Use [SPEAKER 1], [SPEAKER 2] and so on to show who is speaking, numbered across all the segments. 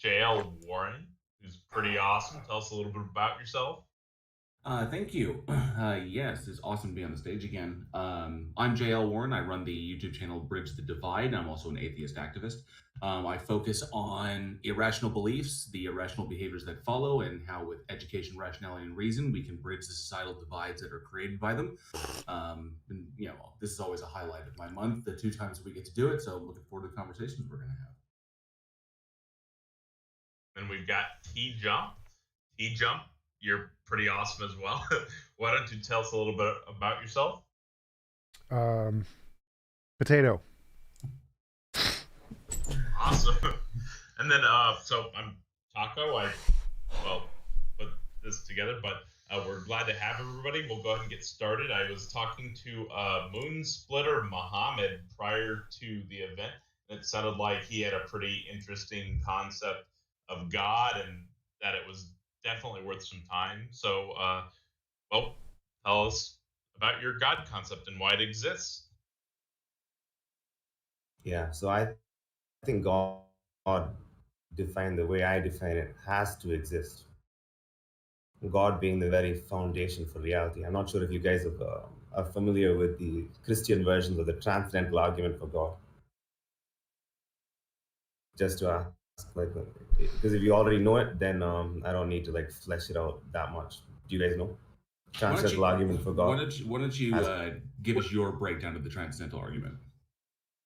[SPEAKER 1] JL Warren, who's pretty awesome. Tell us a little bit about yourself.
[SPEAKER 2] Thank you. Yes, it's awesome to be on the stage again. I'm JL Warren. I run the YouTube channel Bridge the Divide. I'm also an atheist activist. I focus on irrational beliefs, the irrational behaviors that follow, and how, with education, rationality, and reason, we can bridge the societal divides that are created by them. This is always a highlight of my month, the two times we get to do it. So I'm looking forward to the conversations we're going to have.
[SPEAKER 1] Then we've got TJump. TJump, you're pretty awesome as well. Why don't you tell us a little bit about yourself?
[SPEAKER 3] Potato.
[SPEAKER 1] Awesome. And then, so I'm Taco. I put this together, but we're glad to have everybody. We'll go ahead and get started. I was talking to Moon Splitter Muhammad prior to the event. It sounded like he had a pretty interesting concept of God, and that it was definitely worth some time. So, tell us about your God concept and why it exists.
[SPEAKER 4] Yeah, so I think God, defined the way I define it, has to exist. God being the very foundation for reality. I'm not sure if you guys are familiar with the Christian versions of the transcendental argument for God. Just to ask, because if you already know it, then I don't need to flesh it out that much. Do you guys know transcendental argument for God?
[SPEAKER 2] Why don't you give us your breakdown of the transcendental argument?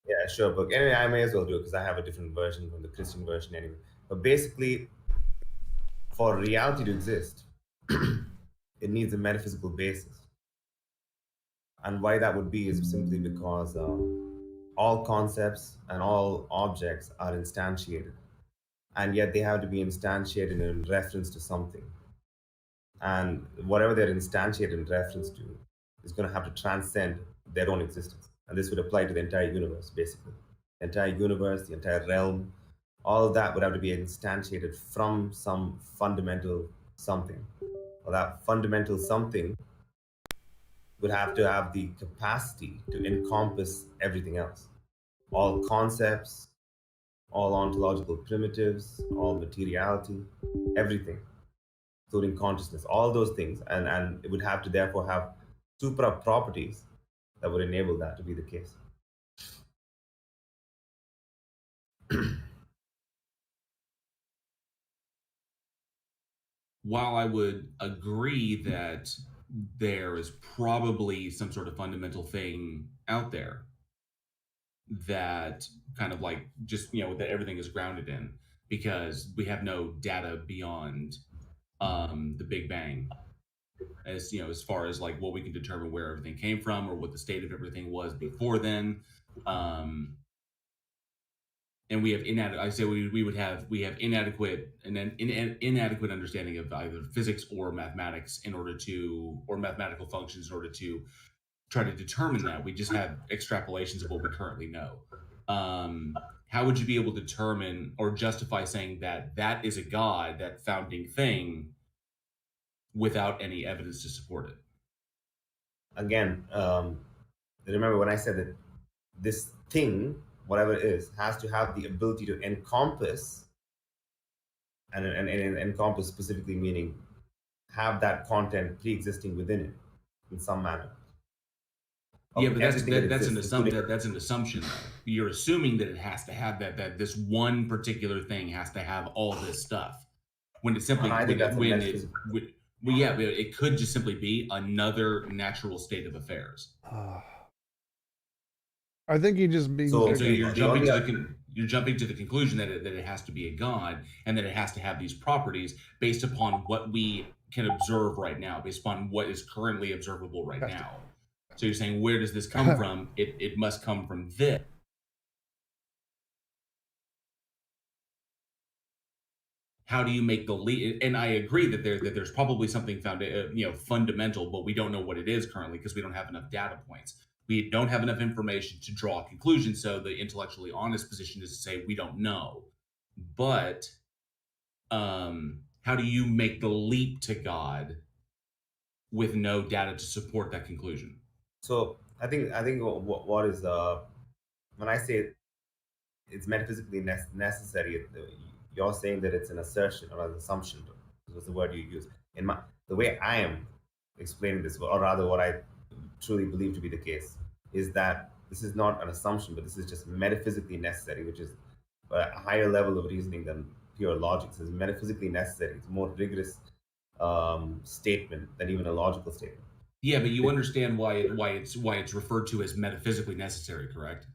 [SPEAKER 4] Yeah, sure. But anyway, I may as well do it because I have a different version from the Christian version anyway. But basically, for reality to exist, it needs a metaphysical basis. And why that would be is simply because all concepts and all objects are instantiated. And yet they have to be instantiated in reference to something. And whatever they're instantiated in reference to is going to have to transcend their own existence. And this would apply to the entire universe, basically. The entire universe, the entire realm, all of that would have to be instantiated from some fundamental something. Well, that fundamental something would have to have the capacity to encompass everything else. All concepts, all ontological primitives, all materiality, everything, including consciousness, all those things. And it would have to therefore have supra properties that would enable that to be the case.
[SPEAKER 2] While I would agree that there is probably some sort of fundamental thing out there that kind of that everything is grounded in, because we have no data beyond the Big Bang, as far as what we can determine where everything came from or what the state of everything was before then. And we have inadequate understanding of either physics or mathematics or mathematical functions in order to try to determine that. We just have extrapolations of what we currently know. How would you be able to determine or justify saying that is a God, that founding thing, without any evidence to support it?
[SPEAKER 4] Again, remember when I said that this thing, whatever it is, has to have the ability to encompass, and encompass specifically meaning have that content pre-existing within it in some manner.
[SPEAKER 2] Yeah, but that's an assumption. That's an assumption, though. You're assuming that it has to have that this one particular thing has to have all this stuff. When it simply it could just simply be another natural state of affairs.
[SPEAKER 3] I think you just mean
[SPEAKER 2] so you're jumping to the conclusion that it has to be a God and that it has to have these properties based upon what we can observe right now, based upon what is currently observable right now. So you're saying, where does this come from? It must come from this. How do you make the leap? And I agree that there's probably something fundamental, but we don't know what it is currently because we don't have enough data points. We don't have enough information to draw a conclusion. So the intellectually honest position is to say we don't know. But how do you make the leap to God with no data to support that conclusion?
[SPEAKER 4] So I think what is when I say it's metaphysically necessary, You're saying that it's an assertion or an assumption. This was the word you use. The way I am explaining this, or rather what I truly believe to be the case, is that this is not an assumption, but this is just metaphysically necessary, which is a higher level of reasoning than pure logic. So it's metaphysically necessary. It's a more rigorous statement than even a logical statement.
[SPEAKER 2] Yeah, but you understand why it's referred to as metaphysically necessary, correct?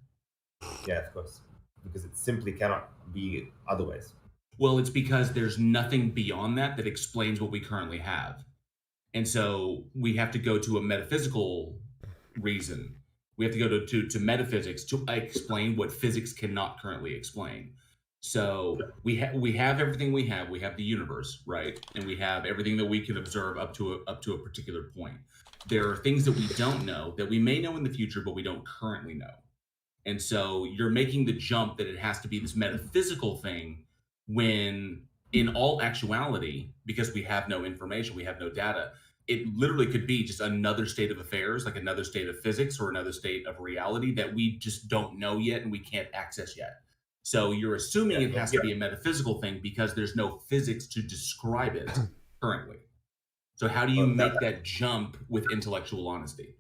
[SPEAKER 4] Yeah, of course, because it simply cannot be otherwise.
[SPEAKER 2] Well, it's because there's nothing beyond that that explains what we currently have. And so we have to go to a metaphysical reason. We have to go to metaphysics to explain what physics cannot currently explain. So we have everything we have. We have the universe, right? And we have everything that we can observe up to a particular point. There are things that we don't know that we may know in the future, but we don't currently know. And so you're making the jump that it has to be this metaphysical thing when in all actuality, because we have no information, we have no data, it literally could be just another state of affairs, like another state of physics or another state of reality that we just don't know yet and we can't access yet. So you're assuming it has to be a metaphysical thing because there's no physics to describe it currently. So how do you make that jump with intellectual honesty?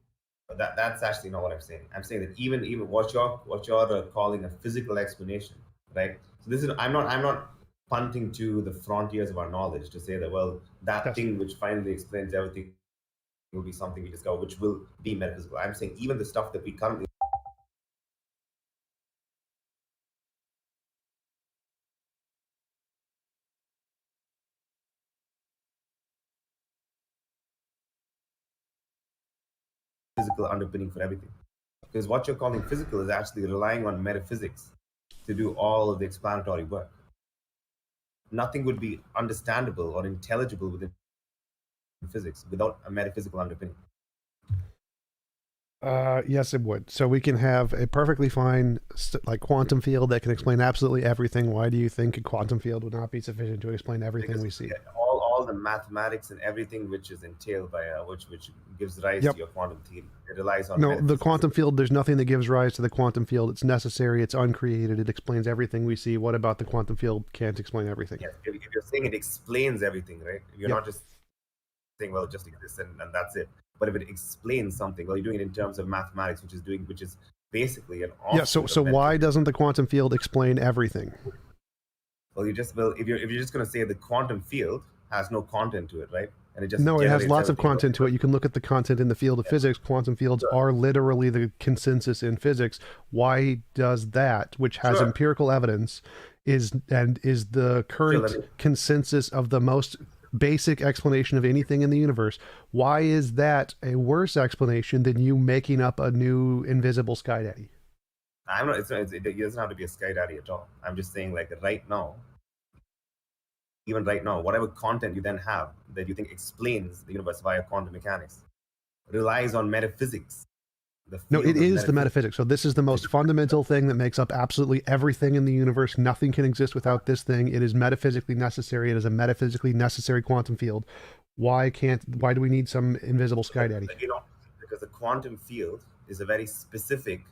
[SPEAKER 4] That's actually not what I'm saying. I'm saying that even what you're calling a physical explanation, right? So this is I'm not punting to the frontiers of our knowledge to say that, well, that thing which finally explains everything will be something we discover, which will be metaphysical. I'm saying even the stuff that we currently physical underpinning for everything. Because what you're calling physical is actually relying on metaphysics to do all of the explanatory work. Nothing would be understandable or intelligible within physics without a metaphysical underpinning.
[SPEAKER 3] Yes, it would. So we can have a perfectly fine like quantum field that can explain absolutely everything. Why do you think a quantum field would not be sufficient to explain everything we see?
[SPEAKER 4] All the mathematics and everything which is entailed by which gives rise to your quantum theory. It relies on
[SPEAKER 3] the quantum field. There's nothing that gives rise to the quantum field. It's necessary. It's uncreated. It explains everything we see. What about the quantum field can't explain everything?
[SPEAKER 4] Yes, if you're saying it explains everything, right? You're not just saying, well, it just exists and that's it. But if it explains something, well, you're doing it in terms of mathematics, which is basically an
[SPEAKER 3] So why doesn't the quantum field explain everything?
[SPEAKER 4] Well, if you're just going to say the quantum field has no content to it, right? And it
[SPEAKER 3] has lots of content to it. You can look at the content in the field of physics. Quantum fields are literally the consensus in physics. Why does that, which has empirical evidence, is the current consensus of the most basic explanation of anything in the universe? Why is that a worse explanation than you making up a new invisible sky daddy?
[SPEAKER 4] I'm not. It doesn't have to be a sky daddy at all. I'm just saying, like, even right now, whatever content you then have that you think explains the universe via quantum mechanics relies on metaphysics.
[SPEAKER 3] No, it is the metaphysics. So this is the most fundamental thing that makes up absolutely everything in the universe. Nothing can exist without this thing. It is metaphysically necessary. It is a metaphysically necessary quantum field. Why do we need some invisible sky daddy?
[SPEAKER 4] Because the quantum field is a very specific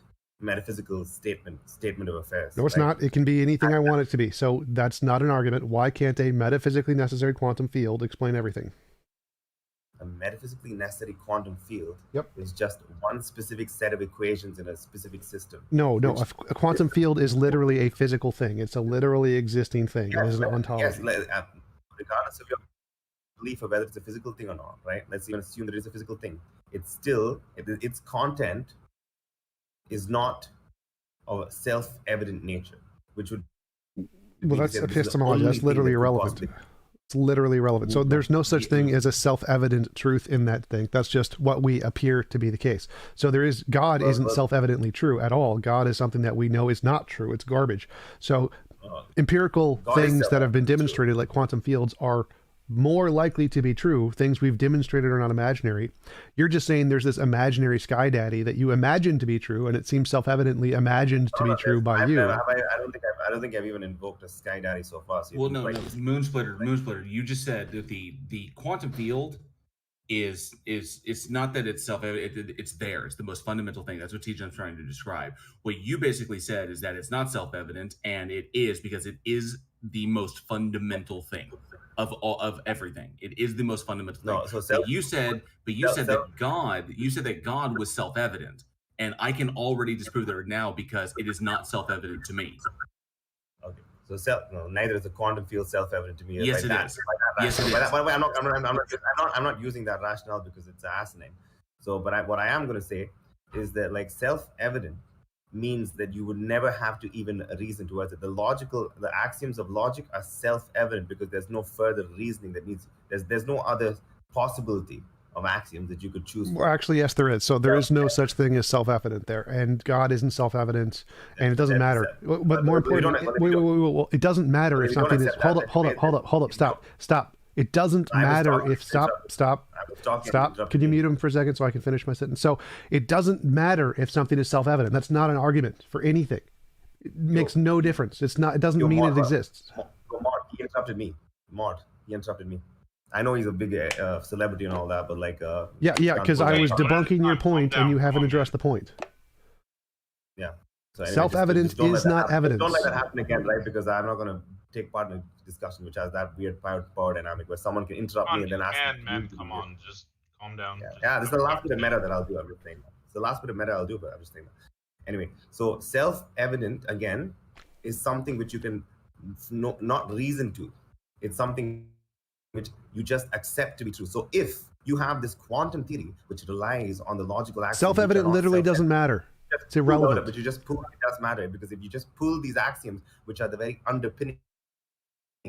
[SPEAKER 4] metaphysical statement of affairs.
[SPEAKER 3] No, it's not. It can be anything I want it to be. So that's not an argument. Why can't a metaphysically necessary quantum field explain everything?
[SPEAKER 4] A metaphysically necessary quantum field is just one specific set of equations in a specific system.
[SPEAKER 3] No. A quantum field is literally a physical thing. It's a literally existing thing. It is an ontology.
[SPEAKER 4] Yes, regardless of your belief of whether it's a physical thing or not, right? Let's even assume that it's a physical thing. It's still, its content is not of a self-evident nature, which would...
[SPEAKER 3] Well, that's epistemology. That's literally irrelevant. It's literally irrelevant. So there's no such thing as a self-evident truth in that thing. That's just what we appear to be the case. So God isn't self-evidently true at all. God is something that we know is not true. It's garbage. So empirical things that have been demonstrated, like quantum fields, are more likely to be true. Things we've demonstrated are not imaginary. You're just saying there's this imaginary sky daddy that you imagine to be true, and it seems self-evidently imagined to be true by you.
[SPEAKER 4] I don't think I've even invoked a sky daddy so far. So
[SPEAKER 2] well, no, Moonsplitter. You just said that the quantum field is it's not that it's self-evident. It's there. It's the most fundamental thing. That's what TJump's trying to describe. What you basically said is that it's not self-evident, and it is because it is the most fundamental thing of everything. It is the most fundamental thing.
[SPEAKER 4] No, so
[SPEAKER 2] but you said that God was self-evident, and I can already disprove that now because it is not self-evident to me.
[SPEAKER 4] Okay. So neither is the quantum field self-evident to me.
[SPEAKER 2] Yes, it is. Yes, it is.
[SPEAKER 4] I'm not using that rationale because it's asinine. So, but what I am going to say is that like self-evident means that you would never have to even reason towards it. The axioms of logic are self-evident because there's no further reasoning that needs. There's no other possibility of axioms that you could choose.
[SPEAKER 3] Well, actually, yes, there is. So there is no such thing as self-evident there, and God isn't self-evident, and it doesn't matter. But more importantly, wait, it doesn't matter if something is. Hold up, stop. It doesn't matter if stop. Can you mute him for a second so I can finish my sentence? So it doesn't matter if something is self-evident. That's not an argument for anything. It makes no difference. It's not. It doesn't mean it exists.
[SPEAKER 4] He interrupted me. He interrupted me. I know he's a big celebrity and all that, but like
[SPEAKER 3] yeah, because I was debunking your point and you haven't addressed the point.
[SPEAKER 4] Yeah. So anyway,
[SPEAKER 3] self-evident is not evidence.
[SPEAKER 4] Don't let that happen again, right? Because I'm not going to take part in a discussion which has that weird power dynamic where someone can interrupt me and then ask me.
[SPEAKER 1] Man, come on, just calm down.
[SPEAKER 4] Yeah, this is the last bit of meta that I'll do. I'm just saying that. It's the last bit of meta I'll do, but I'm just saying that. Anyway, so self-evident again is something which you can not reason to. It's something which you just accept to be true. So if you have this quantum theory which relies on the logical axioms,
[SPEAKER 3] self-evident literally doesn't matter. It's irrelevant.
[SPEAKER 4] But you just pull it does matter, because if you just pull these axioms, which are the very underpinning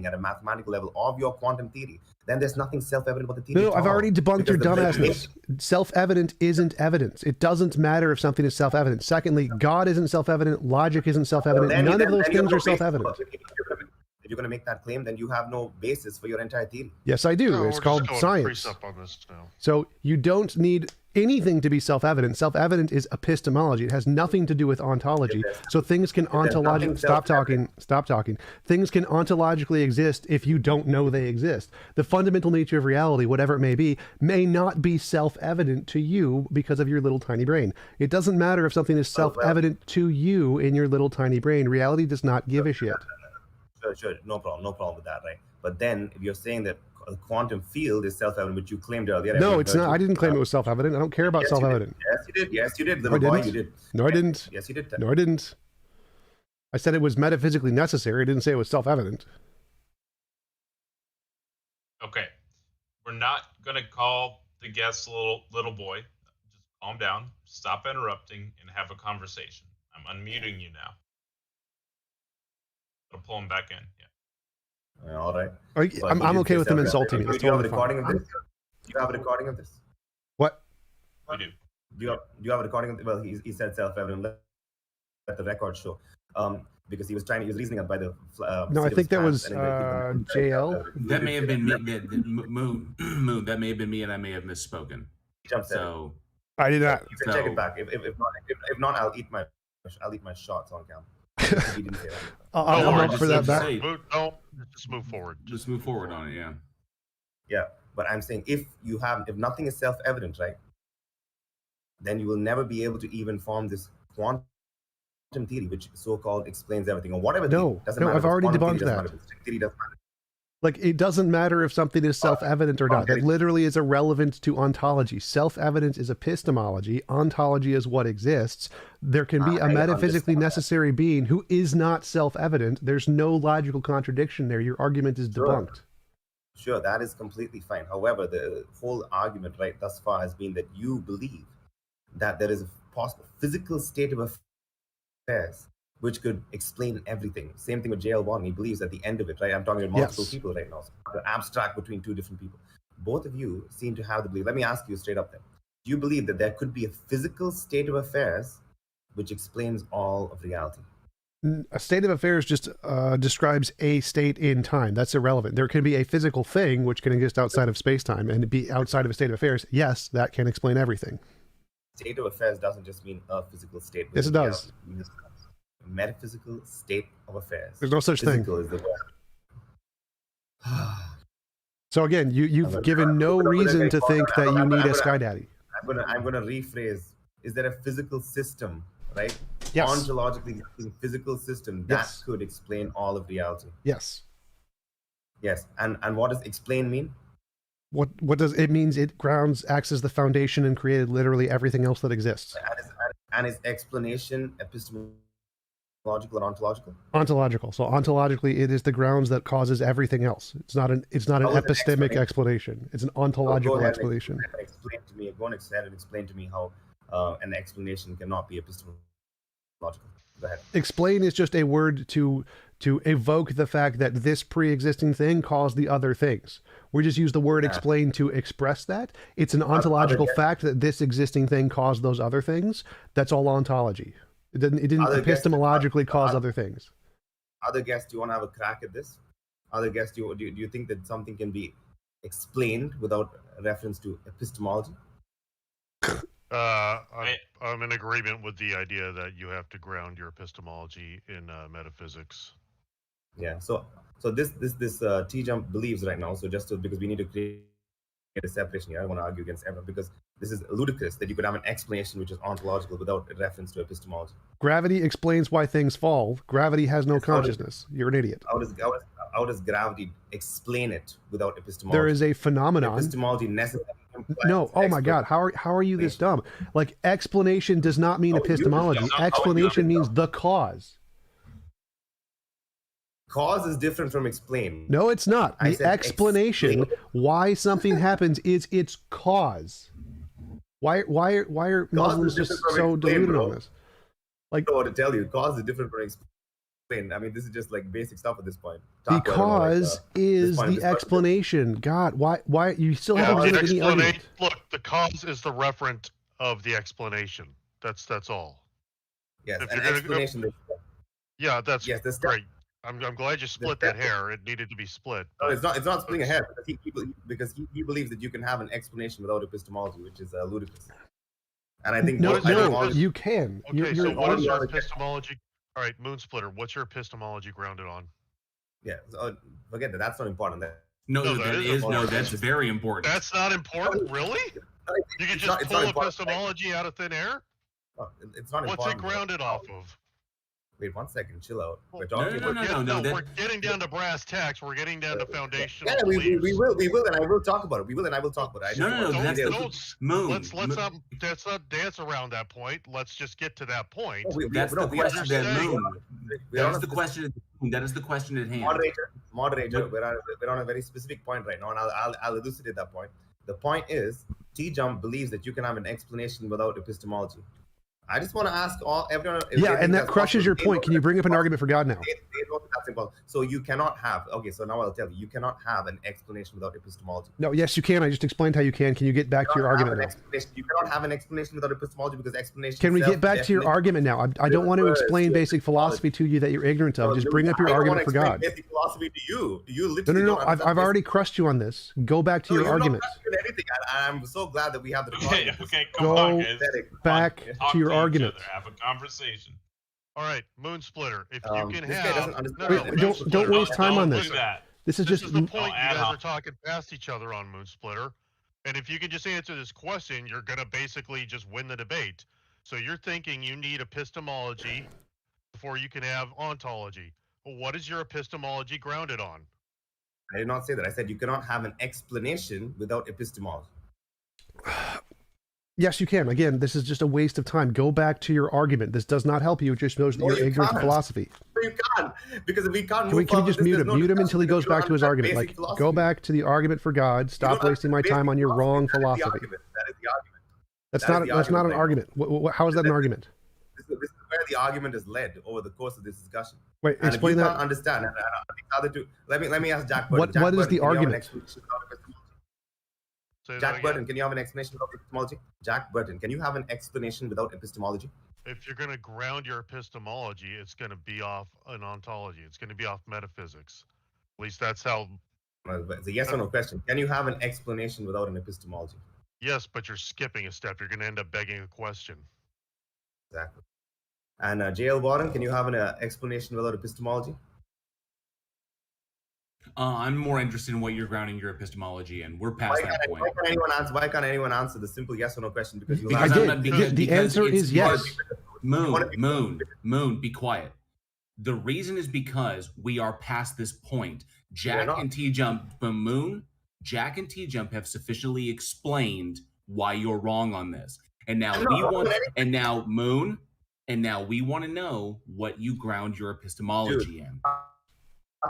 [SPEAKER 4] at a mathematical level of your quantum theory, then there's nothing self-evident about the theory.
[SPEAKER 3] No, I've already debunked your dumbassness. Self-evident isn't evidence. It doesn't matter if something is self-evident. Secondly, God isn't self-evident. Logic isn't self-evident. None of those things are self-evident.
[SPEAKER 4] If you're going to make that claim, then you have no basis for your entire theory.
[SPEAKER 3] Yes, I do. It's called science. So you don't need anything to be self-evident. Self-evident is epistemology. It has nothing to do with ontology. So things can ontologically stop talking. Things can ontologically exist if you don't know they exist. The fundamental nature of reality, whatever it may not be self-evident to you because of your little tiny brain. It doesn't matter if something is self-evident to you in your little tiny brain. Reality does not give a shit.
[SPEAKER 4] Sure, no problem with that, right? But then if you're saying that a quantum field is self-evident, which you claimed earlier.
[SPEAKER 3] No, it's not. I didn't claim it was self-evident. I don't care about self-evident.
[SPEAKER 4] Yes, you did. Little boy, you did.
[SPEAKER 3] No, I didn't.
[SPEAKER 4] Yes, you did.
[SPEAKER 3] No, I didn't. I said it was metaphysically necessary. I didn't say it was self-evident.
[SPEAKER 1] Okay. We're not going to call the guest little boy. Just calm down, stop interrupting, and have a conversation. I'm unmuting you now. I'll pull him back in. Yeah.
[SPEAKER 4] All right.
[SPEAKER 3] I'm okay with him insulting me.
[SPEAKER 4] Do you have a recording of this? Do you have a recording of this?
[SPEAKER 3] What?
[SPEAKER 1] I do.
[SPEAKER 4] Do you have a recording of this? Well, he said self-evident. Let the record show. Because he was reasoning by the.
[SPEAKER 3] No, I think that was JL.
[SPEAKER 2] That may have been me. Moon. That may have been me, and I may have misspoken. So
[SPEAKER 3] I did not.
[SPEAKER 4] You can check it back. If not, I'll eat my shots on camera.
[SPEAKER 3] I'll up for that back.
[SPEAKER 5] Just move forward.
[SPEAKER 2] Just move forward on it, yeah.
[SPEAKER 4] Yeah, but I'm saying if nothing is self-evident, right, then you will never be able to even form this quantum theory, which so-called explains everything, or whatever.
[SPEAKER 3] No, I've already debunked that.
[SPEAKER 4] Theory doesn't matter.
[SPEAKER 3] Like, it doesn't matter if something is self-evident or not. That literally is irrelevant to ontology. Self-evidence is epistemology. Ontology is what exists. There can be a metaphysically necessary being who is not self-evident. There's no logical contradiction there. Your argument is debunked.
[SPEAKER 4] Sure, that is completely fine. However, the whole argument, right, thus far has been that you believe that there is a possible physical state of affairs which could explain everything. Same thing with JL1. He believes at the end of it, right? I'm talking about multiple people right now. So the abstract between two different people. Both of you seem to have the belief. Let me ask you straight up then. Do you believe that there could be a physical state of affairs which explains all of reality?
[SPEAKER 3] A state of affairs just describes a state in time. That's irrelevant. There can be a physical thing which can exist outside of space-time and be outside of a state of affairs. Yes, that can explain everything.
[SPEAKER 4] State of affairs doesn't just mean a physical state.
[SPEAKER 3] Yes, it does.
[SPEAKER 4] Metaphysical state of affairs.
[SPEAKER 3] There's no such thing.
[SPEAKER 4] Is the word.
[SPEAKER 3] So again, you've given no reason to think that you need a Sky Daddy.
[SPEAKER 4] I'm gonna rephrase. Is there a physical system, right,
[SPEAKER 3] Yes.
[SPEAKER 4] ontologically existing physical system that
[SPEAKER 3] Yes.
[SPEAKER 4] could explain all of reality.
[SPEAKER 3] Yes.
[SPEAKER 4] Yes. And what does explain mean?
[SPEAKER 3] What does it means? It grounds, acts as the foundation, and created literally everything else that exists.
[SPEAKER 4] And is explanation epistemological or ontological?
[SPEAKER 3] Ontological. So ontologically, it is the grounds that causes everything else. It's not an epistemic explanation. It's an ontological explanation.
[SPEAKER 4] Explain to me. Go ahead and explain to me how an explanation cannot be epistemological. Go ahead.
[SPEAKER 3] Explain is just a word to evoke the fact that this pre-existing thing caused the other things. We just use the word explain to express that. It's an ontological fact that this existing thing caused those other things. That's all ontology. It didn't epistemologically cause other things.
[SPEAKER 4] Other guests, do you want to have a crack at this? Other guests, do you think that something can be explained without reference to epistemology?
[SPEAKER 5] I'm in agreement with the idea that you have to ground your epistemology in metaphysics.
[SPEAKER 4] Yeah. So this TJump believes right now. So because we need to create a separation here, I don't want to argue against everyone because this is ludicrous that you could have an explanation which is ontological without a reference to epistemology.
[SPEAKER 3] Gravity explains why things fall. Gravity has no consciousness. You're an idiot.
[SPEAKER 4] How does gravity explain it without epistemology?
[SPEAKER 3] There is a phenomenon.
[SPEAKER 4] Epistemology necessarily.
[SPEAKER 3] No, oh my God, how are you this dumb? Like, explanation does not mean epistemology. Explanation means the cause.
[SPEAKER 4] Cause is different from explain.
[SPEAKER 3] No, it's not. The explanation why something happens is its cause. Why are Muslims just so deluded on this? Like,
[SPEAKER 4] I don't want to tell you, cause is different from explain. I mean, this is just like basic stuff at this point.
[SPEAKER 3] Because is the explanation. God, why you still haven't given any argument?
[SPEAKER 5] Look, the cause is the referent of the explanation. That's all.
[SPEAKER 4] Yes, an explanation.
[SPEAKER 5] Yeah, that's great. I'm glad you split that hair. It needed to be split.
[SPEAKER 4] No, it's not splitting a hair because he believes that you can have an explanation without epistemology, which is ludicrous. And I think
[SPEAKER 3] no, you can.
[SPEAKER 5] Okay, so what is your epistemology? All right, Moon Splitter, what's your epistemology grounded on?
[SPEAKER 4] Yeah, so forget that. That's not important.
[SPEAKER 2] That's very important.
[SPEAKER 5] That's not important, really? You can just pull epistemology out of thin air?
[SPEAKER 4] It's not important.
[SPEAKER 5] What's it grounded off of?
[SPEAKER 4] Wait 1 second, chill out.
[SPEAKER 5] We're getting down to brass tacks. We're getting down to foundational.
[SPEAKER 4] Yeah, we will, and I will talk about it.
[SPEAKER 5] Let's not dance around that point. Let's just get to that point.
[SPEAKER 2] That's the question at hand.
[SPEAKER 4] Moderator, we're on a very specific point right now, and I'll elucidate that point. The point is, TJump believes that you can have an explanation without epistemology. I just want to ask everyone.
[SPEAKER 3] Yeah, and that crushes your point. Can you bring up an argument for God now?
[SPEAKER 4] So you cannot have. Okay, so now I'll tell you. You cannot have an explanation without epistemology.
[SPEAKER 3] No, yes, you can. I just explained how you can. Can you get back to your argument now?
[SPEAKER 4] You cannot have an explanation without epistemology because explanation.
[SPEAKER 3] Can we get back to your argument now? I don't want to explain basic philosophy to you that you're ignorant of. Just bring up your argument for God.
[SPEAKER 4] Basic philosophy to you. Do you literally?
[SPEAKER 3] No. I've already crushed you on this. Go back to your argument.
[SPEAKER 4] I'm so glad that we have the.
[SPEAKER 1] Okay, go
[SPEAKER 3] back to your argument.
[SPEAKER 1] Have a conversation.
[SPEAKER 5] All right, Moon Splitter. If you can
[SPEAKER 3] have, don't waste time on this. This is the point.
[SPEAKER 5] You guys are talking past each other on Moon Splitter, and if you can just answer this question, you're gonna basically just win the debate. So you're thinking you need epistemology before you can have ontology. Well, what is your epistemology grounded on?
[SPEAKER 4] I did not say that. I said you cannot have an explanation without epistemology.
[SPEAKER 3] Yes, you can. Again, this is just a waste of time. Go back to your argument. This does not help you. It just shows that you're ignorant to philosophy.
[SPEAKER 4] No, you can't. Because if we can't
[SPEAKER 3] Can you just mute him? Mute him until he goes back to his argument. Like, go back to the argument for God. Stop wasting my time on your wrong philosophy.
[SPEAKER 4] That is the argument.
[SPEAKER 3] That's not an argument. How is that an argument?
[SPEAKER 4] This is where the argument is led over the course of this discussion.
[SPEAKER 3] Wait,
[SPEAKER 4] and
[SPEAKER 3] explain that.
[SPEAKER 4] Can't understand. And the other two. Let me ask Jack Burton.
[SPEAKER 3] What is the argument?
[SPEAKER 4] Jack Burton, can you have an explanation without epistemology? Jack Burton, can you have an explanation without epistemology?
[SPEAKER 5] If you're going to ground your epistemology, it's going to be off an ontology. It's going to be off metaphysics. At least that's how.
[SPEAKER 4] It's a yes or no question. Can you have an explanation without an epistemology?
[SPEAKER 5] Yes, but you're skipping a step. You're going to end up begging a question.
[SPEAKER 4] Exactly. And J.L. Warren, can you have an explanation without epistemology?
[SPEAKER 2] I'm more interested in what you're grounding your epistemology in. We're past that point.
[SPEAKER 4] Why can't anyone answer the simple yes or no question?
[SPEAKER 3] The answer is yes.
[SPEAKER 2] Moon, be quiet. The reason is because we are past this point. Jack and TJump have sufficiently explained why you're wrong on this. And now we want to know what you ground your epistemology in.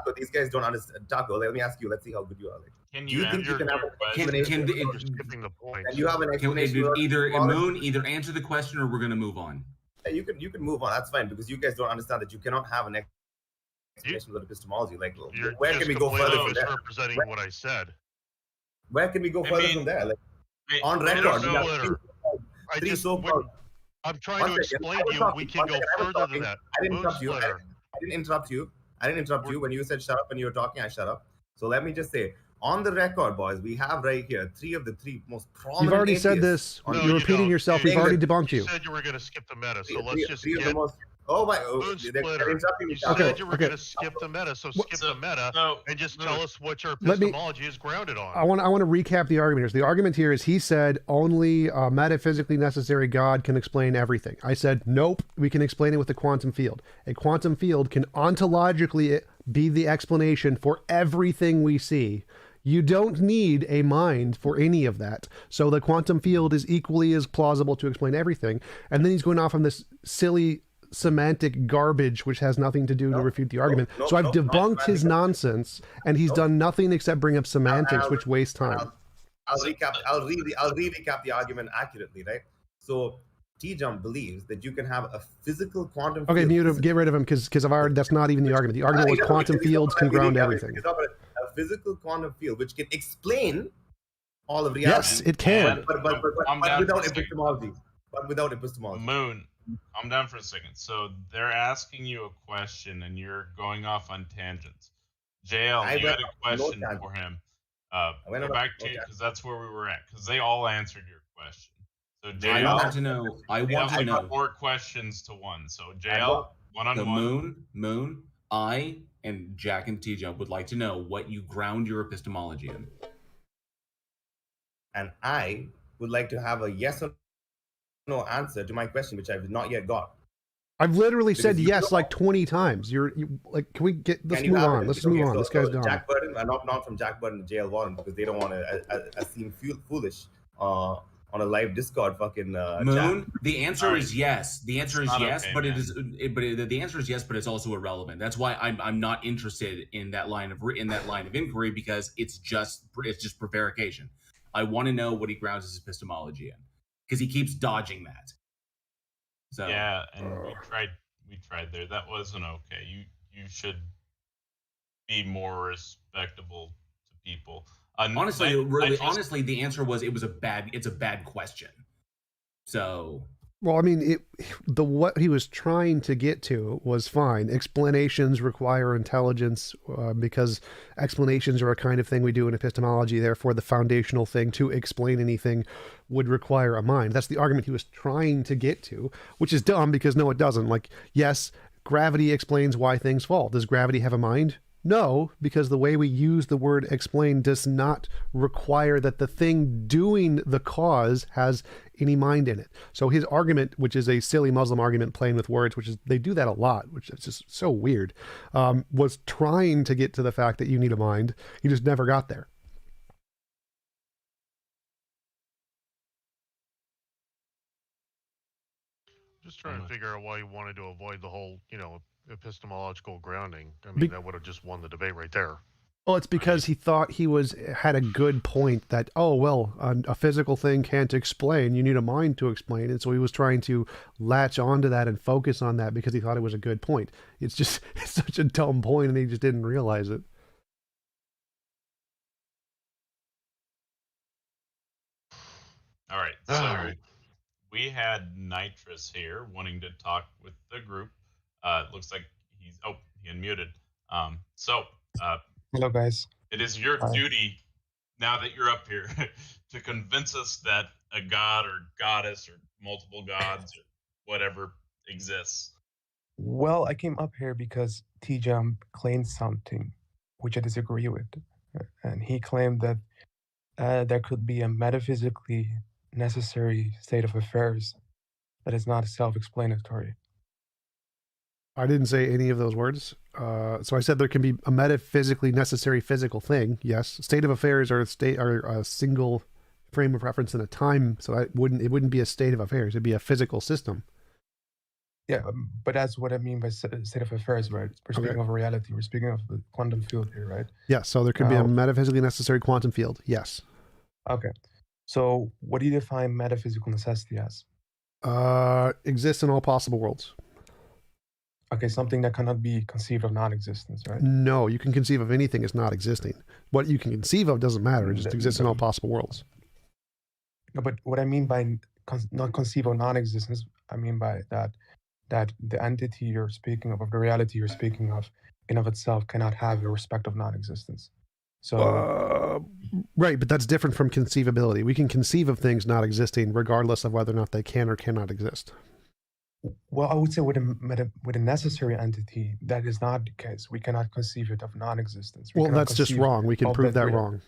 [SPEAKER 4] But these guys don't understand. Taco, let me ask you. Let's see how good you are. Like,
[SPEAKER 1] Can
[SPEAKER 4] do you think you can have
[SPEAKER 5] you're skipping the point?
[SPEAKER 4] Can you have an explanation?
[SPEAKER 2] Either answer the question or we're going to move on.
[SPEAKER 4] You can move on. That's fine because you guys don't understand that you cannot have an explanation with epistemology. Like, where can we go further from there?
[SPEAKER 5] Misrepresenting what I said.
[SPEAKER 4] Where can we go further from there? Like, on record,
[SPEAKER 5] I'm trying to explain to you. We can go further than that.
[SPEAKER 4] I didn't interrupt you. I didn't interrupt you. When you said shut up when you were talking, I shut up. So let me just say, on the record, boys, we have right here 3 of the 3 most prominent.
[SPEAKER 3] You've already said this. You're repeating yourself. We've already debunked you.
[SPEAKER 5] You said you were going to skip the meta, so let's just get...
[SPEAKER 4] Moon
[SPEAKER 5] Splitter. You said you were going to skip the meta, so skip the meta and just tell us what your epistemology is grounded on.
[SPEAKER 3] I want to recap the argument here. The argument here is he said only a metaphysically necessary God can explain everything. I said, nope, we can explain it with the quantum field. A quantum field can ontologically be the explanation for everything we see. You don't need a mind for any of that. So the quantum field is equally as plausible to explain everything. And then he's going off on this silly semantic garbage which has nothing to do to refute the argument. So I've debunked his nonsense, and he's done nothing except bring up semantics, which waste time.
[SPEAKER 4] I'll recap the argument accurately, right? So TJump believes that you can have a physical quantum field.
[SPEAKER 3] Okay, mute him, get rid of him, because I've already, that's not even the argument. The argument was quantum fields can ground everything.
[SPEAKER 4] A physical quantum field which can explain all of reality.
[SPEAKER 3] Yes, it can.
[SPEAKER 4] But without epistemology. But without epistemology.
[SPEAKER 1] Moon, I'm down for a second. So they're asking you a question, and you're going off on tangents. JL, you had a question for him. Go back to because that's where we were at. Because they all answered your question. So JL,
[SPEAKER 2] I want to know.
[SPEAKER 1] 4 questions to 1. So JL, one-on-one.
[SPEAKER 2] Moon, I and Jack and TJump would like to know what you ground your epistemology in.
[SPEAKER 4] And I would like to have a yes or no answer to my question, which I've not yet got.
[SPEAKER 3] I've literally said yes like 20 times. You're like, can we get? Let's move on. Let's move on. This guy's done.
[SPEAKER 4] Jack Burden, not from Jack Burden to JL Warren because they don't want to seem foolish on a live Discord fucking.
[SPEAKER 2] Moon.
[SPEAKER 4] Chat.
[SPEAKER 2] The answer is yes. The answer is yes, but the answer is yes, but it's also irrelevant. That's why I'm not interested in that line of inquiry because it's just prevarication. I want to know what he grounds his epistemology in because he keeps dodging that. So
[SPEAKER 1] yeah, and we tried there. That wasn't okay. You should be more respectable to people.
[SPEAKER 2] Honestly, the answer was it's a bad question. So
[SPEAKER 3] well, I mean, what he was trying to get to was fine. Explanations require intelligence because explanations are a kind of thing we do in epistemology. Therefore, the foundational thing to explain anything would require a mind. That's the argument he was trying to get to, which is dumb because no, it doesn't. Like, yes, gravity explains why things fall. Does gravity have a mind? No, because the way we use the word explain does not require that the thing doing the cause has any mind in it. So his argument, which is a silly Muslim argument playing with words, which is they do that a lot, which is just so weird, was trying to get to the fact that you need a mind. He just never got there.
[SPEAKER 5] Just trying to figure out why you wanted to avoid the whole, epistemological grounding. I mean, that would have just won the debate right there.
[SPEAKER 3] Well, it's because he thought he had a good point that, a physical thing can't explain. You need a mind to explain it. So he was trying to latch onto that and focus on that because he thought it was a good point. It's such a dumb point and he just didn't realize it.
[SPEAKER 1] All right. So we had Nitrous here wanting to talk with the group. It looks like he unmuted.
[SPEAKER 6] Hello, guys.
[SPEAKER 1] It is your duty, now that you're up here, to convince us that a god or goddess or multiple gods or whatever exists.
[SPEAKER 6] Well, I came up here because TJump claimed something which I disagree with. And he claimed that there could be a metaphysically necessary state of affairs but it's not self-explanatory.
[SPEAKER 3] I didn't say any of those words. So I said there can be a metaphysically necessary physical thing. Yes, state of affairs are a single frame of reference in a time. So it wouldn't be a state of affairs. It'd be a physical system.
[SPEAKER 6] Yeah, but that's what I mean by state of affairs, right? We're speaking of reality. We're speaking of the quantum field here, right?
[SPEAKER 3] Yeah. So there could be a metaphysically necessary quantum field. Yes.
[SPEAKER 6] Okay. So what do you define metaphysical necessity as?
[SPEAKER 3] Exists in all possible worlds.
[SPEAKER 6] Okay, something that cannot be conceived of non-existence, right?
[SPEAKER 3] No, you can conceive of anything as not existing. What you can conceive of doesn't matter. It just exists in all possible worlds.
[SPEAKER 6] No, but what I mean by not conceive of non-existence, I mean by that the entity you're speaking of the reality you're speaking of, in of itself cannot have a respect of non-existence. So
[SPEAKER 3] right, but that's different from conceivability. We can conceive of things not existing regardless of whether or not they can or cannot exist.
[SPEAKER 6] Well, I would say with a necessary entity, that is not the case. We cannot conceive it of non-existence.
[SPEAKER 3] Well, that's just wrong. We can prove that wrong.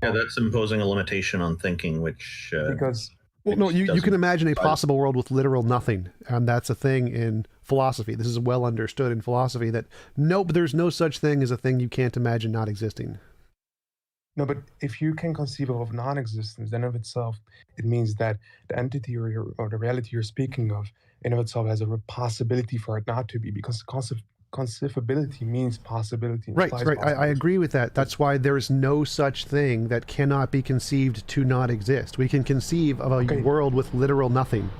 [SPEAKER 7] Yeah, that's imposing a limitation on thinking, which
[SPEAKER 6] because
[SPEAKER 3] well, no, you can imagine a possible world with literal nothing, and that's a thing in philosophy. This is well understood in philosophy that nope, there's no such thing as a thing you can't imagine not existing.
[SPEAKER 6] No, but if you can conceive of non-existence, then of itself, it means that the entity or the reality you're speaking of, in of itself, has a possibility for it not to be, because conceivability means possibility.
[SPEAKER 3] Right. I agree with that. That's why there is no such thing that cannot be conceived to not exist. We can conceive of a world with literal nothing.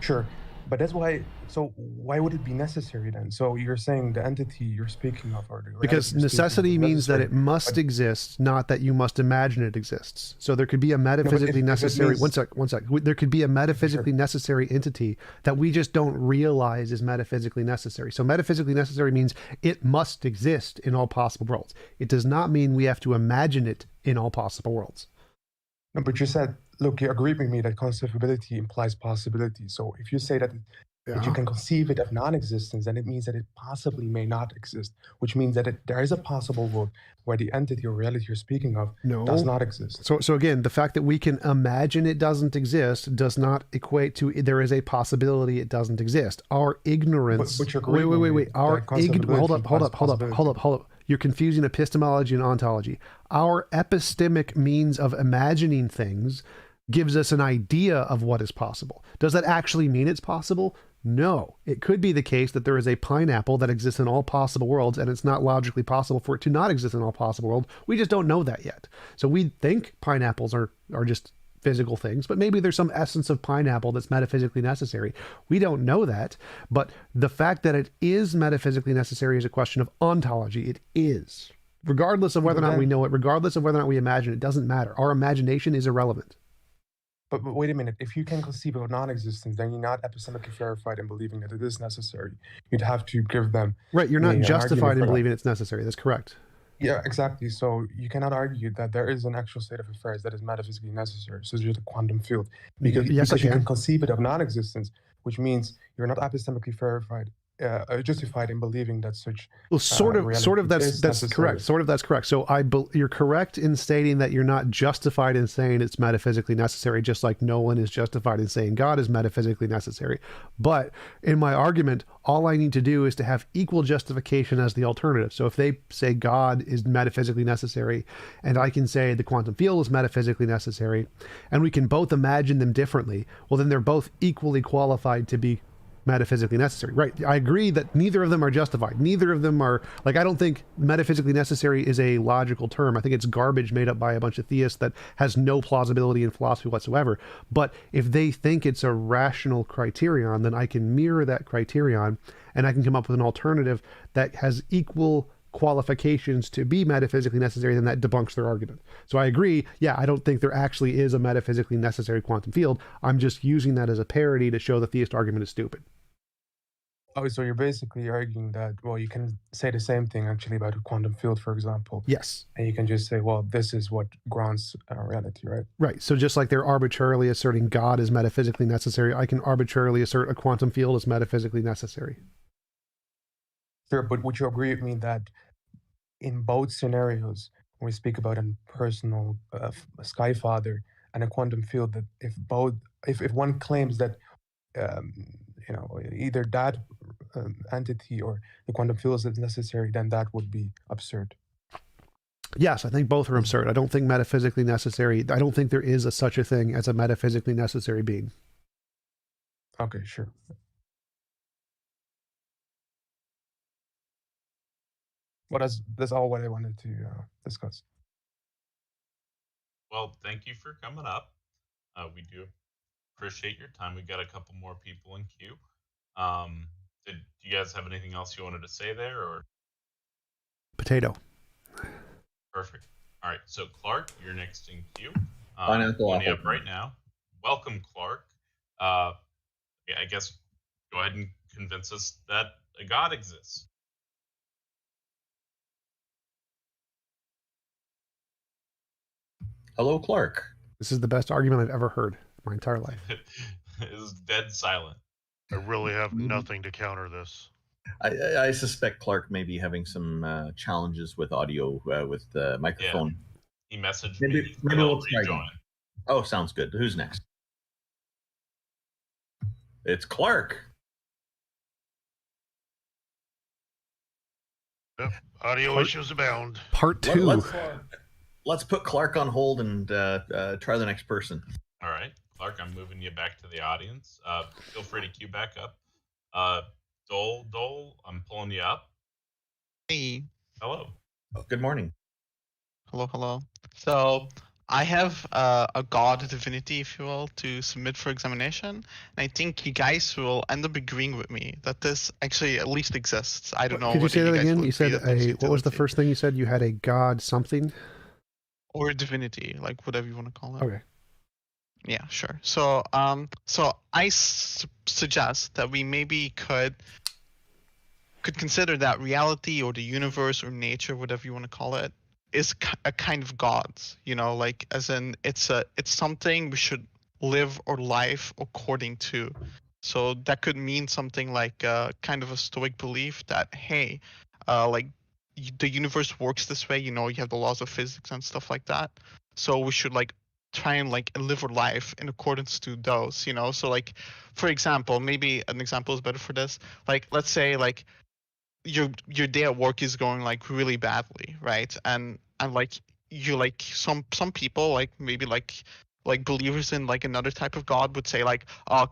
[SPEAKER 6] Sure, but that's why. So why would it be necessary then? So you're saying the entity you're speaking of, or the
[SPEAKER 3] because necessity means that it must exist, not that you must imagine it exists. So there could be a metaphysically necessary. One sec. There could be a metaphysically necessary entity that we just don't realize is metaphysically necessary. So metaphysically necessary means it must exist in all possible worlds. It does not mean we have to imagine it in all possible worlds.
[SPEAKER 6] No, but you said, look, you agree with me that conceivability implies possibility. So if you say that you can conceive it of non-existence, then it means that it possibly may not exist, which means that there is a possible world where the entity or reality you're speaking of does not exist.
[SPEAKER 3] So again, the fact that we can imagine it doesn't exist does not equate to there is a possibility it doesn't exist. Our ignorance.
[SPEAKER 6] But
[SPEAKER 3] wait. Hold up. You're confusing epistemology and ontology. Our epistemic means of imagining things gives us an idea of what is possible. Does that actually mean it's possible? No. It could be the case that there is a pineapple that exists in all possible worlds, and it's not logically possible for it to not exist in all possible worlds. We just don't know that yet. So we think pineapples are just physical things, but maybe there's some essence of pineapple that's metaphysically necessary. We don't know that, but the fact that it is metaphysically necessary is a question of ontology. It is. Regardless of whether or not we know it, regardless of whether or not we imagine it, doesn't matter. Our imagination is irrelevant.
[SPEAKER 6] But wait a minute, if you can conceive of non-existence, then you're not epistemically verified in believing that it is necessary. You'd have to give them...
[SPEAKER 3] Right, you're not justified in believing it's necessary. That's correct.
[SPEAKER 6] Yeah, exactly. So you cannot argue that there is an actual state of affairs that is metaphysically necessary, such as the quantum field. Because you can conceive it of non-existence, which means you're not epistemically verified, justified in believing that such.
[SPEAKER 3] Well, sort of that's correct. Sort of that's correct. So you're correct in stating that you're not justified in saying it's metaphysically necessary, just like no one is justified in saying God is metaphysically necessary. But in my argument, all I need to do is to have equal justification as the alternative. So if they say God is metaphysically necessary, and I can say the quantum field is metaphysically necessary, and we can both imagine them differently, well, then they're both equally qualified to be metaphysically necessary. Right. I agree that neither of them are justified. Neither of them are, like, I don't think metaphysically necessary is a logical term. I think it's garbage made up by a bunch of theists that has no plausibility in philosophy whatsoever. But if they think it's a rational criterion, then I can mirror that criterion and I can come up with an alternative that has equal qualifications to be metaphysically necessary, then that debunks their argument. So I agree, yeah, I don't think there actually is a metaphysically necessary quantum field. I'm just using that as a parody to show the theist argument is stupid.
[SPEAKER 6] Oh, so you're basically arguing that, well, you can say the same thing actually about a quantum field, for example.
[SPEAKER 3] Yes.
[SPEAKER 6] And you can just say, well, this is what grounds reality, right?
[SPEAKER 3] Right. So just like they're arbitrarily asserting God is metaphysically necessary, I can arbitrarily assert a quantum field is metaphysically necessary.
[SPEAKER 6] Sure, but would you agree with me that in both scenarios, when we speak about a personal sky father and a quantum field, that if one claims that either that entity or the quantum field is necessary, then that would be absurd.
[SPEAKER 3] Yes, I think both are absurd. I don't think metaphysically necessary. I don't think there is such a thing as a metaphysically necessary being.
[SPEAKER 6] Okay, sure. Well, that's all what I wanted to discuss.
[SPEAKER 1] Well, thank you for coming up. We do appreciate your time. We got a couple more people in queue. Do you guys have anything else you wanted to say there, or?
[SPEAKER 3] Potato.
[SPEAKER 1] Perfect. All right, so Clark, you're next in queue.
[SPEAKER 7] Pineapple
[SPEAKER 1] Pony
[SPEAKER 7] apple.
[SPEAKER 1] up right now. Welcome, Clark. I guess go ahead and convince us that a God exists.
[SPEAKER 7] Hello, Clark.
[SPEAKER 3] This is the best argument I've ever heard in my entire life.
[SPEAKER 1] It is dead silent.
[SPEAKER 5] I really have nothing to counter this.
[SPEAKER 7] I suspect Clark may be having some challenges with audio with the microphone.
[SPEAKER 1] Yeah. He messaged
[SPEAKER 7] Maybe
[SPEAKER 1] me.
[SPEAKER 7] we'll try
[SPEAKER 1] rejoin.
[SPEAKER 7] again. Oh, sounds good. Who's next? It's Clark.
[SPEAKER 5] Yep. Audio issues abound.
[SPEAKER 3] Part 2.
[SPEAKER 7] Let's put Clark on hold and try the next person.
[SPEAKER 1] All right, Clark, I'm moving you back to the audience. Feel free to queue back up. Dole, I'm pulling you up.
[SPEAKER 8] Hey.
[SPEAKER 1] Hello.
[SPEAKER 7] Good morning.
[SPEAKER 8] Hello. So I have a god divinity, if you will, to submit for examination. And I think you guys will end up agreeing with me that this actually at least exists. I don't know.
[SPEAKER 3] Could you say that again? You said what was the
[SPEAKER 8] utility.
[SPEAKER 3] first thing you said? You had a god something?
[SPEAKER 8] Or divinity, like whatever you want to call it.
[SPEAKER 3] Okay.
[SPEAKER 8] Yeah, sure. So I suggest that we maybe could consider that reality or the universe or nature, whatever you want to call it, is a kind of gods. Like as in it's something we should live our life according to. So that could mean something like kind of a stoic belief that hey, like the universe works this way. You have the laws of physics and stuff like that. So we should like try and like live our life in accordance to those. So like for example, maybe an example is better for this. Like let's say like your day at work is going like really badly, right? And like you like some people like maybe like believers in like another type of god would say like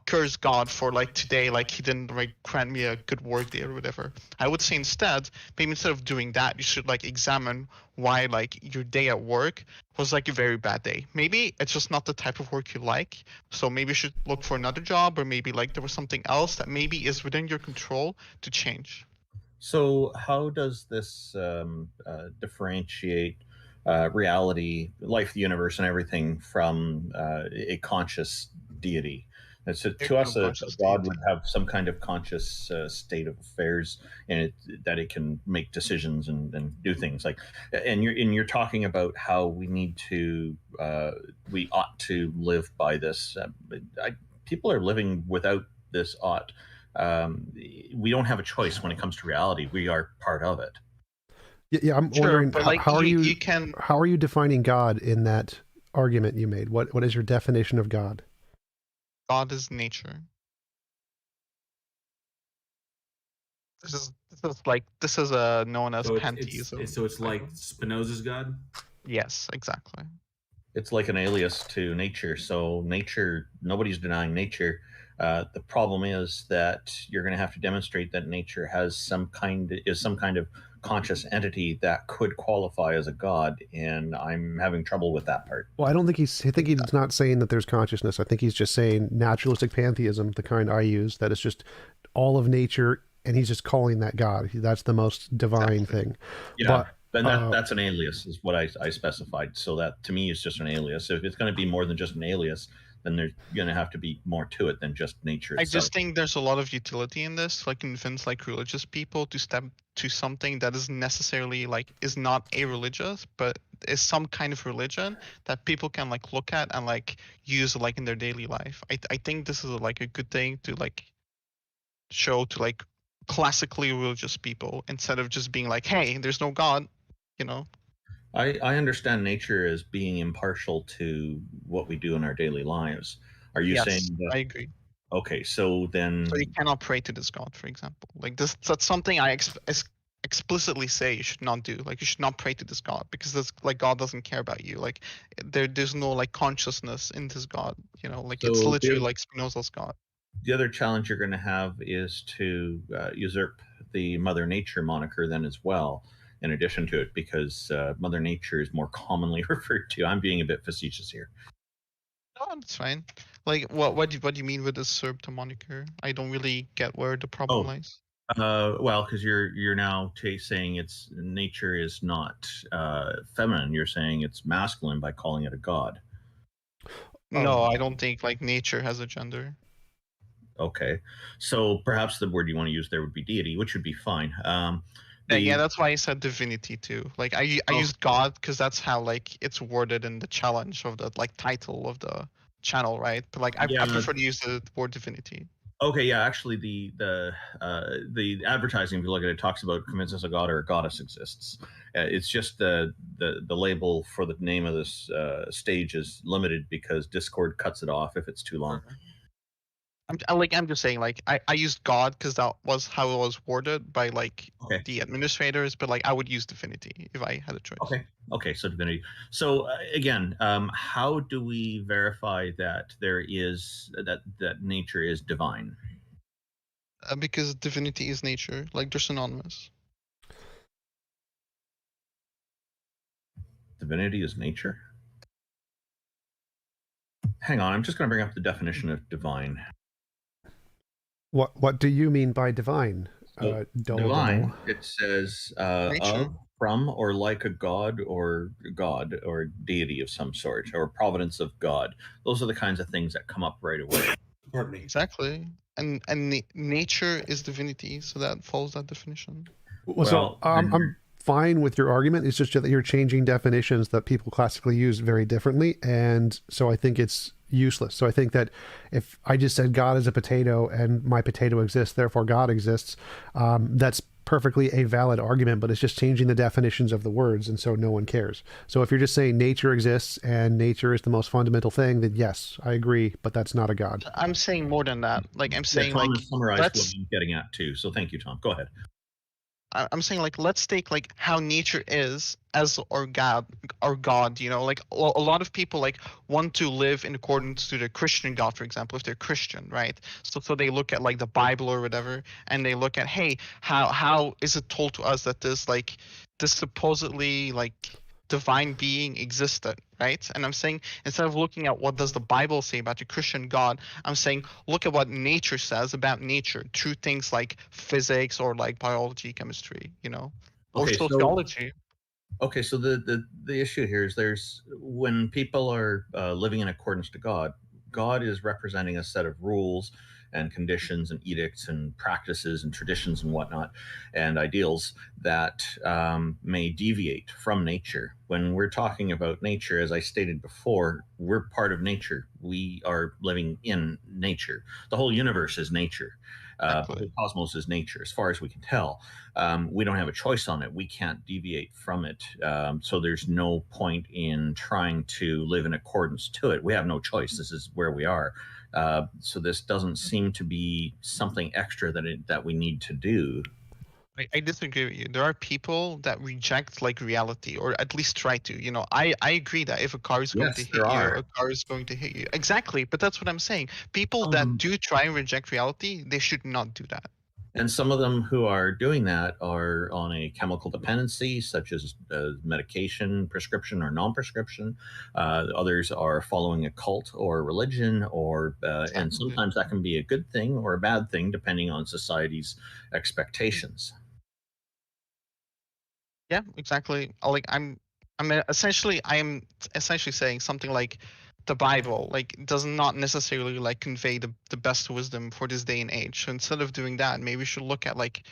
[SPEAKER 8] curse God for like today, like he didn't like grant me a good work day or whatever. I would say maybe instead of doing that, you should like examine why like your day at work was like a very bad day. Maybe it's just not the type of work you like, so maybe you should look for another job, or maybe like there was something else that maybe is within your control to change.
[SPEAKER 7] So how does this differentiate reality, life, the universe, and everything from a conscious deity? And so to us, a god would have some kind of conscious state of affairs in it, that it can make decisions and do things like. And you're talking about how we ought to live by this. People are living without this ought. We don't have a choice when it comes to reality. We are part of it.
[SPEAKER 3] Yeah, I'm wondering how are you defining God in that argument you made? What is your definition of God?
[SPEAKER 8] God is nature. This is known as pantheism.
[SPEAKER 2] So it's like Spinoza's God?
[SPEAKER 8] Yes, exactly.
[SPEAKER 7] It's like an alias to nature. So nature, nobody's denying nature. The problem is that you're going to have to demonstrate that nature has some kind of conscious entity that could qualify as a god, and I'm having trouble with that part.
[SPEAKER 3] Well, I think he's not saying that there's consciousness. I think he's just saying naturalistic pantheism, the kind I use, that is just all of nature, and he's just calling that God. That's the most divine thing.
[SPEAKER 7] Yeah, but that's an alias, is what I specified. So that to me is just an alias. So if it's going to be more than just an alias, then there's going to have to be more to it than just nature itself.
[SPEAKER 8] I just think there's a lot of utility in this, like convince like religious people to step to something that is necessarily like is not a religious, but is some kind of religion that people can like look at and like use like in their daily life. I think this is like a good thing to like show to like classically religious people, instead of just being like, hey, there's no God,
[SPEAKER 7] I understand nature as being impartial to what we do in our daily lives. Are you saying that?
[SPEAKER 8] I agree.
[SPEAKER 7] Okay, so then.
[SPEAKER 8] So you cannot pray to this god, for example. Like that's something I explicitly say you should not do. Like you should not pray to this god because this like God doesn't care about you. Like there's no like consciousness in this god. You know, like it's
[SPEAKER 7] So
[SPEAKER 8] literally like Spinoza's god.
[SPEAKER 7] The other challenge you're going to have is to usurp the Mother Nature moniker then as well, in addition to it, because Mother Nature is more commonly referred to. I'm being a bit facetious here.
[SPEAKER 8] No, that's fine. Like what do you mean with usurp the moniker? I don't really get where the problem lies.
[SPEAKER 7] Well, because you're now saying it's nature is not feminine. You're saying it's masculine by calling it a god.
[SPEAKER 8] No, I don't think like nature has a gender.
[SPEAKER 7] Okay, so perhaps the word you want to use there would be deity, which would be fine.
[SPEAKER 8] Yeah, that's why I said divinity too. Like I used God because that's how like it's worded in the challenge of the like title of the channel, right? But like I prefer to use the word divinity.
[SPEAKER 7] Okay, yeah, actually, the advertising, if you look at it, talks about convince us a god or a goddess exists. It's just the label for the name of this stage is limited because Discord cuts it off if it's too long.
[SPEAKER 8] I'm just saying, like I used God because that was how it was worded by like the administrators, but like I would use divinity if I had a choice.
[SPEAKER 7] Okay, so divinity. So again, how do we verify that there is that nature is divine?
[SPEAKER 8] Because divinity is nature, like they're synonymous.
[SPEAKER 7] Divinity is nature? Hang on, I'm just going to bring up the definition of divine.
[SPEAKER 3] What do you mean by divine?
[SPEAKER 7] Divine, it says of, from, or like a god or deity of some sort, or providence of God. Those are the kinds of things that come up right away.
[SPEAKER 2] Pardon me.
[SPEAKER 8] Exactly. And nature is divinity, so that follows that definition.
[SPEAKER 3] Well, so I'm fine with your argument. It's just that you're changing definitions that people classically use very differently, and so I think it's useless. So I think that if I just said God is a potato and my potato exists, therefore God exists, that's perfectly a valid argument, but it's just changing the definitions of the words, and so no one cares. So if you're just saying nature exists and nature is the most fundamental thing, then yes, I agree, but that's not a god.
[SPEAKER 8] I'm saying more than that. Like I'm saying,
[SPEAKER 7] Tom
[SPEAKER 8] like
[SPEAKER 7] summarized what I'm getting at too. So thank you, Tom. Go ahead.
[SPEAKER 8] I'm saying like let's take like how nature is as our God, you know, like a lot of people like want to live in accordance to the Christian God, for example, if they're Christian, right? So they look at like the Bible or whatever, and they look at, hey, how is it told to us that this supposedly like divine being existed, right? And I'm saying instead of looking at what does the Bible say about the Christian God, I'm saying look at what nature says about nature through things like physics or like biology, chemistry, you know, or sociology.
[SPEAKER 7] So the issue here is when people are living in accordance to God, God is representing a set of rules and conditions and edicts and practices and traditions and whatnot and ideals that may deviate from nature. When we're talking about nature, as I stated before, we're part of nature. We are living in nature. The whole universe is nature. The whole cosmos is nature, as far as we can tell. We don't have a choice on it. We can't deviate from it. So there's no point in trying to live in accordance to it. We have no choice. This is where we are. So this doesn't seem to be something extra that we need to do.
[SPEAKER 8] I disagree with you. There are people that reject like reality, or at least try to. You know, I agree that if a car is going to hit you, a car is going to hit you. Exactly, but that's what I'm saying. People that do try and reject reality, they should not do that.
[SPEAKER 7] And some of them who are doing that are on a chemical dependency, such as medication, prescription or non-prescription. Others are following a cult or religion, and sometimes that can be a good thing or a bad thing, depending on society's expectations.
[SPEAKER 8] Yeah, exactly. Like I'm essentially saying something like the Bible like does not necessarily like convey the best wisdom for this day and age. So instead of doing that, maybe we should look at like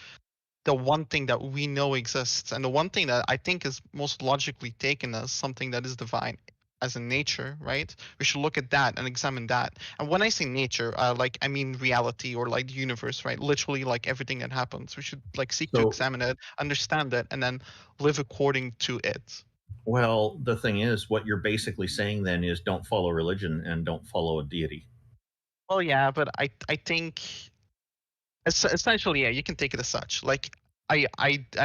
[SPEAKER 8] the one thing that we know exists, and the one thing that I think is most logically taken as something that is divine as in nature, right? We should look at that and examine that. And when I say nature, like I mean reality or like the universe, right? Literally like everything that happens. We should like seek to examine it, understand it, and then live according to it.
[SPEAKER 7] Well, the thing is, what you're basically saying then is don't follow religion and don't follow a deity.
[SPEAKER 8] Well, yeah, but I think essentially, yeah, you can take it as such. Like I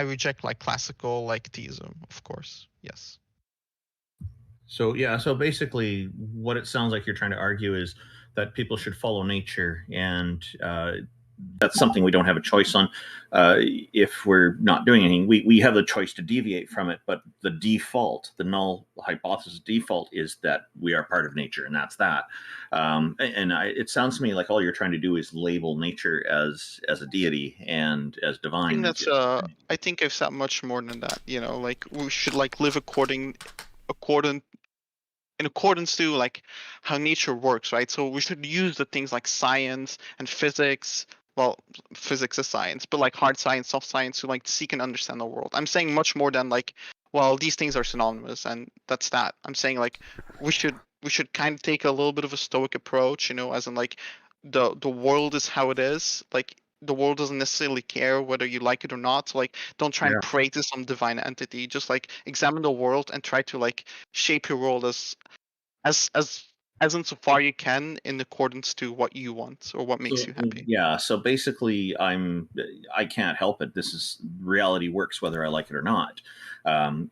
[SPEAKER 8] reject like classical like theism, of course. Yes.
[SPEAKER 7] So yeah, so basically, what it sounds like you're trying to argue is that people should follow nature, and that's something we don't have a choice on. If we're not doing anything, we have the choice to deviate from it, but the default, the null hypothesis default, is that we are part of nature, and that's that. It sounds to me like all you're trying to do is label nature as a deity and as divine.
[SPEAKER 8] I think that's I think I've said much more than that. You know, like we should like live according in accordance to like how nature works, right? So we should use the things like science and physics. Well, physics is science, but like hard science, soft science to like seek and understand the world. I'm saying much more than like, well, these things are synonymous and that's that. I'm saying like we should kind of take a little bit of a stoic approach, you know, as in like the world is how it is. Like the world doesn't necessarily care whether you like it or not. So like don't try and pray to some divine entity. Just like examine the world and try to like shape your world as insofar you can in accordance to what you want or what makes you happy.
[SPEAKER 7] Yeah, so basically I can't help it. This is reality works whether I like it or not.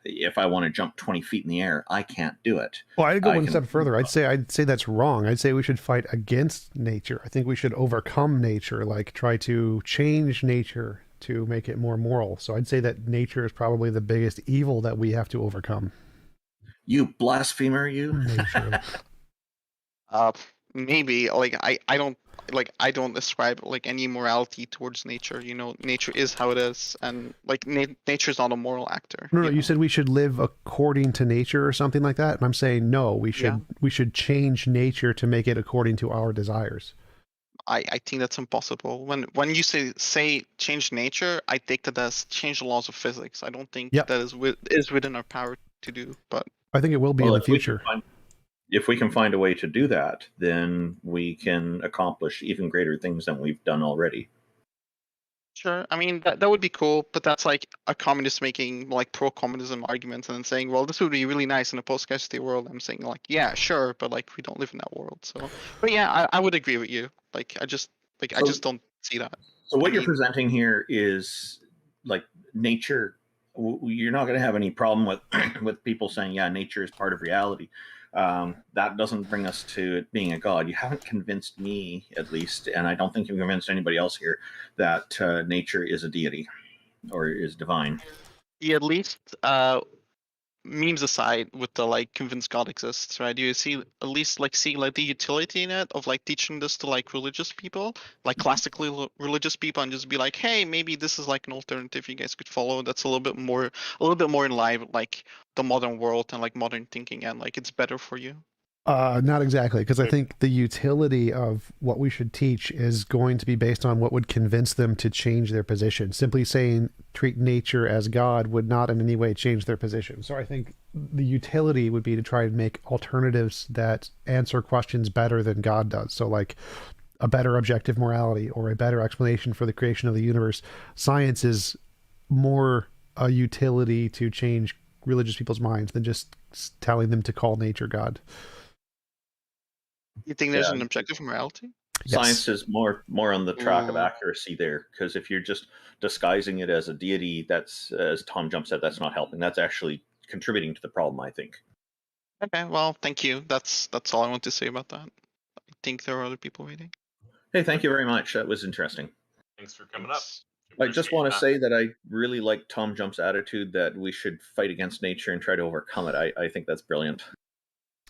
[SPEAKER 7] If I want to jump 20 feet in the air, I can't do it.
[SPEAKER 3] Well, I'd go one step further. I'd say that's wrong. I'd say we should fight against nature. I think we should overcome nature, like try to change nature to make it more moral. So I'd say that nature is probably the biggest evil that we have to overcome.
[SPEAKER 7] You blasphemer, you.
[SPEAKER 3] Nature.
[SPEAKER 8] Maybe like I don't ascribe like any morality towards nature. You know, nature is how it is, and like nature is not a moral actor.
[SPEAKER 3] No, you said we should live according to nature or something like that, and I'm saying no. We should change nature to make it according to our desires.
[SPEAKER 8] I think that's impossible. When you say change nature, I take that as change the laws of physics. I don't think that is within our power to do. But
[SPEAKER 3] I think it will be in the future.
[SPEAKER 7] If we can find a way to do that, then we can accomplish even greater things than we've done already.
[SPEAKER 8] Sure. I mean, that would be cool, but that's like a communist making like pro-communism arguments and then saying, well, this would be really nice in a post-scarcity world. I'm saying like, yeah, sure, but like we don't live in that world. So, but yeah, I would agree with you. Like, I just don't see that.
[SPEAKER 7] So what you're presenting here is like nature. You're not going to have any problem with people saying, yeah, nature is part of reality. That doesn't bring us to it being a god. You haven't convinced me, at least, and I don't think you've convinced anybody else here, that nature is a deity or is divine.
[SPEAKER 8] Yeah, at least memes aside, with the like convince God exists, right? Do you see at least like the utility in it of like teaching this to like religious people, like classically religious people, and just be like, hey, maybe this is like an alternative you guys could follow that's a little bit more in line with like the modern world and like modern thinking, and like it's better for you.
[SPEAKER 3] Not exactly, because I think the utility of what we should teach is going to be based on what would convince them to change their position. Simply saying treat nature as God would not in any way change their position. So I think the utility would be to try and make alternatives that answer questions better than God does. So like a better objective morality or a better explanation for the creation of the universe. Science is more a utility to change religious people's minds than just telling them to call nature God.
[SPEAKER 8] You think there's an objective morality?
[SPEAKER 7] Science is more on the track of accuracy there, because if you're just disguising it as a deity, that's, as TJump said, that's not helping. That's actually contributing to the problem, I think.
[SPEAKER 8] Okay, well, thank you. That's all I want to say about that. I think there are other people waiting.
[SPEAKER 7] Hey, thank you very much. That was interesting.
[SPEAKER 1] Thanks for coming up.
[SPEAKER 7] I just want to say that I really like TJump's attitude that we should fight against nature and try to overcome it. I think that's brilliant.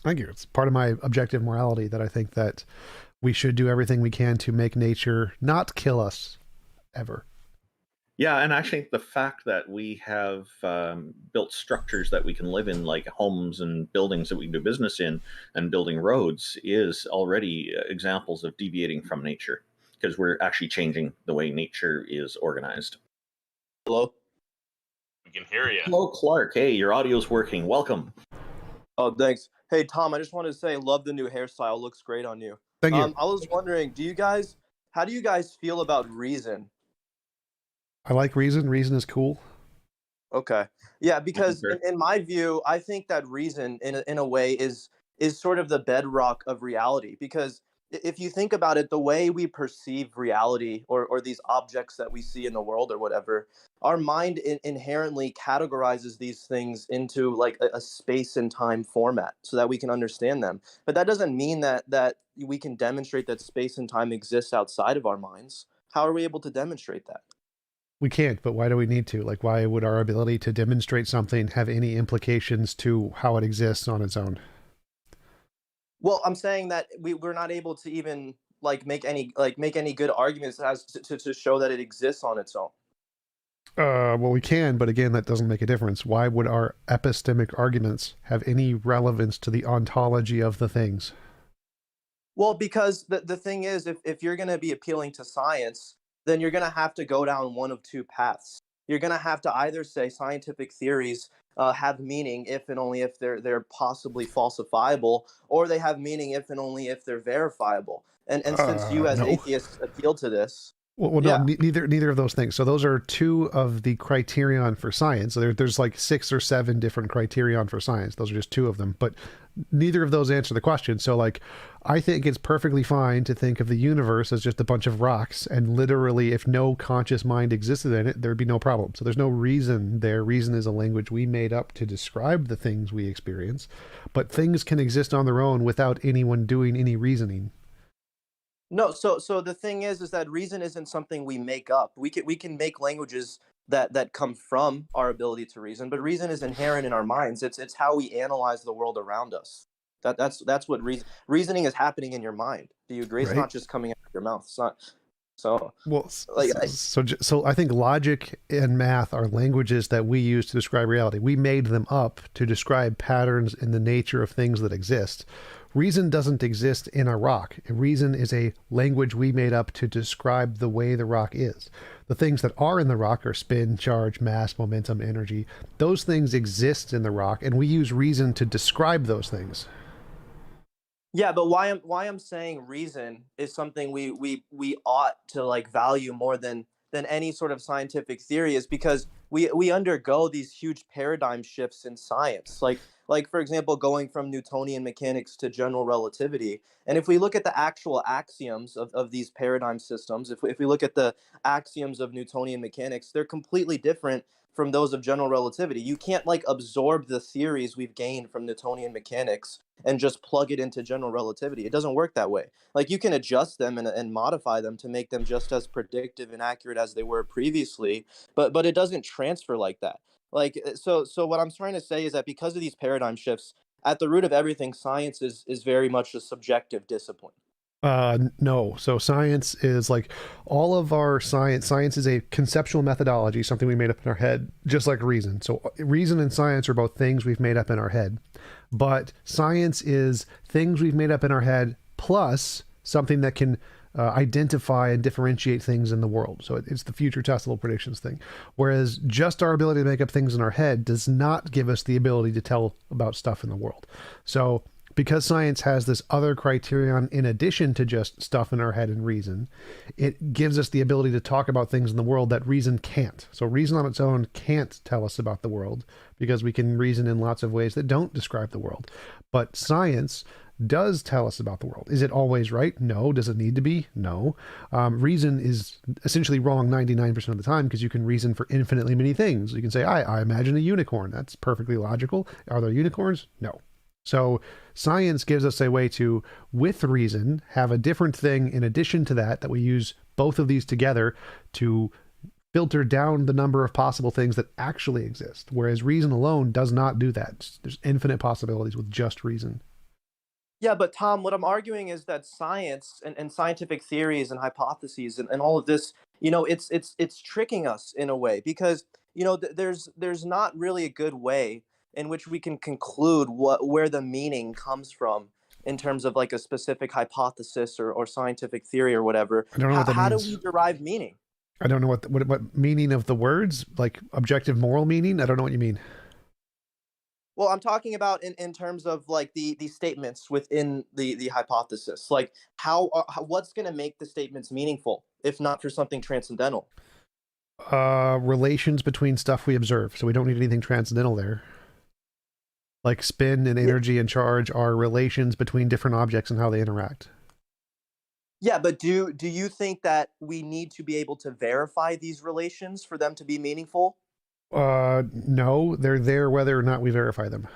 [SPEAKER 3] Thank you. It's part of my objective morality that I think that we should do everything we can to make nature not kill us ever.
[SPEAKER 7] Yeah, and I think the fact that we have built structures that we can live in, like homes and buildings that we can do business in, and building roads, is already examples of deviating from nature, because we're actually changing the way nature is organized.
[SPEAKER 9] Hello?
[SPEAKER 1] We can hear you.
[SPEAKER 7] Hello, Clark. Hey, your audio's working. Welcome.
[SPEAKER 9] Oh, thanks. Hey, Tom, I just wanted to say, love the new hairstyle. Looks great on you.
[SPEAKER 3] Thank you.
[SPEAKER 9] I was wondering, how do you guys feel about reason?
[SPEAKER 3] I like reason. Reason is cool.
[SPEAKER 9] Okay. Yeah, because in my view, I think that reason in a way is sort of the bedrock of reality, because if you think about it, the way we perceive reality or these objects that we see in the world or whatever, our mind inherently categorizes these things into like a space and time format so that we can understand them. But that doesn't mean that we can demonstrate that space and time exists outside of our minds. How are we able to demonstrate that?
[SPEAKER 3] We can't, but why do we need to? Like, why would our ability to demonstrate something have any implications to how it exists on its own?
[SPEAKER 9] Well, I'm saying that we're not able to even like make any good arguments as to show that it exists on its own.
[SPEAKER 3] Well, we can, but again, that doesn't make a difference. Why would our epistemic arguments have any relevance to the ontology of the things?
[SPEAKER 9] Well, because the thing is, if you're going to be appealing to science, then you're going to have to go down one of two paths. You're going to have to either say scientific theories have meaning if and only if they're possibly falsifiable, or they have meaning if and only if they're verifiable. And since you as
[SPEAKER 3] no.
[SPEAKER 9] atheists appeal to this,
[SPEAKER 3] well, no, neither of those things. So those are two of the criterion for science. So there's like 6 or 7 different criterion for science. Those are just 2 of them, but neither of those answer the question. So like, I think it's perfectly fine to think of the universe as just a bunch of rocks, and literally if no conscious mind existed in it, there'd be no problem. So there's no reason there. Reason is a language we made up to describe the things we experience, but things can exist on their own without anyone doing any reasoning.
[SPEAKER 9] No, so the thing is that reason isn't something we make up. We can make languages that come from our ability to reason, but reason is inherent in our minds. It's how we analyze the world around us. That's what reasoning is happening in your mind. Do you agree? Right. It's not just coming out of your mouth. It's not. So
[SPEAKER 3] well, like, so I think logic and math are languages that we use to describe reality. We made them up to describe patterns in the nature of things that exist. Reason doesn't exist in a rock. Reason is a language we made up to describe the way the rock is. The things that are in the rock are spin, charge, mass, momentum, energy. Those things exist in the rock, and we use reason to describe those things.
[SPEAKER 9] Yeah, but why I'm saying reason is something we ought to like value more than any sort of scientific theory is because we undergo these huge paradigm shifts in science. Like for example, going from Newtonian mechanics to general relativity. And if we look at the actual axioms of these paradigm systems, if we look at the axioms of Newtonian mechanics, they're completely different from those of general relativity. You can't like absorb the theories we've gained from Newtonian mechanics and just plug it into general relativity. It doesn't work that way. Like you can adjust them and modify them to make them just as predictive and accurate as they were previously, but it doesn't transfer like that. Like so what I'm trying to say is that because of these paradigm shifts, at the root of everything, science is very much a subjective discipline.
[SPEAKER 3] No. So science is like all of our science. Science is a conceptual methodology, something we made up in our head, just like reason. So reason and science are both things we've made up in our head. But science is things we've made up in our head plus something that can identify and differentiate things in the world. So it's the future testable predictions thing. Whereas just our ability to make up things in our head does not give us the ability to tell about stuff in the world. So because science has this other criterion in addition to just stuff in our head and reason, it gives us the ability to talk about things in the world that reason can't. So reason on its own can't tell us about the world because we can reason in lots of ways that don't describe the world. But science does tell us about the world. Is it always right? No. Does it need to be? No. Reason is essentially wrong 99% of the time because you can reason for infinitely many things. You can say, I imagine a unicorn. That's perfectly logical. Are there unicorns? No. So science gives us a way to, with reason, have a different thing in addition to that we use both of these together to filter down the number of possible things that actually exist, whereas reason alone does not do that. There's infinite possibilities with just reason.
[SPEAKER 9] Yeah, but Tom, what I'm arguing is that science and scientific theories and hypotheses and all of this, it's tricking us in a way because, there's not really a good way in which we can conclude where the meaning comes from in terms of like a specific hypothesis or scientific theory or whatever.
[SPEAKER 3] I don't know what that
[SPEAKER 9] means. How
[SPEAKER 3] do
[SPEAKER 9] we derive meaning?
[SPEAKER 3] I don't know what meaning of the words, like objective moral meaning. I don't know what you mean.
[SPEAKER 9] Well, I'm talking about in terms of like the statements within the hypothesis. Like what's going to make the statements meaningful if not for something transcendental?
[SPEAKER 3] Relations between stuff we observe. So we don't need anything transcendental there. Like spin and energy and charge are relations between different objects and how they interact.
[SPEAKER 9] Yeah, but do you think that we need to be able to verify these relations for them to be meaningful?
[SPEAKER 3] No, they're there whether or not we verify them.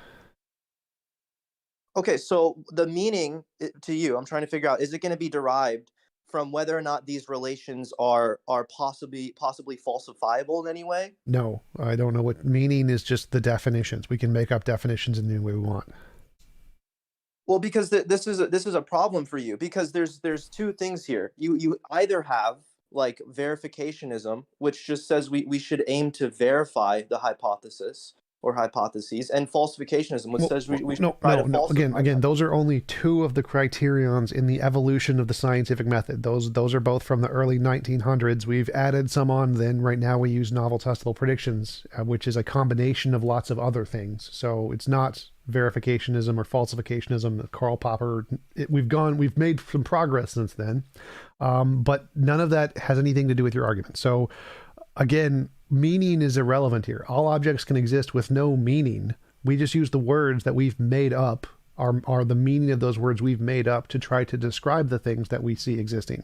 [SPEAKER 9] Okay, so the meaning to you, I'm trying to figure out, is it going to be derived from whether or not these relations are possibly falsifiable in any way?
[SPEAKER 3] No, I don't know what meaning is. Just the definitions. We can make up definitions in any way we want.
[SPEAKER 9] Well, because this is a problem for you, because there's two things here. You either have like verificationism, which just says we should aim to verify the hypothesis or hypotheses, and falsificationism, which says we should try to falsify
[SPEAKER 3] Again,
[SPEAKER 9] them.
[SPEAKER 3] those are only two of the criterions in the evolution of the scientific method. Those are both from the early 1900s. We've added some on then. Right now we use novel testable predictions, which is a combination of lots of other things. So it's not verificationism or falsificationism. Karl Popper, we've made some progress since then. But none of that has anything to do with your argument. So again, meaning is irrelevant here. All objects can exist with no meaning. We just use the words that we've made up, are the meaning of those words we've made up to try to describe the things that we see existing.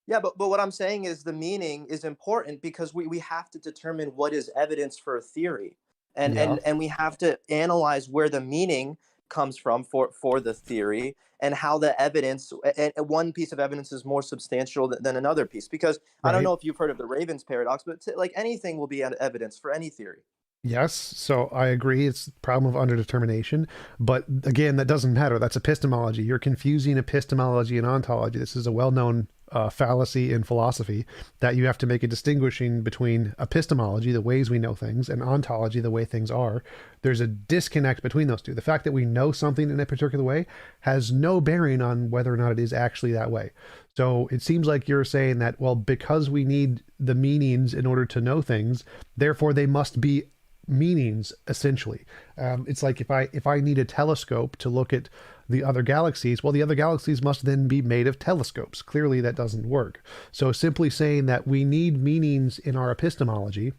[SPEAKER 9] Yeah, but what I'm saying is the meaning is important because we have to determine what is evidence for a theory. And we have to analyze where the meaning comes from for the theory, and how the evidence, and one piece of evidence is more substantial than another piece. Because I don't know if you've heard of the Raven's paradox, but like anything will be evidence for any theory.
[SPEAKER 3] Yes, so I agree. It's a problem of underdetermination. But again, that doesn't matter. That's epistemology. You're confusing epistemology and ontology. This is a well-known fallacy in philosophy, that you have to make a distinguishing between epistemology, the ways we know things, and ontology, the way things are. There's a disconnect between those two. The fact that we know something in a particular way has no bearing on whether or not it is actually that way. So it seems like you're saying that, well, because we need the meanings in order to know things, therefore they must be meanings, essentially. It's like if I need a telescope to look at the other galaxies, well, the other galaxies must then be made of telescopes. Clearly that doesn't work. So simply saying that we need meanings in our epistemology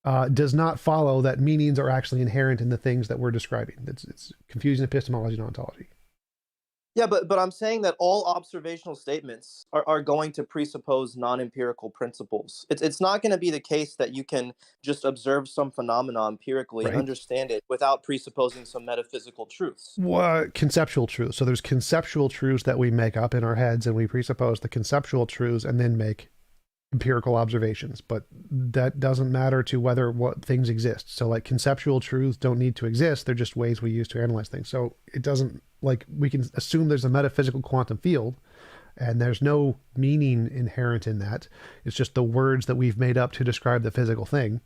[SPEAKER 3] does not follow that meanings are actually inherent in the things that we're describing. It's confusing epistemology and ontology.
[SPEAKER 9] Yeah, but I'm saying that all observational statements are going to presuppose non-empirical principles. It's not going to be the case that you can just observe some phenomena empirically and understand it without presupposing some metaphysical truths.
[SPEAKER 3] Conceptual truths. So there's conceptual truths that we make up in our heads, and we presuppose the conceptual truths and then make empirical observations. But that doesn't matter to whether what things exist. So like conceptual truths don't need to exist. They're just ways we use to analyze things. So it doesn't, like, we can assume there's a metaphysical quantum field and there's no meaning inherent in that. It's just the words that we've made up to describe the physical thing.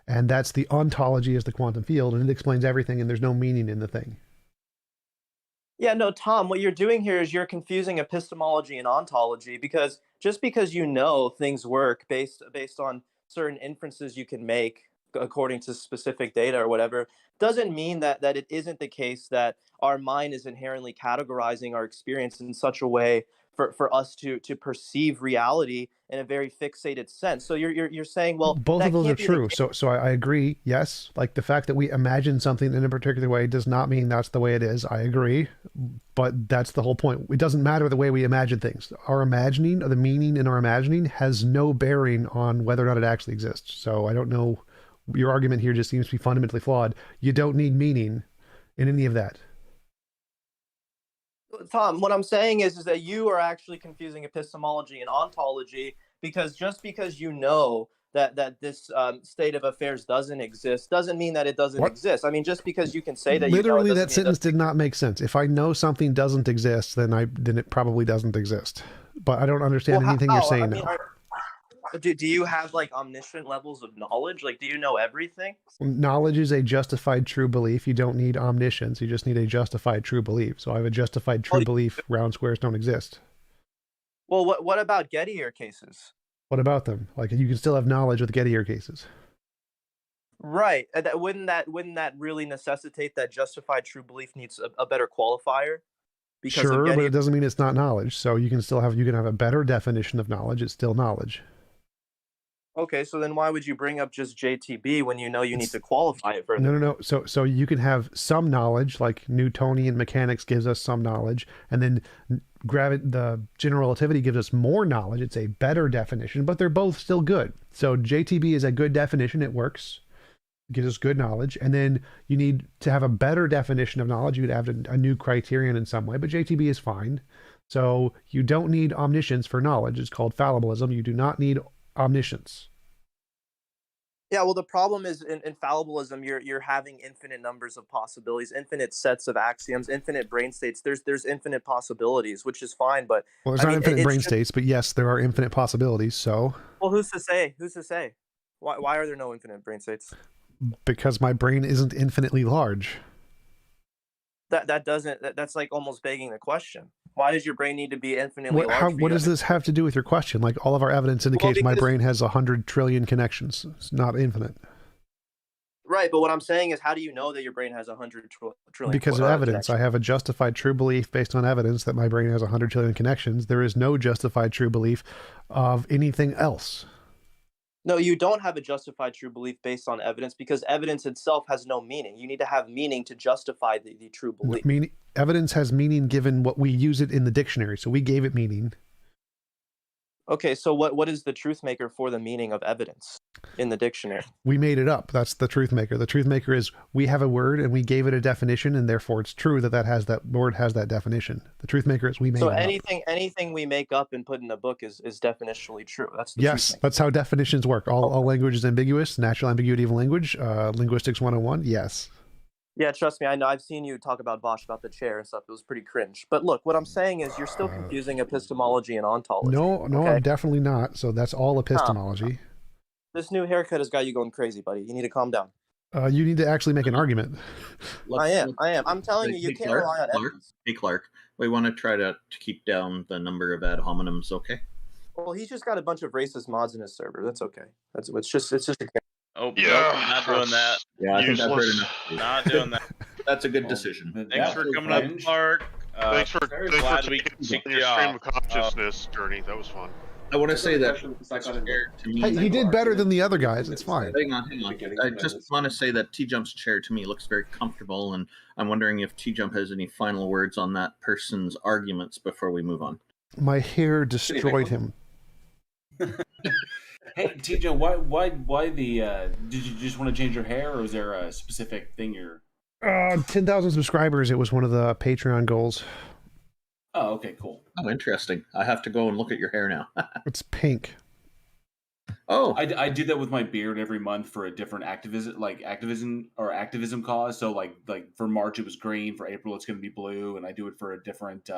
[SPEAKER 3] And that's the ontology is the quantum field, and it explains everything, and there's no meaning in the thing.
[SPEAKER 9] Yeah, no, Tom, what you're doing here is you're confusing epistemology and ontology, because just because you know things work based on certain inferences you can make according to specific data or whatever, doesn't mean that it isn't the case that our mind is inherently categorizing our experience in such a way for us to perceive reality in a very fixated sense. So you're saying, well,
[SPEAKER 3] both of those are true. So I agree. Yes, like the fact that we imagine something in a particular way does not mean that's the way it is. I agree, but that's the whole point. It doesn't matter the way we imagine things. Our imagining, or the meaning in our imagining, has no bearing on whether or not it actually exists. So I don't know. Your argument here just seems to be fundamentally flawed. You don't need meaning in any of that.
[SPEAKER 9] Tom, what I'm saying is that you are actually confusing epistemology and ontology, because just because you know that this state of affairs doesn't exist doesn't mean that it doesn't exist. I mean, just because you can say that
[SPEAKER 3] literally
[SPEAKER 9] you know,
[SPEAKER 3] that sentence did not make sense. If I know something doesn't exist, then it probably doesn't exist. But I don't understand anything you're saying now.
[SPEAKER 9] Do you have like omniscient levels of knowledge? Like, do you know everything?
[SPEAKER 3] Knowledge is a justified true belief. You don't need omniscience. You just need a justified true belief. So I have a justified true belief. Round squares don't exist.
[SPEAKER 9] Well, what about Gettier cases?
[SPEAKER 3] What about them? Like, you can still have knowledge with Gettier cases.
[SPEAKER 9] Right. Wouldn't that really necessitate that justified true belief needs a better qualifier?
[SPEAKER 3] Because sure, but it doesn't mean it's not knowledge. So you can have a better definition of knowledge. It's still knowledge.
[SPEAKER 9] Okay, so then why would you bring up just JTB when you know you need to qualify it further?
[SPEAKER 3] No. So you can have some knowledge, like Newtonian mechanics gives us some knowledge, and then the general relativity gives us more knowledge. It's a better definition, but they're both still good. So JTB is a good definition. It works. It gives us good knowledge. And then you need to have a better definition of knowledge. You'd have a new criterion in some way, but JTB is fine. So you don't need omniscience for knowledge. It's called fallibilism. You do not need omniscience.
[SPEAKER 9] Yeah, well, the problem is in fallibilism, you're having infinite numbers of possibilities, infinite sets of axioms, infinite brain states. There's infinite possibilities, which is fine, but
[SPEAKER 3] well, there's not infinite brain states, but yes, there are infinite possibilities. So,
[SPEAKER 9] well, who's to say? Who's to say? Why are there no infinite brain states?
[SPEAKER 3] Because my brain isn't infinitely large.
[SPEAKER 9] That's like almost begging the question. Why does your brain need to be infinitely large?
[SPEAKER 3] What does this have to do with your question? Like, all of our evidence indicates my brain has 100 trillion connections. It's not infinite.
[SPEAKER 9] Right, but what I'm saying is, how do you know that your brain has 100 trillion?
[SPEAKER 3] Because of evidence. I have a justified true belief based on evidence that my brain has 100 trillion connections. There is no justified true belief of anything else.
[SPEAKER 9] No, you don't have a justified true belief based on evidence, because evidence itself has no meaning. You need to have meaning to justify the true belief.
[SPEAKER 3] Evidence has meaning given what we use it in the dictionary, so we gave it meaning.
[SPEAKER 9] Okay, so what is the truth maker for the meaning of evidence in the dictionary?
[SPEAKER 3] We made it up. That's the truth maker. The truth maker is we have a word and we gave it a definition, and therefore it's true that word has that definition. The truth maker is we made it up.
[SPEAKER 9] So anything we make up and put in a book is definitionally true. That's the
[SPEAKER 3] yes, that's how definitions work. All language is ambiguous. Natural ambiguity of language. Linguistics 101. Yes.
[SPEAKER 9] Yeah, trust me, I know. I've seen you talk about Bosch, about the chair and stuff. It was pretty cringe. But look, what I'm saying is you're still confusing epistemology and ontology.
[SPEAKER 3] No, okay? I'm definitely not. So that's all epistemology.
[SPEAKER 9] This new haircut has got you going crazy, buddy. You need to calm down.
[SPEAKER 3] You need to actually make an argument.
[SPEAKER 9] I am. I'm telling you can't rely on evidence.
[SPEAKER 7] Hey, Clark, we want to try to keep down the number of ad hominems, okay?
[SPEAKER 9] Well, he's just got a bunch of racist mods in his server. That's okay. It's just a
[SPEAKER 10] Oh, yeah, not doing that.
[SPEAKER 7] Yeah, I think I've heard enough.
[SPEAKER 10] Not doing that.
[SPEAKER 7] That's a good decision.
[SPEAKER 10] Thanks for coming up, Clark.
[SPEAKER 5] Thanks for taking your stream of consciousness journey. That was fun.
[SPEAKER 7] I want to say that
[SPEAKER 3] he did better than the other guys. It's fine.
[SPEAKER 7] Hang on. I just want to say that TJump's chair to me looks very comfortable, and I'm wondering if TJump has any final words on that person's arguments before we move on.
[SPEAKER 3] My hair destroyed him.
[SPEAKER 11] Hey, TJ, why the? Did you just want to change your hair, or is there a specific thing you're?
[SPEAKER 3] 10,000 subscribers. It was one of the Patreon goals.
[SPEAKER 11] Oh, okay, cool.
[SPEAKER 7] Oh, interesting. I have to go and look at your hair now.
[SPEAKER 3] It's pink.
[SPEAKER 7] Oh,
[SPEAKER 11] I do that with my beard every month for a different activism cause. So like for March it was green, for April it's going to be blue, and I do it for a different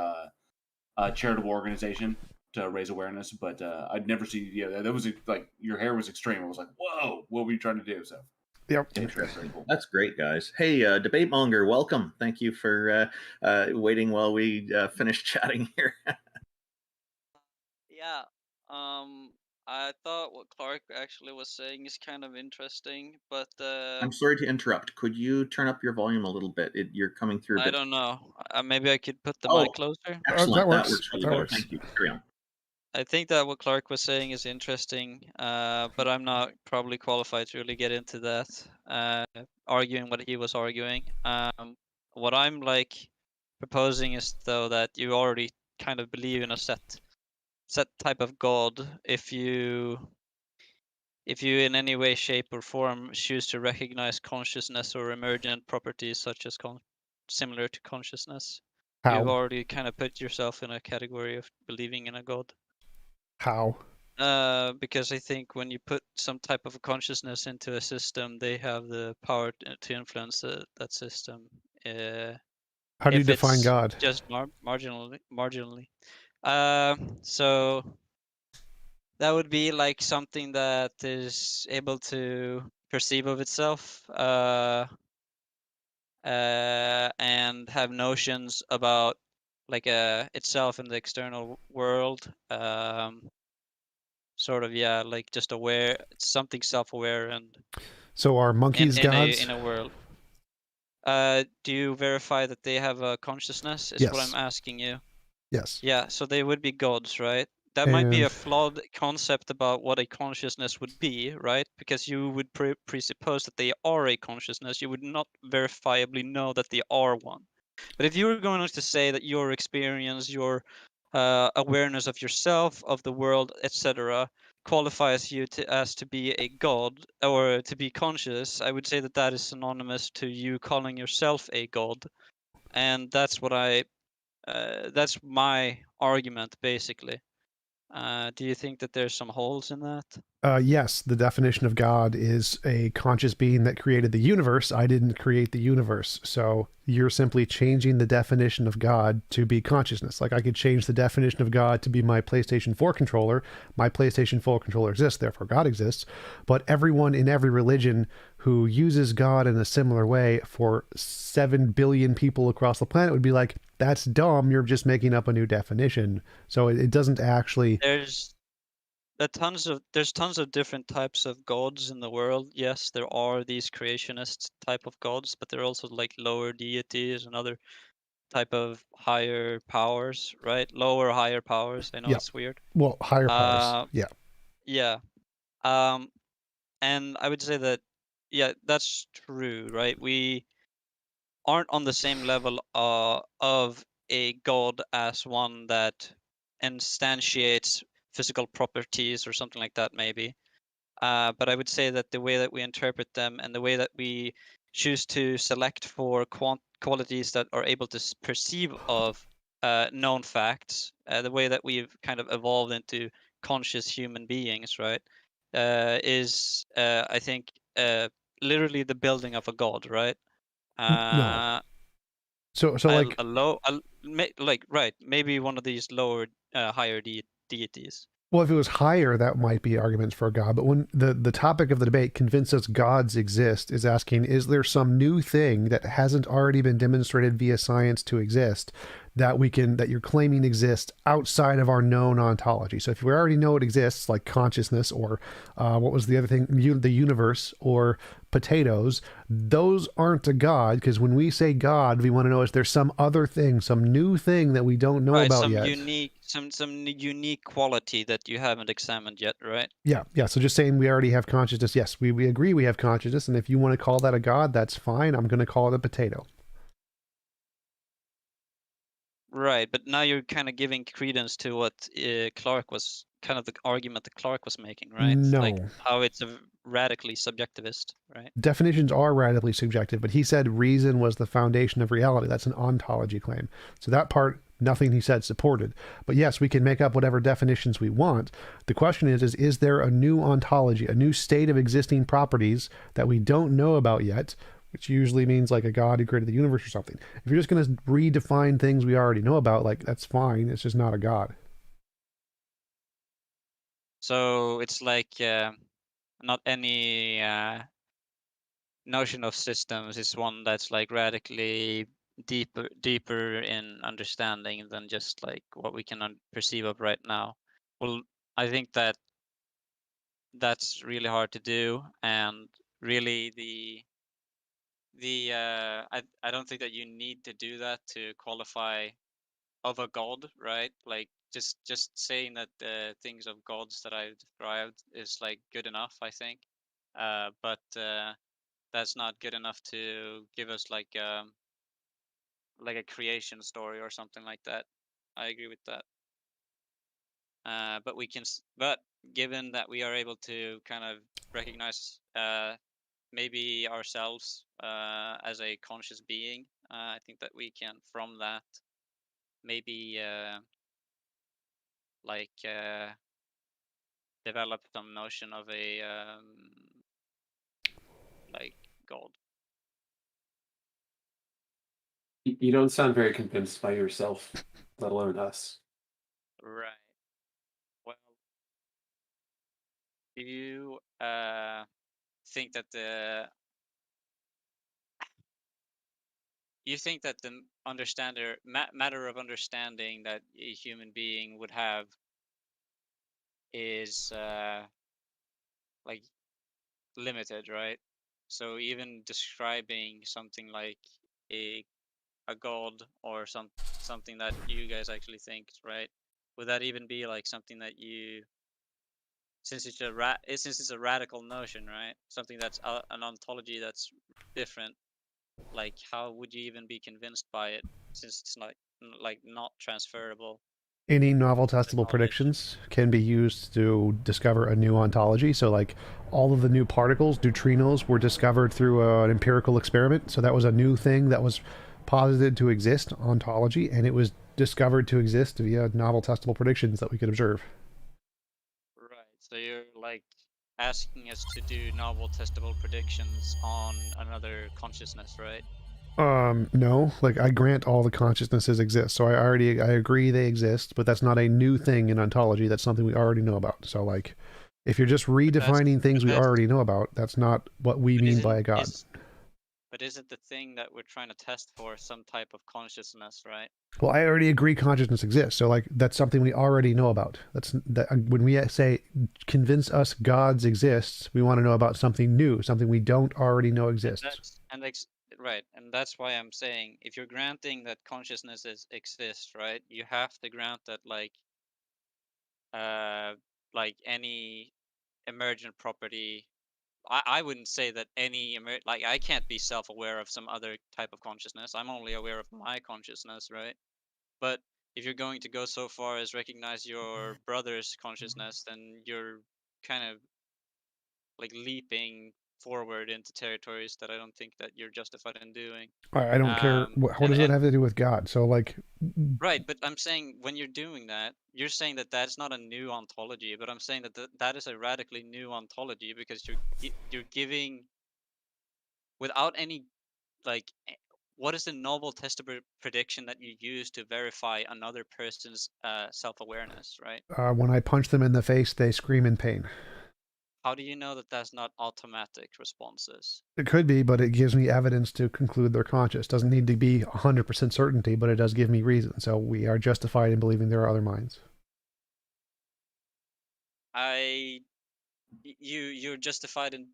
[SPEAKER 11] charitable organization to raise awareness. But I'd never seen. Yeah, that was like your hair was extreme. I was like, whoa, what were you trying to do? So.
[SPEAKER 3] Yep.
[SPEAKER 7] Interesting. That's great, guys. Hey, Debate Monger, welcome. Thank you for waiting while we finish chatting here.
[SPEAKER 12] Yeah. I thought what Clark actually was saying is kind of interesting, but
[SPEAKER 7] I'm sorry to interrupt. Could you turn up your volume a little bit? You're coming through.
[SPEAKER 12] I don't know. Maybe I could put the mic closer.
[SPEAKER 7] Excellent.
[SPEAKER 3] That works.
[SPEAKER 7] Really well. Thank you. Carry on.
[SPEAKER 12] I think that what Clark was saying is interesting, but I'm not probably qualified to really get into that, arguing what he was arguing. What I'm proposing is though that you already kind of believe in a set type of God. If you in any way, shape, or form choose to recognize consciousness or emergent properties such as similar to consciousness, you've already kind of put yourself in a category of believing in a God.
[SPEAKER 3] How?
[SPEAKER 12] Because I think when you put some type of consciousness into a system, they have the power to influence that system.
[SPEAKER 3] How do you define God?
[SPEAKER 12] Just marginally. So that would be like something that is able to perceive of itself, and have notions about itself in the external world, just aware, something self-aware. And
[SPEAKER 3] so are monkeys gods
[SPEAKER 12] in a world? Do you verify that they have a consciousness is
[SPEAKER 3] yes.
[SPEAKER 12] what I'm asking you?
[SPEAKER 3] Yes.
[SPEAKER 12] Yeah, so they would be gods, right? that might be
[SPEAKER 3] And
[SPEAKER 12] a flawed concept about what a consciousness would be, right? Because you would presuppose that they are a consciousness. You would not verifiably know that they are one. But if you were going to say that your experience, your awareness of yourself, of the world, etc., qualifies you as to be a god or to be conscious, I would say that that is synonymous to you calling yourself a god, and that's what that's my argument basically. Do you think that there's some holes in that?
[SPEAKER 3] yes, the definition of God is a conscious being that created the universe. I didn't create the universe. So you're simply changing the definition of God to be consciousness. Like I could change the definition of God to be my PlayStation 4 controller. My PlayStation 4 controller exists, therefore God exists. But everyone in every religion who uses God in a similar way for 7 billion people across the planet would be like, that's dumb. You're just making up a new definition. So it doesn't actually...
[SPEAKER 12] There's tons of different types of gods in the world. Yes, there are these creationist type of gods, but there are also like lower deities and other type of higher powers, right? Lower, higher powers. I know
[SPEAKER 3] Yeah.
[SPEAKER 12] it's weird.
[SPEAKER 3] Well, higher powers. Yeah.
[SPEAKER 12] Yeah. And I would say that, yeah, that's true, right? We aren't on the same level of a god as one that instantiates physical properties or something like that, maybe. But I would say that the way that we interpret them and the way that we choose to select for qualities that are able to perceive of known facts, the way that we've kind of evolved into conscious human beings, right, is I think literally the building of a god, right?
[SPEAKER 3] No. So like
[SPEAKER 12] right, maybe one of these lower, higher deities.
[SPEAKER 3] Well, if it was higher, that might be arguments for God. But when the topic of the debate, convince us gods exist, is asking, is there some new thing that hasn't already been demonstrated via science to exist that you're claiming exists outside of our known ontology? So if we already know it exists, like consciousness, or what was the other thing, the universe, or potatoes, those aren't a god, because when we say God, we want to know is there some other thing, some new thing that we don't know about yet.
[SPEAKER 12] Some unique quality that you haven't examined yet, right?
[SPEAKER 3] Yeah. So just saying we already have consciousness. Yes, we agree we have consciousness, and if you want to call that a god, that's fine. I'm going to call it a potato.
[SPEAKER 12] Right, but now you're kind of giving credence to what Clark was kind of the argument that Clark was making, right?
[SPEAKER 3] No.
[SPEAKER 12] Like how it's a radically subjectivist, right?
[SPEAKER 3] Definitions are radically subjective, but he said reason was the foundation of reality. That's an ontology claim. So that part, nothing he said supported. But yes, we can make up whatever definitions we want. The question is there a new ontology, a new state of existing properties that we don't know about yet, which usually means like a god who created the universe or something. If you're just going to redefine things we already know about, like that's fine. It's just not a god.
[SPEAKER 12] So it's like not any notion of systems is one that's like radically deeper in understanding than just like what we can perceive of right now. Well, I think that that's really hard to do, and really I don't think that you need to do that to qualify of a god, right? Like just saying that the things of gods that I've described is like good enough, I think. But that's not good enough to give us like a creation story or something like that. I agree with that. But but given that we are able to kind of recognize maybe ourselves as a conscious being, I think that we can from that maybe develop some notion of a like god.
[SPEAKER 13] You don't sound very convinced by yourself, let alone us.
[SPEAKER 12] Right. Well, do you think that the matter of understanding that a human being would have is like limited, right? So even describing something like a god or something that you guys actually think, right, would that even be like something that you, since it's a radical notion, right? Something that's an ontology that's different. Like, how would you even be convinced by it, since it's not transferable?
[SPEAKER 3] Any novel testable predictions can be used to discover a new ontology. So, like, all of the new particles, neutrinos, were discovered through an empirical experiment. So that was a new thing that was posited to exist, ontology, and it was discovered to exist via novel testable predictions that we could observe.
[SPEAKER 12] Right. So you're like asking us to do novel testable predictions on another consciousness, right?
[SPEAKER 3] No, like, I grant all the consciousnesses exist. So I agree they exist, but that's not a new thing in ontology. That's something we already know about. So, like, if you're just redefining things we already know about, that's not what we mean by a god.
[SPEAKER 12] But isn't the thing that we're trying to test for some type of consciousness, right?
[SPEAKER 3] Well, I already agree consciousness exists. So, like, that's something we already know about. When we say convince us gods exists, we want to know about something new, something we don't already know exists.
[SPEAKER 12] Right, and that's why I'm saying, if you're granting that consciousnesses exist, right, you have to grant that like any emergent property. I wouldn't say that any I can't be self-aware of some other type of consciousness. I'm only aware of my consciousness, right? But if you're going to go so far as recognize your brother's consciousness, then you're kind of like leaping forward into territories that I don't think that you're justified in doing.
[SPEAKER 3] I don't care. What does that have to do with God? So, like,
[SPEAKER 12] right, but I'm saying when you're doing that, you're saying that that's not a new ontology, but I'm saying that that is a radically new ontology, because you're giving without any like what is the novel testable prediction that you use to verify another person's self-awareness, right?
[SPEAKER 3] when I punch them in the face, they scream in pain.
[SPEAKER 12] How do you know that that's not automatic responses?
[SPEAKER 3] It could be, but it gives me evidence to conclude they're conscious. Doesn't need to be 100% certainty, but it does give me reason. So we are justified in believing there are other minds.
[SPEAKER 12] You're justified in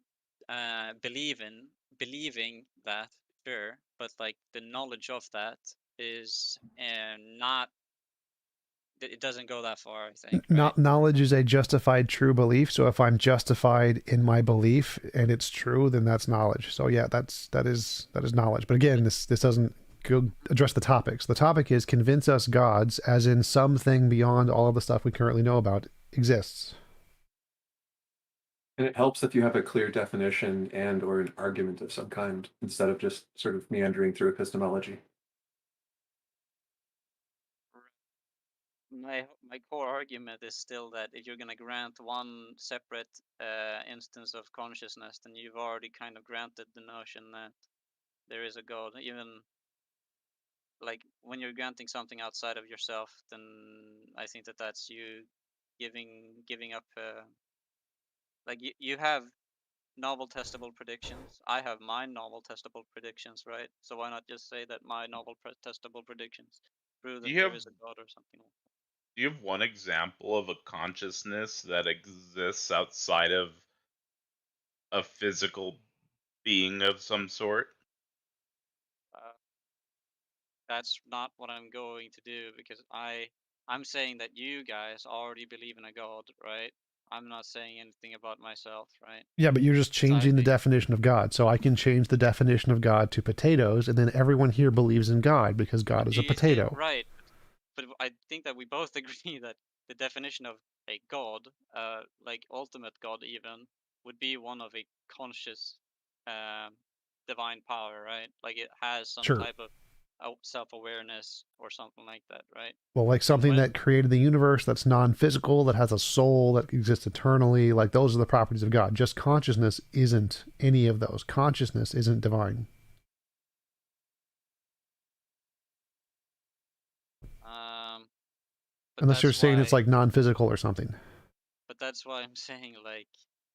[SPEAKER 12] believing that, sure, but like the knowledge of that is not, it doesn't go that far, I think, right?
[SPEAKER 3] Knowledge is a justified true belief. So if I'm justified in my belief and it's true, then that's knowledge. So yeah, that is knowledge. But again, this doesn't go address the topics. The topic is convince us gods, as in something beyond all of the stuff we currently know about exists.
[SPEAKER 13] And it helps if you have a clear definition and or an argument of some kind, instead of just sort of meandering through epistemology.
[SPEAKER 12] My core argument is still that if you're going to grant one separate instance of consciousness, then you've already kind of granted the notion that there is a God. Even like when you're granting something outside of yourself, then I think that that's you giving up. Like you have novel testable predictions. I have my novel testable predictions, right? So why not just say that my novel testable predictions prove that there is a God or something like that?
[SPEAKER 1] Do you have one example of a consciousness that exists outside of a physical being of some sort?
[SPEAKER 12] That's not what I'm going to do, because I'm saying that you guys already believe in a God, right? I'm not saying anything about myself, right?
[SPEAKER 3] Yeah, but you're just changing the definition of God. So I can change the definition of God to potatoes, and then everyone here believes in God because God is a potato.
[SPEAKER 12] Right. But I think that we both agree that the definition of a God, like ultimate God even, would be one of a conscious divine power, right? Like it has some type of self-awareness or something like that, right?
[SPEAKER 3] Well, like something that created the universe, that's non-physical, that has a soul, that exists eternally. Like, those are the properties of God. Just consciousness isn't any of those. Consciousness isn't divine. Unless you're saying it's like non-physical or something.
[SPEAKER 12] But that's why I'm saying, like,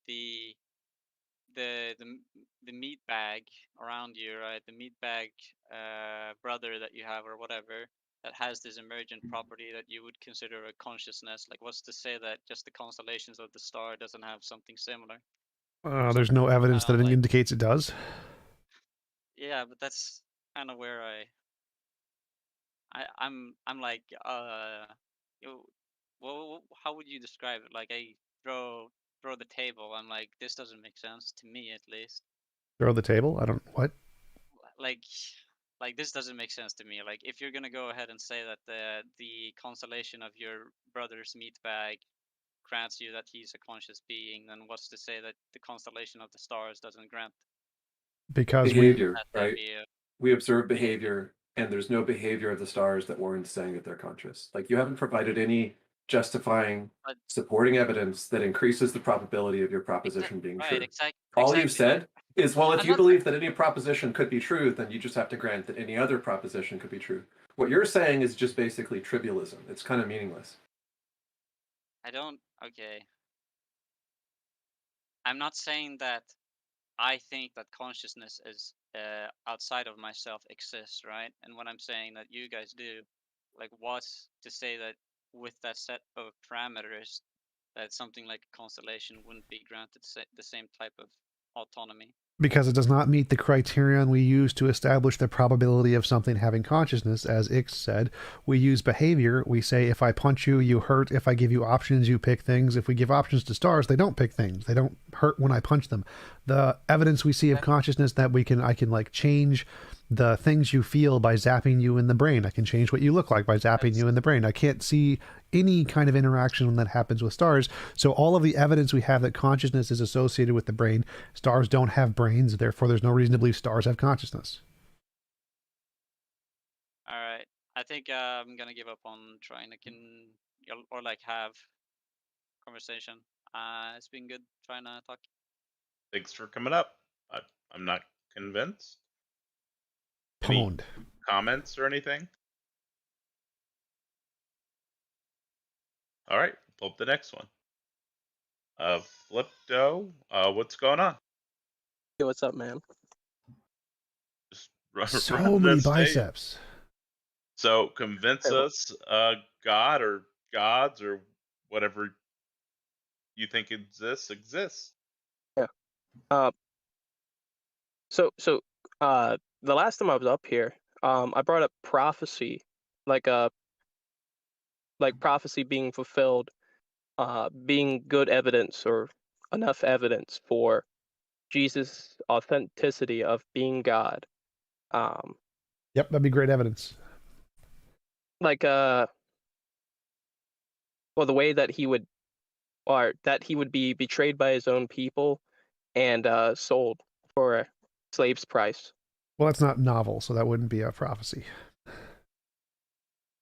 [SPEAKER 12] the meat bag around you, right? The meat bag brother that you have or whatever, that has this emergent property that you would consider a consciousness. Like, what's to say that just the constellations of the star doesn't have something similar?
[SPEAKER 3] There's no evidence that it indicates it does.
[SPEAKER 12] Yeah, but that's kind of where I'm like, well, how would you describe it? Like I throw the table. I'm like, this doesn't make sense to me, at least.
[SPEAKER 3] Throw the table? I don't what?
[SPEAKER 12] Like this doesn't make sense to me. Like if you're gonna go ahead and say that the constellation of your brother's meat bag grants you that he's a conscious being, then what's to say that the constellation of the stars doesn't grant?
[SPEAKER 3] Because
[SPEAKER 13] behavior, right? We observe behavior, and there's no behavior of the stars that warrants saying that they're conscious. Like you haven't provided any justifying, supporting evidence that increases the probability of your proposition being true. All you've said is, well, if you believe that any proposition could be true, then you just have to grant that any other proposition could be true. What you're saying is just basically trivialism. It's kind of meaningless.
[SPEAKER 12] Okay. I'm not saying that I think that consciousness is outside of myself exists, right? And when I'm saying that you guys do, like what's to say that with that set of parameters that something like a constellation wouldn't be granted the same type of autonomy?
[SPEAKER 3] Because it does not meet the criterion we use to establish the probability of something having consciousness. As Ix said, we use behavior. We say, if I punch you, you hurt. If I give you options, you pick things. If we give options to stars, they don't pick things. They don't hurt when I punch them. The evidence we see of consciousness that I can like change the things you feel by zapping you in the brain. I can change what you look like by zapping you in the brain. I can't see any kind of interaction that happens with stars. So all of the evidence we have that consciousness is associated with the brain, stars don't have brains, therefore there's no reason to believe stars have consciousness.
[SPEAKER 12] All right. I think I'm going to give up on trying to have conversation. It's been good trying to talk.
[SPEAKER 1] Thanks for coming up. I'm not convinced.
[SPEAKER 3] Pwned.
[SPEAKER 1] Any comments or anything? All right, pull up the next one. Flipdo, what's going on?
[SPEAKER 14] Hey, what's up, man?
[SPEAKER 1] Just
[SPEAKER 3] so many biceps.
[SPEAKER 1] So convince us, God or gods or whatever you think exists.
[SPEAKER 14] Yeah. So the last time I was up here, I brought up prophecy, like prophecy being fulfilled, being good evidence or enough evidence for Jesus' authenticity of being God.
[SPEAKER 3] Yep, that'd be great evidence.
[SPEAKER 14] The way that he would be betrayed by his own people and sold for a slave's price.
[SPEAKER 3] Well, that's not novel, so that wouldn't be a prophecy.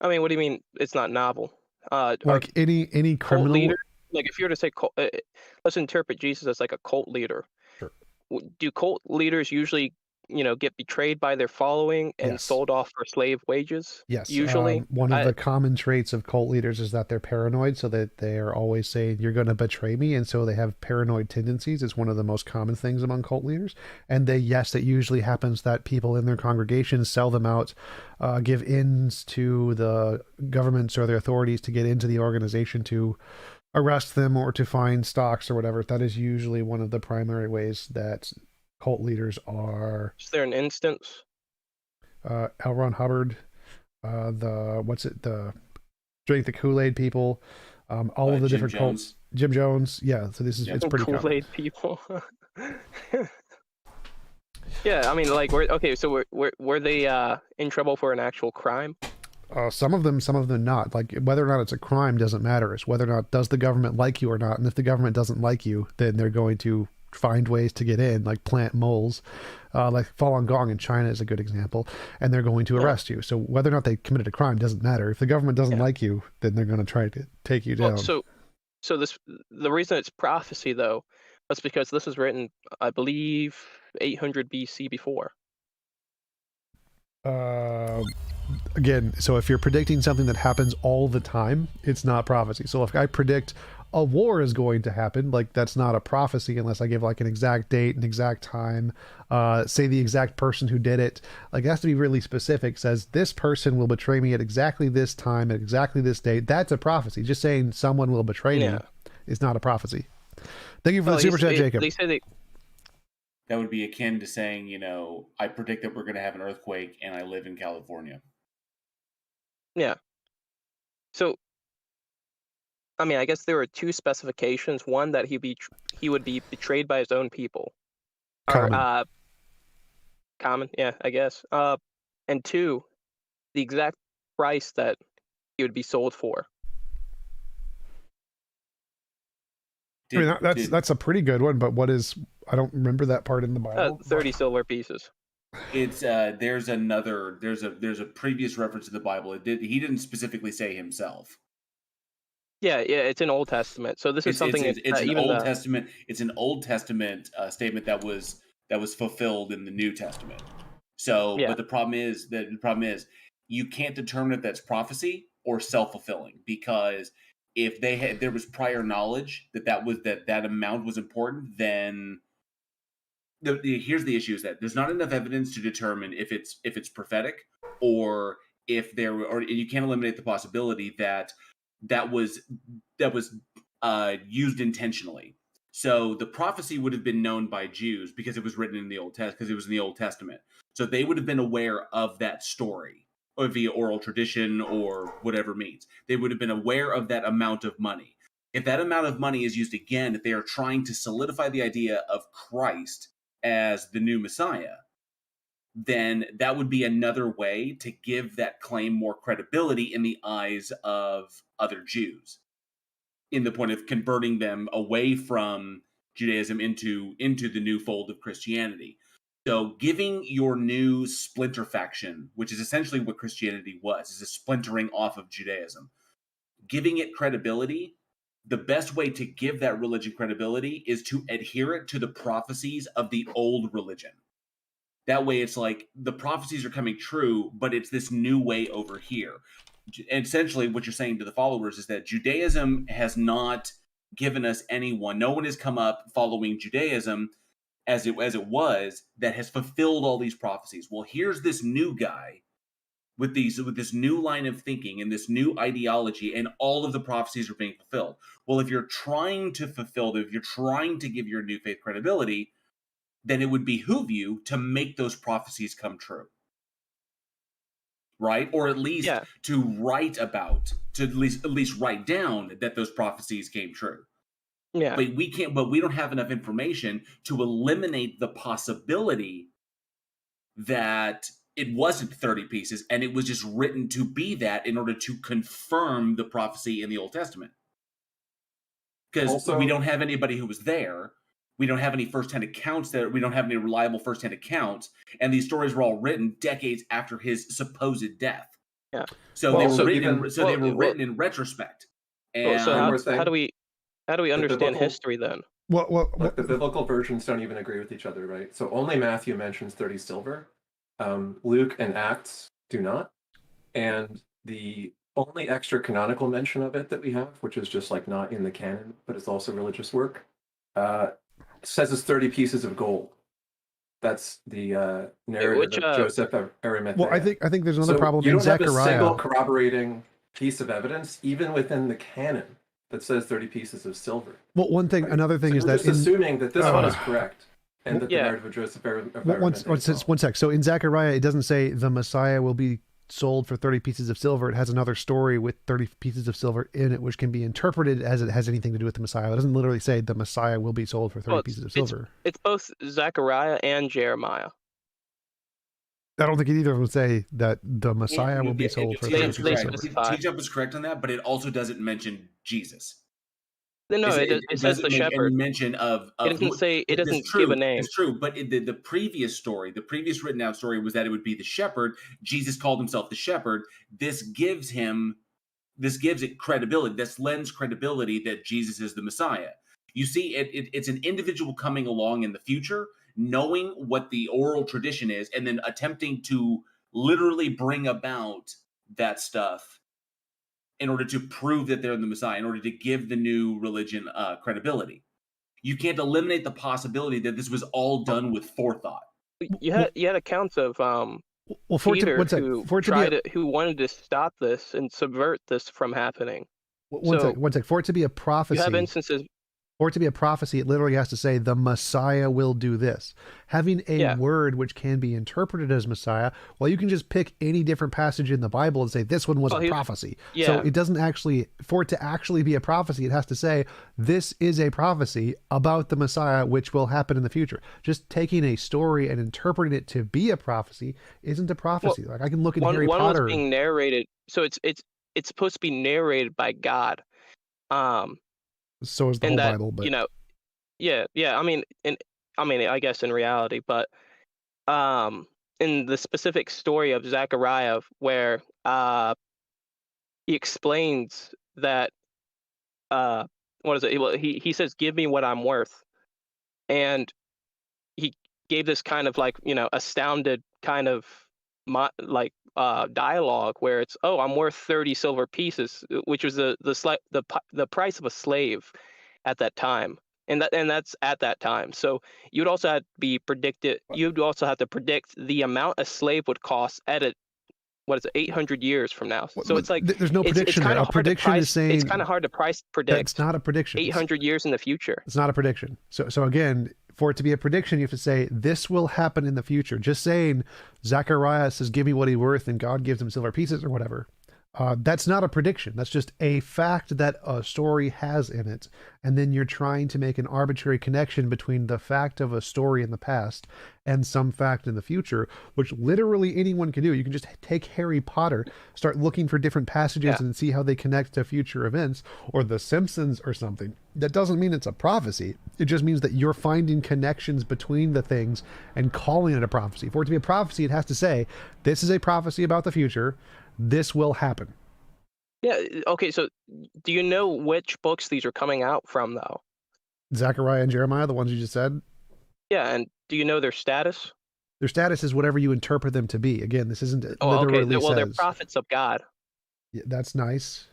[SPEAKER 14] I mean, what do you mean it's not novel?
[SPEAKER 3] Like any criminal
[SPEAKER 14] leader, like if you were to say, let's interpret Jesus as like a cult leader.
[SPEAKER 3] Sure.
[SPEAKER 14] Do cult leaders usually, get betrayed by their following and sold off for slave wages?
[SPEAKER 3] Yes.
[SPEAKER 14] Usually.
[SPEAKER 3] One of the common traits of cult leaders is that they're paranoid, so that they are always saying, you're going to betray me. And so they have paranoid tendencies. It's one of the most common things among cult leaders. And it usually happens that people in their congregations sell them out, give ins to the governments or their authorities to get into the organization to arrest them or to find stocks or whatever. That is usually one of the primary ways that cult leaders are.
[SPEAKER 14] Is there an instance?
[SPEAKER 3] L. Ron Hubbard, the Drink the Kool-Aid people, all of the different cults. Jim Jones, yeah. So it's pretty common.
[SPEAKER 14] Kool-Aid people. Yeah, I mean, like, were they in trouble for an actual crime?
[SPEAKER 3] Some of them not. Like, whether or not it's a crime doesn't matter. It's whether or not does the government like you or not. And if the government doesn't like you, then they're going to find ways to get in, like plant moles, like Falun Gong in China is a good example, and they're going to arrest you. So whether or not they committed a crime doesn't matter. If the government doesn't like you, then they're going to try to take you down.
[SPEAKER 14] So the reason it's prophecy though, is because this was written, I believe, 800 BC before.
[SPEAKER 3] Again, so if you're predicting something that happens all the time, it's not prophecy. So if I predict a war is going to happen, like, that's not a prophecy unless I give like an exact date, an exact time, say the exact person who did it. Like, it has to be really specific. Says this person will betray me at exactly this time, at exactly this date. That's a prophecy. Just saying someone will betray me is not a prophecy. Thank you for the super chat, Jacob.
[SPEAKER 11] That would be akin to saying, I predict that we're going to have an earthquake and I live in California.
[SPEAKER 14] Yeah. So I mean, I guess there were two specifications. One, that he would be betrayed by his own people.
[SPEAKER 3] Common.
[SPEAKER 14] Common, yeah, I guess. And two, the exact price that he would be sold for.
[SPEAKER 3] I mean, that's a pretty good one, but what is? I don't remember that part in the Bible.
[SPEAKER 14] 30 silver pieces.
[SPEAKER 11] It's there's a previous reference to the Bible. He didn't specifically say himself.
[SPEAKER 14] Yeah, it's an Old Testament. So this is something.
[SPEAKER 11] It's an Old Testament. It's an Old Testament statement that was fulfilled in the New Testament. So,
[SPEAKER 14] Yeah.
[SPEAKER 11] but the problem is you can't determine if that's prophecy or self-fulfilling, because if there was prior knowledge that amount was important, then here's the issue: is that there's not enough evidence to determine if it's prophetic, or if you can't eliminate the possibility that was used intentionally. So the prophecy would have been known by Jews because it was written in the because it was in the Old Testament. So they would have been aware of that story, or via oral tradition or whatever means. They would have been aware of that amount of money. If that amount of money is used again, if they are trying to solidify the idea of Christ as the new Messiah, then that would be another way to give that claim more credibility in the eyes of other Jews, in the point of converting them away from Judaism into the new fold of Christianity. So giving your new splinter faction, which is essentially what Christianity was, is a splintering off of Judaism, giving it credibility, the best way to give that religion credibility is to adhere it to the prophecies of the old religion. That way it's like the prophecies are coming true, but it's this new way over here. And essentially what you're saying to the followers is that Judaism has not given us anyone. No one has come up following Judaism as it was that has fulfilled all these prophecies. Well, here's this new guy with this new line of thinking and this new ideology, and all of the prophecies are being fulfilled. Well, if you're trying to fulfill them, if you're trying to give your new faith credibility, then it would behoove you to make those prophecies come true. Right? Or at least to write about, to at least write down that those prophecies came true.
[SPEAKER 14] Yeah.
[SPEAKER 11] But we don't have enough information to eliminate the possibility that it wasn't 30 pieces and it was just written to be that in order to confirm the prophecy in the Old Testament. Because we don't have anybody who was there. We don't have any firsthand accounts we don't have any reliable firsthand accounts. And these stories were all written decades after his supposed death.
[SPEAKER 14] Yeah.
[SPEAKER 11] So they were written in retrospect. And
[SPEAKER 14] how do we understand history then?
[SPEAKER 13] Like the biblical versions don't even agree with each other, right? So only Matthew mentions 30 silver. Luke and Acts do not. And the only extra canonical mention of it that we have, which is just like not in the canon, but it's also religious work, says it's 30 pieces of gold. That's the narrative of Joseph Arimathea.
[SPEAKER 3] Well, I think there's another problem
[SPEAKER 13] in
[SPEAKER 3] Zechariah.
[SPEAKER 13] You don't have a single corroborating piece of evidence, even within the canon, that says 30 pieces of silver.
[SPEAKER 3] Well, another thing is that
[SPEAKER 13] just assuming that this one is correct, and that the narrative of Joseph Arimathea.
[SPEAKER 3] One sec. So in Zechariah, it doesn't say the Messiah will be sold for 30 pieces of silver. It has another story with 30 pieces of silver in it, which can be interpreted as it has anything to do with the Messiah. It doesn't literally say the Messiah will be sold for 30 pieces of silver.
[SPEAKER 14] It's both Zechariah and Jeremiah.
[SPEAKER 3] I don't think either of them say that the Messiah will be sold for 30 pieces of silver.
[SPEAKER 11] TJump is correct on that, but it also doesn't mention Jesus.
[SPEAKER 14] No, it says the shepherd.
[SPEAKER 11] Mention of
[SPEAKER 14] it doesn't say. It doesn't give a name.
[SPEAKER 11] It's true, but the previous story, the previous written out story, was that it would be the shepherd. Jesus called himself the shepherd. This gives it credibility. This lends credibility that Jesus is the Messiah. You see, it's an individual coming along in the future, knowing what the oral tradition is, and then attempting to literally bring about that stuff in order to prove that they're the Messiah, in order to give the new religion credibility. You can't eliminate the possibility that this was all done with forethought.
[SPEAKER 14] You had accounts of Peter who wanted to stop this and subvert this from happening.
[SPEAKER 3] One sec. For it to be a prophecy,
[SPEAKER 14] you have instances.
[SPEAKER 3] For it to be a prophecy, it literally has to say the Messiah will do this. Having a word which can be interpreted as Messiah, well, you can just pick any different passage in the Bible and say this one was a prophecy. So it doesn't actually, for it to actually be a prophecy, it has to say this is a prophecy about the Messiah which will happen in the future. Just taking a story and interpreting it to be a prophecy isn't a prophecy. Like I can look at Harry Potter.
[SPEAKER 14] One was being narrated, so it's supposed to be narrated by God.
[SPEAKER 3] So is the whole Bible, but
[SPEAKER 14] I mean, I guess in reality, but in the specific story of Zechariah, where he explains that what is it? He says, "Give me what I'm worth," and he gave this kind of like astounded kind of dialogue where it's, oh, I'm worth 30 silver pieces, which was the price of a slave at that time, and that's at that time. So you'd also have to be predicted. You'd also have to predict the amount a slave would cost at 800 years from now. So it's like
[SPEAKER 3] there's no prediction.
[SPEAKER 14] It's kind of
[SPEAKER 3] prediction is saying
[SPEAKER 14] it's kind of hard to predict.
[SPEAKER 3] It's not a prediction.
[SPEAKER 14] 800 years in the future.
[SPEAKER 3] It's not a prediction. So again, for it to be a prediction, you have to say this will happen in the future. Just saying Zechariah says, "Give me what he's worth," and God gives him silver pieces or whatever. That's not a prediction. That's just a fact that a story has in it. And then you're trying to make an arbitrary connection between the fact of a story in the past and some fact in the future, which literally anyone can do. You can just take Harry Potter, start looking for different passages and see how they connect to future events, or The Simpsons or something. That doesn't mean it's a prophecy. It just means that you're finding connections between the things and calling it a prophecy. For it to be a prophecy, it has to say, this is a prophecy about the future. This will happen.
[SPEAKER 14] Yeah. Okay. So, do you know which books these are coming out from, though?
[SPEAKER 3] Zechariah and Jeremiah, the ones you just said.
[SPEAKER 14] Yeah, and do you know their status?
[SPEAKER 3] Their status is whatever you interpret them to be. Again, this isn't
[SPEAKER 14] literally.
[SPEAKER 3] Okay.
[SPEAKER 14] Well, they're prophets of God.
[SPEAKER 3] Yeah, that's nice.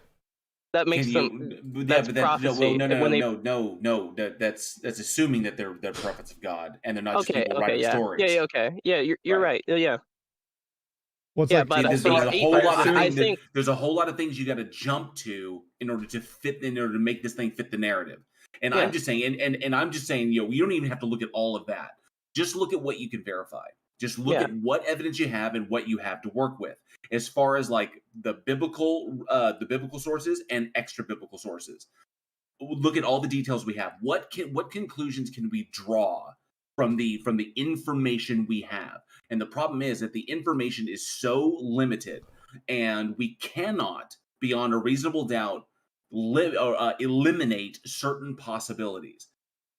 [SPEAKER 14] That makes them. That's prophecy.
[SPEAKER 11] No. That's assuming that they're prophets of God and they're not just people writing stories.
[SPEAKER 14] Yeah. Okay. Yeah, you're right. Yeah.
[SPEAKER 3] Well,
[SPEAKER 11] but there's a whole lot of things you got to jump to in order to make this thing fit the narrative. And I'm just saying, and I'm just saying, you don't even have to look at all of that. Just look at what you can verify. Just look at what evidence you have and what you have to work with, as far as like the biblical sources and extra biblical sources. Look at all the details we have. What conclusions can we draw from the information we have? And the problem is that the information is so limited, and we cannot, beyond a reasonable doubt, eliminate certain possibilities.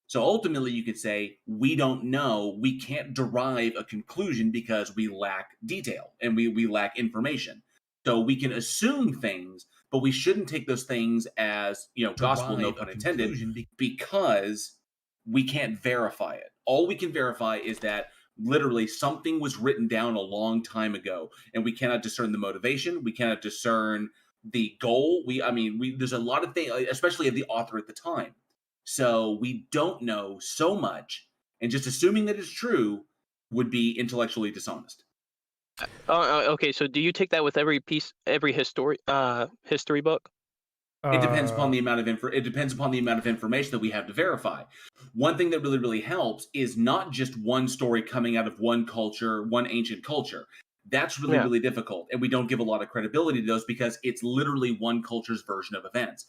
[SPEAKER 11] So ultimately, you could say, we don't know, we can't derive a conclusion because we lack detail and we lack information. So we can assume things, but we shouldn't take those things as, gospel, no pun intended, because we can't verify it. All we can verify is that literally something was written down a long time ago, and we cannot discern the motivation. We cannot discern the goal. There's a lot of things, especially of the author at the time. So we don't know so much, and just assuming that it's true would be intellectually dishonest.
[SPEAKER 14] Okay, so do you take that with every history book?
[SPEAKER 11] It depends upon the amount of information that we have to verify. One thing that really, really helps is not just one story coming out of one culture, one ancient culture. That's really, really difficult, and we don't give a lot of credibility to those because it's literally one culture's version of events.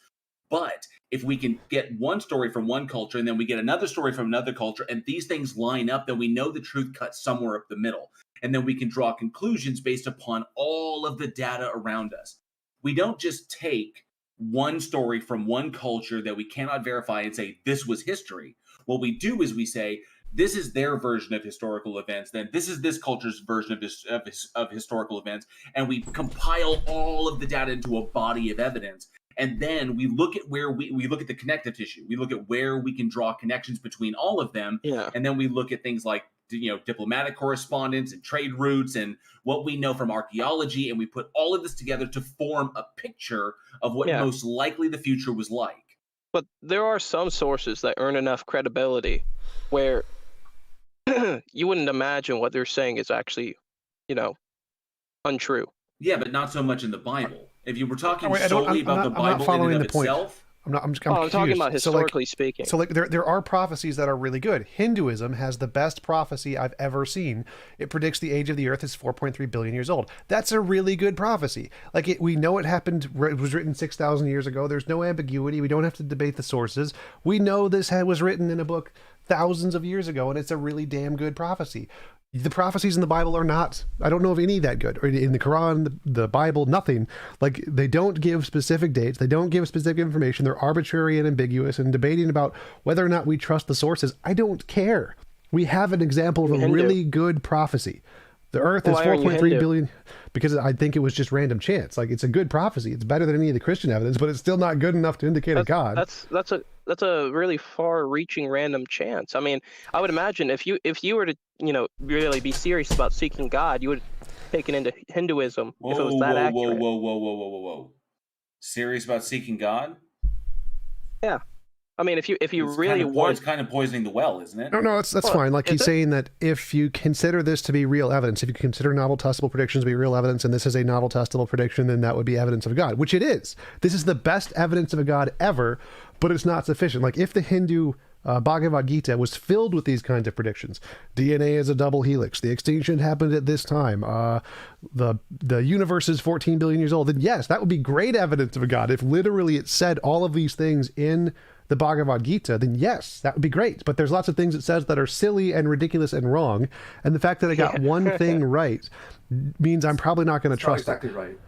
[SPEAKER 11] But if we can get one story from one culture and then we get another story from another culture, and these things line up, then we know the truth cuts somewhere up the middle. And then we can draw conclusions based upon all of the data around us. We don't just take one story from one culture that we cannot verify and say, this was history. What we do is we say, this is their version of historical events, then this is this culture's version of historical events, and we compile all of the data into a body of evidence. And then we look at where we look at the connective tissue. We look at where we can draw connections between all of them.
[SPEAKER 14] Yeah.
[SPEAKER 11] And then we look at things like, diplomatic correspondence and trade routes and what we know from archaeology. And we put all of this together to form a picture of what most likely the future was like.
[SPEAKER 14] But there are some sources that earn enough credibility where you wouldn't imagine what they're saying is actually, untrue.
[SPEAKER 11] Yeah, but not so much in the Bible. If you were talking solely about the Bible in and of itself,
[SPEAKER 3] I'm
[SPEAKER 14] talking about historically speaking.
[SPEAKER 3] So like there are prophecies that are really good. Hinduism has the best prophecy I've ever seen. It predicts the age of the earth is 4.3 billion years old. That's a really good prophecy. Like we know it happened. It was written 6,000 years ago. There's no ambiguity. We don't have to debate the sources. We know this was written in a book thousands of years ago, and it's a really damn good prophecy. The prophecies in the Bible are not, I don't know of any that good. Or in the Quran, the Bible, nothing. Like, they don't give specific dates. They don't give specific information. They're arbitrary and ambiguous, and debating about whether or not we trust the sources, I don't care. We have an example of a really good prophecy. The earth is 4.3 billion, because I think it was just random chance. Like, it's a good prophecy. It's better than any of the Christian evidence, but it's still not good enough to indicate a God.
[SPEAKER 14] That's a really far-reaching random chance. I mean, I would imagine if you were to, really be serious about seeking God, you would take it into Hinduism if it was that accurate.
[SPEAKER 11] Whoa. Serious about seeking God?
[SPEAKER 14] Yeah. I mean, if you really want,
[SPEAKER 11] it's kind of poisoning the well, isn't it?
[SPEAKER 3] No, that's fine. Like, he's saying that if you consider this to be real evidence, if you consider novel testable predictions to be real evidence, and this is a novel testable prediction, then that would be evidence of a God, which it is. This is the best evidence of a God ever, but it's not sufficient. Like, if the Hindu Bhagavad Gita was filled with these kinds of predictions, DNA is a double helix, the extinction happened at this time, the universe is 14 billion years old, then yes, that would be great evidence of a God. If literally it said all of these things in the Bhagavad Gita, then yes, that would be great. But there's lots of things it says that are silly and ridiculous and wrong. And the fact that I got one thing right means I'm probably not going to trust
[SPEAKER 13] exactly right.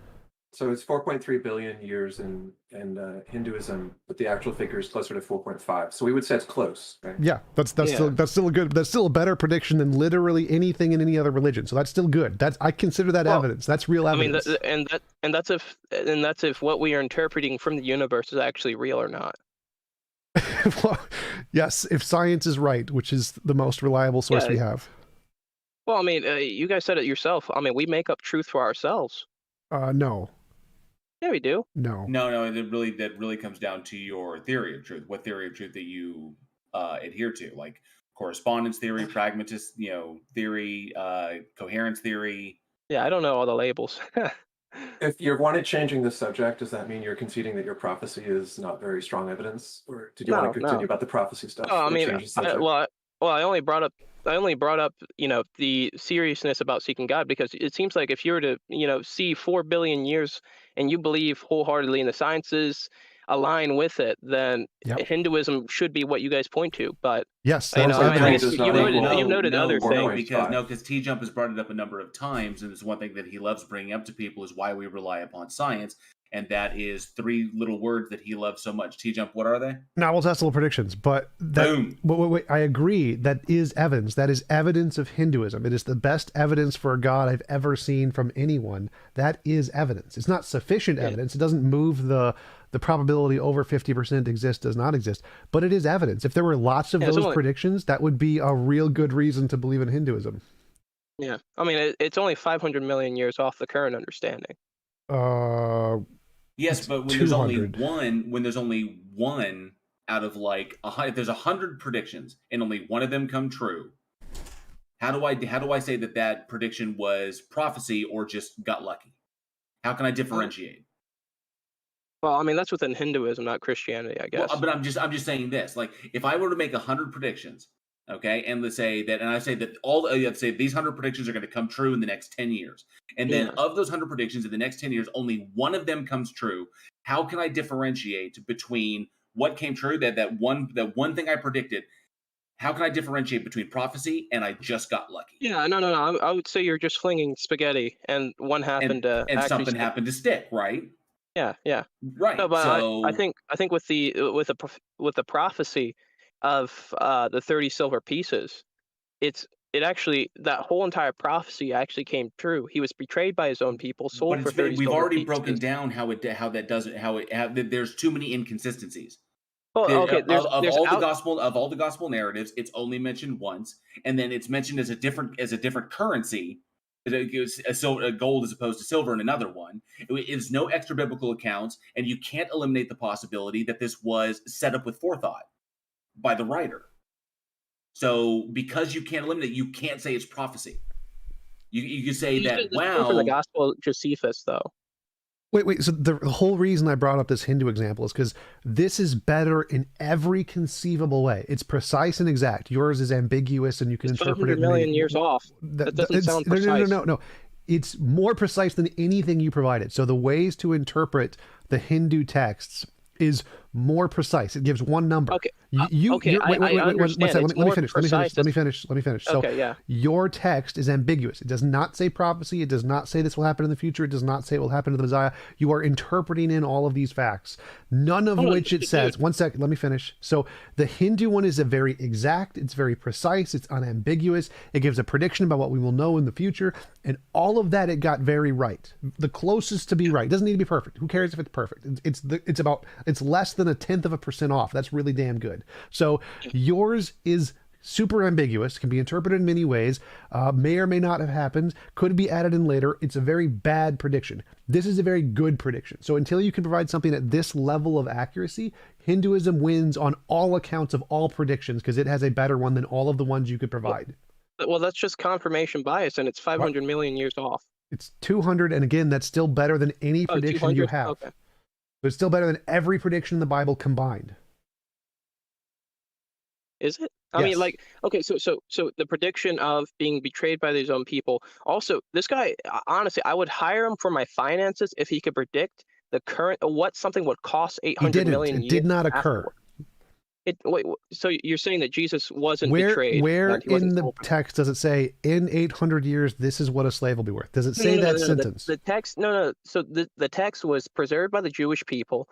[SPEAKER 13] So it's 4.3 billion years in Hinduism, but the actual figure is closer to 4.5. So we would say it's close, right?
[SPEAKER 3] Yeah, that's still a better prediction than literally anything in any other religion. So that's still good. I consider that evidence. That's real evidence.
[SPEAKER 14] I mean, and that's if what we are interpreting from the universe is actually real or not.
[SPEAKER 3] Well, yes, if science is right, which is the most reliable source we have.
[SPEAKER 14] Well, I mean, you guys said it yourself. I mean, we make up truth for ourselves.
[SPEAKER 3] No.
[SPEAKER 14] Yeah, we do.
[SPEAKER 3] No.
[SPEAKER 11] That really comes down to your theory of truth. What theory of truth that you adhere to, like correspondence theory, pragmatist, theory, coherence theory.
[SPEAKER 14] Yeah, I don't know all the labels.
[SPEAKER 13] If you wanted changing the subject, does that mean you're conceding that your prophecy is not very strong evidence, or did you want to continue about the prophecy stuff?
[SPEAKER 14] I mean, I only brought up the seriousness about seeking God, because it seems like if you were to see 4 billion years and you believe wholeheartedly in the sciences, align with it, then Hinduism should be what you guys point to. But
[SPEAKER 3] yes,
[SPEAKER 14] you've noted other things.
[SPEAKER 11] Because TJump has brought it up a number of times, and it's one thing that he loves bringing up to people is why we rely upon science, and that is 3 little words that he loves so much. TJump, what are they?
[SPEAKER 3] Novel testable predictions. But wait, I agree. That is evidence. That is evidence of Hinduism. It is the best evidence for a God I've ever seen from anyone. That is evidence. It's not sufficient evidence. It doesn't move the probability over 50% exists, does not exist, but it is evidence. If there were lots of those predictions, that would be a real good reason to believe in Hinduism.
[SPEAKER 14] Yeah, I mean, it's only 500 million years off the current understanding.
[SPEAKER 11] Yes, but when there's only one out of if there's 100 predictions and only one of them come true, how do I say that prediction was prophecy or just got lucky? How can I differentiate?
[SPEAKER 14] Well, I mean, that's within Hinduism, not Christianity, I guess.
[SPEAKER 11] Well, but I'm just saying this. Like, if I were to make 100 predictions, okay, and let's say that these 100 predictions are going to come true in the next 10 years, and then of those 100 predictions in the next 10 years, only one of them comes true. How can I differentiate between what came true, that one thing I predicted? How can I differentiate between prophecy and I just got lucky?
[SPEAKER 14] Yeah, no. I would say you're just flinging specaghetti, and one happened
[SPEAKER 11] and something happened to stick, right?
[SPEAKER 14] Yeah.
[SPEAKER 11] Right.
[SPEAKER 14] No, but I think with the prophecy of the 30 silver pieces, it actually, that whole entire prophecy actually came true. He was betrayed by his own people, sold for 30 silver pieces.
[SPEAKER 11] We've already broken down how there's too many inconsistencies.
[SPEAKER 14] Well, okay,
[SPEAKER 11] of all the gospel narratives, it's only mentioned once, and then it's mentioned as a different currency. A gold as opposed to silver in another one. It's no extra biblical accounts, and you can't eliminate the possibility that this was set up with forethought by the writer. So because you can't eliminate, you can't say it's prophecy. You can say that, wow.
[SPEAKER 14] From the Gospel of Josephus, though.
[SPEAKER 3] Wait. So the whole reason I brought up this Hindu example is because this is better in every conceivable way. It's precise and exact. Yours is ambiguous, and you can interpret it.
[SPEAKER 14] 500 million years off. That doesn't sound precise.
[SPEAKER 3] No. It's more precise than anything you provided. So the ways to interpret the Hindu texts is more precise. It gives one number.
[SPEAKER 14] Okay.
[SPEAKER 3] Wait,
[SPEAKER 14] I understand.
[SPEAKER 3] let me finish. So
[SPEAKER 14] okay, yeah.
[SPEAKER 3] Your text is ambiguous. It does not say prophecy. It does not say this will happen in the future. It does not say it will happen to the Messiah. You are interpreting in all of these facts, none of which it says. One second, let me finish. So the Hindu one is a very exact. It's very precise. It's unambiguous. It gives a prediction about what we will know in the future, and all of that it got very right. The closest to be right. It doesn't need to be perfect. Who cares if it's perfect? It's less than 0.1% off. That's really damn good. So yours is super ambiguous, can be interpreted in many ways, may or may not have happened, could be added in later. It's a very bad prediction. This is a very good prediction. So until you can provide something at this level of accuracy, Hinduism wins on all accounts of all predictions because it has a better one than all of the ones you could provide.
[SPEAKER 14] Well, that's just confirmation bias, and it's 500 million years off.
[SPEAKER 3] It's 200, and again, that's still better than any prediction you have.
[SPEAKER 14] Okay.
[SPEAKER 3] But it's still better than every prediction in the Bible combined.
[SPEAKER 14] Is it? I mean, like, okay, so the prediction of being betrayed by his own people. Also, this guy, honestly, I would hire him for my finances if he could predict the current what something would cost 800 million.
[SPEAKER 3] It did not occur.
[SPEAKER 14] Wait, so you're saying that Jesus wasn't betrayed?
[SPEAKER 3] Where in the text does it say in 800 years this is what a slave will be worth? Does it say that sentence?
[SPEAKER 14] The text, no. So the text was preserved by the Jewish people.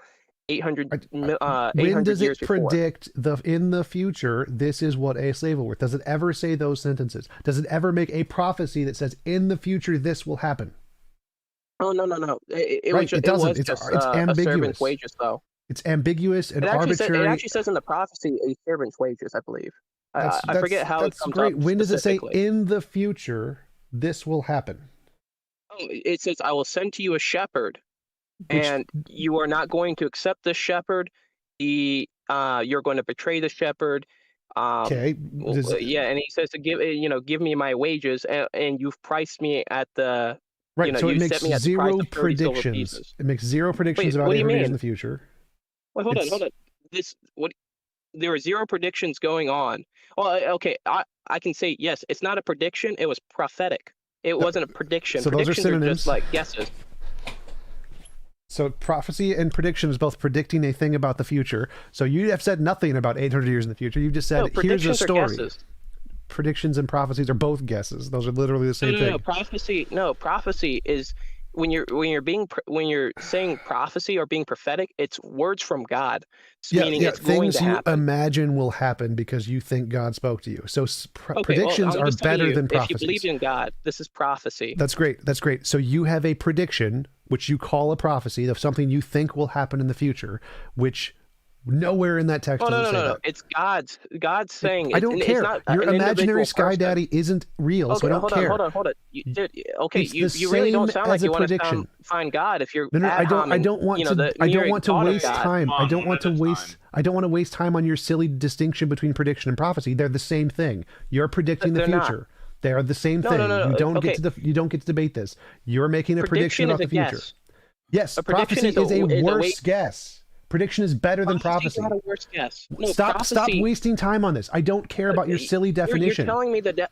[SPEAKER 14] 800
[SPEAKER 3] when does
[SPEAKER 14] years
[SPEAKER 3] it predict in the future this is what a slave will be worth? Does it ever say those sentences? Does it ever make a prophecy that says in the future this will happen?
[SPEAKER 14] Oh no.
[SPEAKER 3] It doesn't. It's ambiguous.
[SPEAKER 14] A servant's wages, though.
[SPEAKER 3] It's ambiguous and arbitrary.
[SPEAKER 14] It actually says in the prophecy a servant's wages, I believe. I forget how it comes
[SPEAKER 3] great.
[SPEAKER 14] up.
[SPEAKER 3] When does it say in the future this will happen?
[SPEAKER 14] Oh, it says I will send to you a shepherd. And you are not going to accept this shepherd. You're going to betray the shepherd.
[SPEAKER 3] Okay.
[SPEAKER 14] Yeah, and he says to give me my wages, and you've priced me at the
[SPEAKER 3] right. So it makes zero predictions. It makes zero predictions about 800 years in the future.
[SPEAKER 14] Wait, hold on. There are zero predictions going on. Well, okay, I can say yes. It's not a prediction. It was prophetic. It wasn't a prediction.
[SPEAKER 3] So
[SPEAKER 14] Predictions
[SPEAKER 3] those are synonyms.
[SPEAKER 14] Just like guesses.
[SPEAKER 3] So prophecy and prediction is both predicting a thing about the future. So you have said nothing about 800 years in the future. You've just said, here's a story. Predictions and prophecies are both guesses. Those are literally the same thing.
[SPEAKER 14] Prophecy is when you're saying prophecy or being prophetic, it's words from God. Meaning it's
[SPEAKER 3] things
[SPEAKER 14] going to happen.
[SPEAKER 3] You imagine will happen because you think God spoke to you. So predictions are better than prophecies.
[SPEAKER 14] If you believe in God, this is prophecy.
[SPEAKER 3] That's great. So you have a prediction, which you call a prophecy of something you think will happen in the future, which nowhere in that text does it say that.
[SPEAKER 14] It's God's saying.
[SPEAKER 3] I don't care. Your imaginary sky daddy isn't real, so I don't care.
[SPEAKER 14] Hold on. You really don't sound like you want to find God if you're.
[SPEAKER 3] No, I don't want to waste time. I don't want to waste time on your silly distinction between prediction and prophecy. They're the same thing. You're predicting the future. They are the same thing.
[SPEAKER 14] No.
[SPEAKER 3] You don't get to debate this. You're making a prediction about the future. Yes, prophecy is a worse guess. Prediction is better than prophecy.
[SPEAKER 14] Not a worse guess. No,
[SPEAKER 3] stop wasting time on this. I don't care about your silly definition.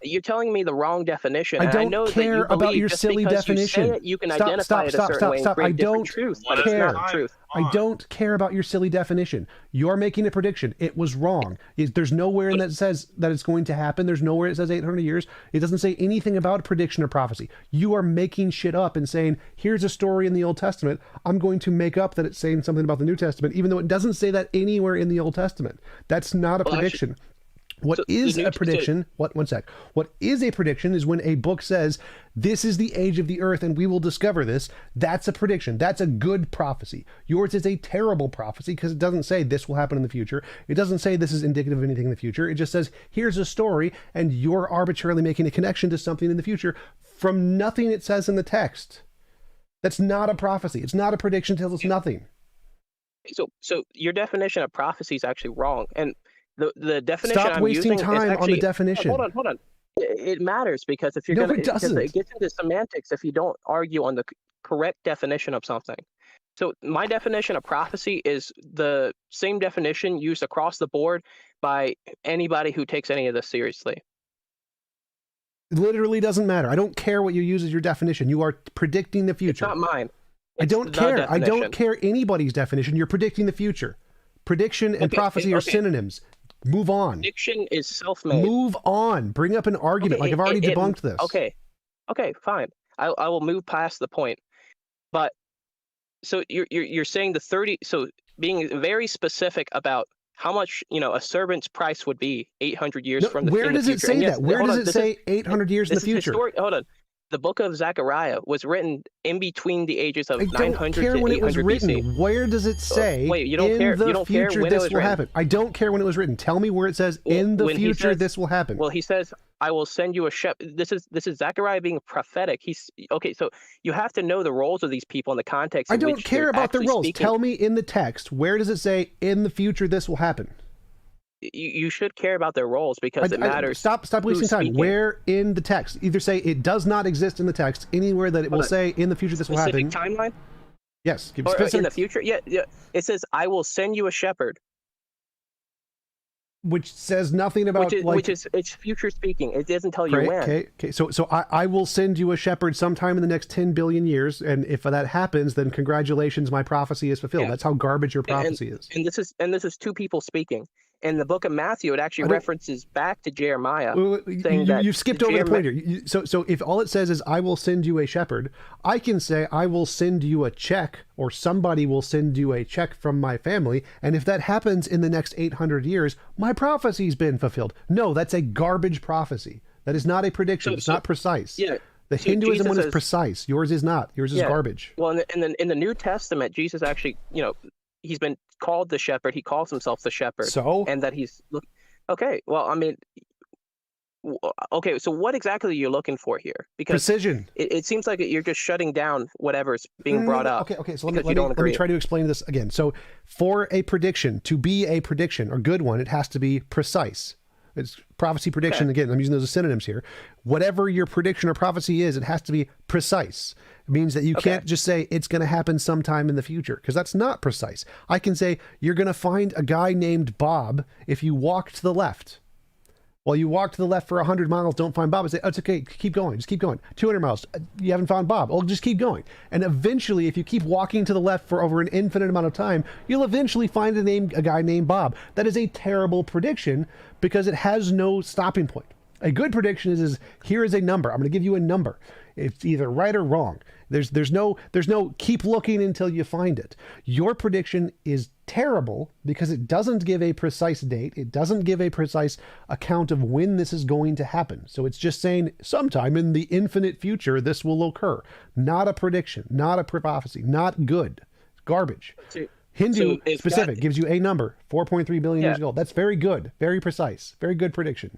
[SPEAKER 14] You're telling me the wrong definition.
[SPEAKER 3] I don't care about your silly definition.
[SPEAKER 14] You can identify it a certain way.
[SPEAKER 3] I don't care. I don't care about your silly definition. You're making a prediction. It was wrong. There's nowhere in that says that it's going to happen. There's nowhere it says 800 years. It doesn't say anything about prediction or prophecy. You are making shit up and saying, here's a story in the Old Testament. I'm going to make up that it's saying something about the New Testament, even though it doesn't say that anywhere in the Old Testament. That's not a prediction. What is a prediction is when a book says, this is the age of the earth and we will discover this. That's a prediction. That's a good prophecy. Yours is a terrible prophecy because it doesn't say this will happen in the future. It doesn't say this is indicative of anything in the future. It just says, here's a story, and you're arbitrarily making a connection to something in the future from nothing it says in the text. That's not a prophecy. It's not a prediction. It tells us nothing.
[SPEAKER 14] So your definition of prophecy is actually wrong. And the definition
[SPEAKER 3] Stop
[SPEAKER 14] I'm
[SPEAKER 3] wasting
[SPEAKER 14] using
[SPEAKER 3] time
[SPEAKER 14] is actually,
[SPEAKER 3] on the definition.
[SPEAKER 14] Hold on. It matters because if you're
[SPEAKER 3] it doesn't.
[SPEAKER 14] it gets into semantics if you don't argue on the correct definition of something. So my definition of prophecy is the same definition used across the board by anybody who takes any of this seriously.
[SPEAKER 3] It literally doesn't matter. I don't care what you use as your definition. You are predicting the future.
[SPEAKER 14] It's not mine.
[SPEAKER 3] I don't care. I don't care anybody's definition. You're predicting the future. Prediction and prophecy are synonyms. Move on.
[SPEAKER 14] Prediction is self-made.
[SPEAKER 3] Move on. Bring up an argument. Like I've already debunked this.
[SPEAKER 14] Okay, fine. I will move past the point. But so you're saying the 30. So being very specific about how much a servant's price would be 800 years from the future.
[SPEAKER 3] Where does it say that? Where does it say 800 years in the future?
[SPEAKER 14] Hold on. The book of Zechariah was written in between the ages of 900 to 800 BC.
[SPEAKER 3] I don't care when it was written. Where does it say
[SPEAKER 14] wait, you don't care, you don't care when
[SPEAKER 3] this
[SPEAKER 14] it was
[SPEAKER 3] will
[SPEAKER 14] written?
[SPEAKER 3] happen? I don't care when it was written. Tell me where it says in the future this will happen.
[SPEAKER 14] Well, he says, I will send you a shepherd. This is Zechariah being prophetic. He's okay. So you have to know the roles of these people in the context.
[SPEAKER 3] I don't care about the roles.
[SPEAKER 14] Speaking.
[SPEAKER 3] Tell me in the text, where does it say in the future this will happen?
[SPEAKER 14] You should care about their roles because it matters.
[SPEAKER 3] Stop wasting time.
[SPEAKER 14] Speaking.
[SPEAKER 3] Where in the text? Either say it does not exist in the text, anywhere that it will say in the future this will happen.
[SPEAKER 14] Specific timeline?
[SPEAKER 3] Yes. Give
[SPEAKER 14] or
[SPEAKER 3] specific...
[SPEAKER 14] in the future? Yeah. It says, I will send you a shepherd.
[SPEAKER 3] Which says nothing about
[SPEAKER 14] it's future speaking. It doesn't tell you when.
[SPEAKER 3] Okay. So I will send you a shepherd sometime in the next 10 billion years, and if that happens, then congratulations, my prophecy is fulfilled. Yeah. That's how garbage your prophecy is.
[SPEAKER 14] And this is two people speaking. In the book of Matthew, it actually references back to Jeremiah.
[SPEAKER 3] You've skipped over the point here. So if all it says is, I will send you a shepherd, I can say, I will send you a check, or somebody will send you a check from my family. And if that happens in the next 800 years, my prophecy's been fulfilled. No, that's a garbage prophecy. That is not a prediction. It's not precise.
[SPEAKER 14] Yeah.
[SPEAKER 3] The Hinduism one is precise. Yours is not. Yours is garbage.
[SPEAKER 14] Well, in the New Testament, Jesus actually, he's been called the shepherd. He calls himself the shepherd.
[SPEAKER 3] So?
[SPEAKER 14] And that he's okay. Well, I mean, okay. So what exactly are you looking for here? Because
[SPEAKER 3] precision.
[SPEAKER 14] It seems like you're just shutting down whatever's being brought up.
[SPEAKER 3] Okay. So let me try to explain this again. So for a prediction to be a prediction or good one, it has to be precise. It's prophecy, prediction. Okay. Again, I'm using those as synonyms here. Whatever your prediction or prophecy is, it has to be precise. It means that you can't just say it's going to happen sometime in the future, because that's not precise. I can say you're going to find a guy named Bob if you walk to the left. Well, you walk to the left for 100 miles, don't find Bob. I say, oh, it's okay, keep going, just keep going. 200 miles, you haven't found Bob. Oh, just keep going. And eventually, if you keep walking to the left for over an infinite amount of time, you'll eventually find a guy named Bob. That is a terrible prediction because it has no stopping point. A good prediction is here is a number. I'm going to give you a number. It's either right or wrong. There's no keep looking until you find it. Your prediction is terrible because it doesn't give a precise date. It doesn't give a precise account of when this is going to happen. So it's just saying sometime in the infinite future this will occur. Not a prediction, not a prophecy, not good. Garbage. Hindu specific gives you a number, 4.3 billion years ago. That's very good, very precise, very good prediction.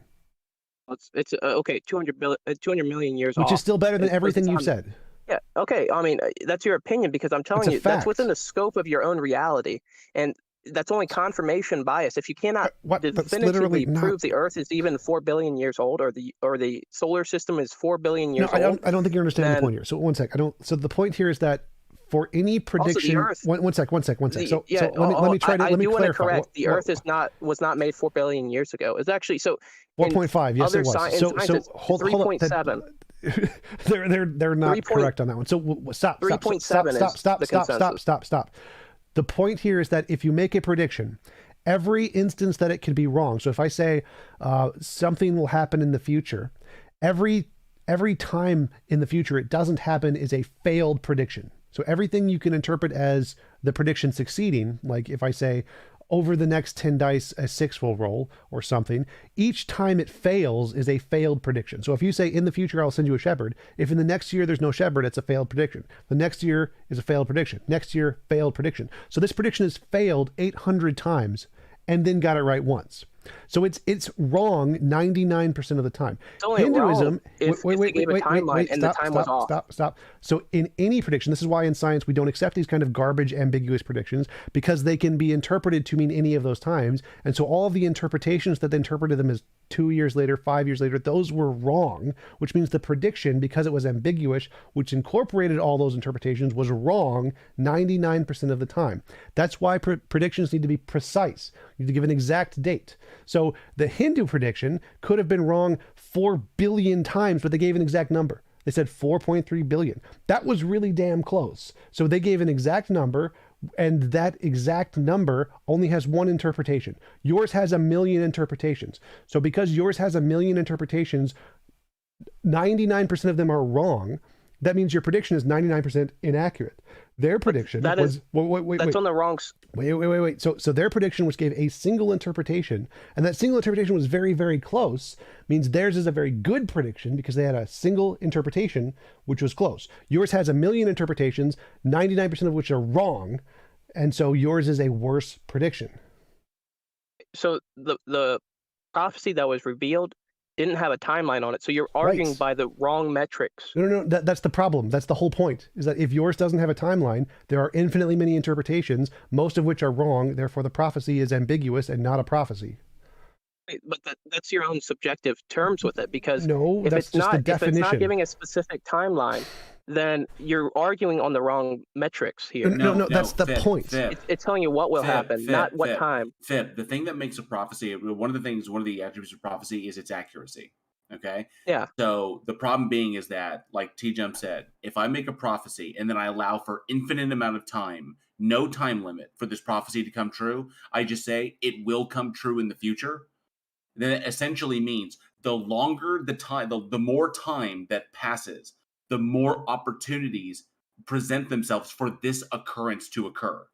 [SPEAKER 14] It's okay, 200 million years
[SPEAKER 3] which is still better than everything you've said.
[SPEAKER 14] Yeah, okay. I mean, that's your opinion because I'm telling you that's within the scope of your own reality, and that's only confirmation bias. If you cannot definitively prove the Earth is even 4 billion years old, or the solar system is 4 billion years old,
[SPEAKER 3] I don't think you're understanding the point here. So one sec. So the point here is that for any prediction, one sec. So let me try to let me clarify.
[SPEAKER 14] Correct. The Earth was not made 4 billion years ago. It's actually
[SPEAKER 3] 4.5. Yes, it was. So hold
[SPEAKER 14] 3.7.
[SPEAKER 3] They're not correct on that one. So stop.
[SPEAKER 14] 3.7
[SPEAKER 3] Stop. The point here is that if you make a prediction, every instance that it can be wrong. So if I say something will happen in the future, every time in the future it doesn't happen is a failed prediction. So everything you can interpret as the prediction succeeding, like if I say over the next 10 dice, a 6 will roll or something, each time it fails is a failed prediction. So if you say in the future, I'll send you a shepherd, if in the next year there's no shepherd, it's a failed prediction. The next year is a failed prediction. Next year, failed prediction. So this prediction has failed 800 times and then got it right once. So it's wrong 99% of the time.
[SPEAKER 14] It's only
[SPEAKER 3] Hinduism.
[SPEAKER 14] wrong if they gave a timeline and the time was off.
[SPEAKER 3] Stop. So in any prediction, this is why in science we don't accept these kind of garbage, ambiguous predictions, because they can be interpreted to mean any of those times. And so all of the interpretations that they interpreted them as 2 years later, 5 years later, those were wrong, which means the prediction, because it was ambiguous, which incorporated all those interpretations, was wrong 99% of the time. That's why predictions need to be precise. You need to give an exact date. So the Hindu prediction could have been wrong 4 billion times, but they gave an exact number. They said 4.3 billion. That was really damn close. So they gave an exact number, and that exact number only has one interpretation. Yours has a million interpretations. So because yours has a million interpretations, 99% of them are wrong. That means your prediction is 99% inaccurate. Their prediction was
[SPEAKER 14] that's on the wrong.
[SPEAKER 3] Wait. So their prediction, which gave a single interpretation, and that single interpretation was very, very close, means theirs is a very good prediction because they had a single interpretation, which was close. Yours has a million interpretations, 99% of which are wrong, and so yours is a worse prediction.
[SPEAKER 14] So the prophecy that was revealed didn't have a timeline on it, so you're arguing by the wrong metrics.
[SPEAKER 3] No, that's the problem. That's the whole point, is that if yours doesn't have a timeline, there are infinitely many interpretations, most of which are wrong, therefore the prophecy is ambiguous and not a prophecy.
[SPEAKER 14] But that's your own subjective terms with it, because
[SPEAKER 3] no,
[SPEAKER 14] if
[SPEAKER 3] that's
[SPEAKER 14] it's
[SPEAKER 3] just the
[SPEAKER 14] if
[SPEAKER 3] definition.
[SPEAKER 14] it's not giving a specific timeline, then you're arguing on the wrong metrics here.
[SPEAKER 3] No, that's the point.
[SPEAKER 14] It's telling you what will happen, not what time.
[SPEAKER 11] Fib, the thing that makes a prophecy, one of the attributes of prophecy is its accuracy. Okay?
[SPEAKER 14] Yeah.
[SPEAKER 11] So the problem being is that, like TJump said, if I make a prophecy and then I allow for infinite amount of time, no time limit for this prophecy to come true, I just say it will come true in the future, then it essentially means the longer the time, the more time that passes, the more opportunities present themselves for this occurrence to occur,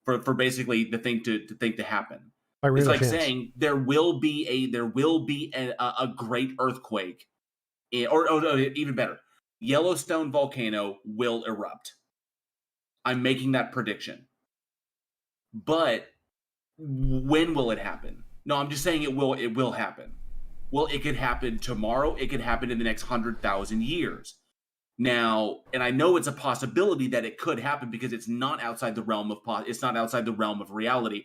[SPEAKER 11] for basically the thing to happen. It's like saying there will be a great earthquake, or even better, Yellowstone volcano will erupt. I'm making that prediction, but when will it happen? No, I'm just saying it will happen. Well, it could happen tomorrow. It could happen in the next 100,000 years. Now, and I know it's a possibility that it could happen because it's not outside the realm of reality.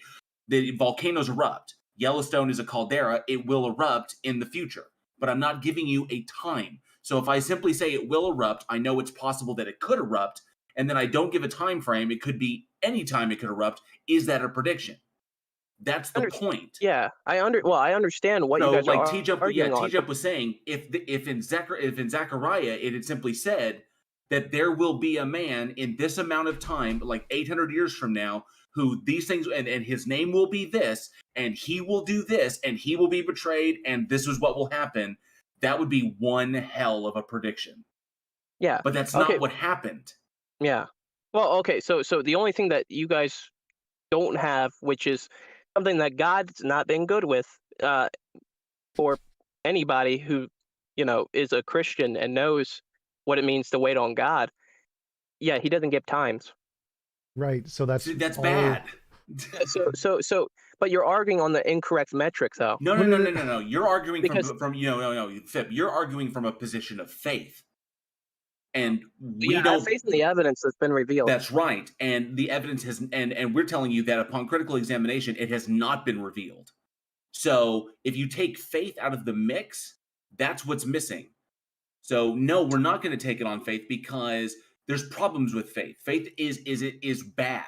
[SPEAKER 11] The volcanoes erupt. Yellowstone is a caldera. It will erupt in the future, but I'm not giving you a time. So if I simply say it will erupt, I know it's possible that it could erupt, and then I don't give a time frame. It could be any time it could erupt. Is that a prediction? That's the point.
[SPEAKER 14] Yeah, I understand what you guys are arguing on.
[SPEAKER 11] TJump was saying if in Zechariah it had simply said that there will be a man in this amount of time, like 800 years from now, who these things, and his name will be this, and he will do this, and he will be betrayed, and this is what will happen, that would be one hell of a prediction.
[SPEAKER 14] Yeah.
[SPEAKER 11] But that's not what happened.
[SPEAKER 14] Yeah. Well, okay, so the only thing that you guys don't have, which is something that God's not been good with, for anybody who, is a Christian and knows what it means to wait on God. Yeah, he doesn't give times.
[SPEAKER 3] Right. So that's
[SPEAKER 11] bad.
[SPEAKER 14] So, but you're arguing on the incorrect metrics, though.
[SPEAKER 11] No. You're arguing Fib, you're arguing from a position of faith. And we don't
[SPEAKER 14] have faith in the evidence that's been revealed.
[SPEAKER 11] That's right. And the evidence has, and we're telling you that upon critical examination, it has not been revealed. So if you take faith out of the mix, that's what's missing. So no, we're not going to take it on faith because there's problems with faith. Faith is bad.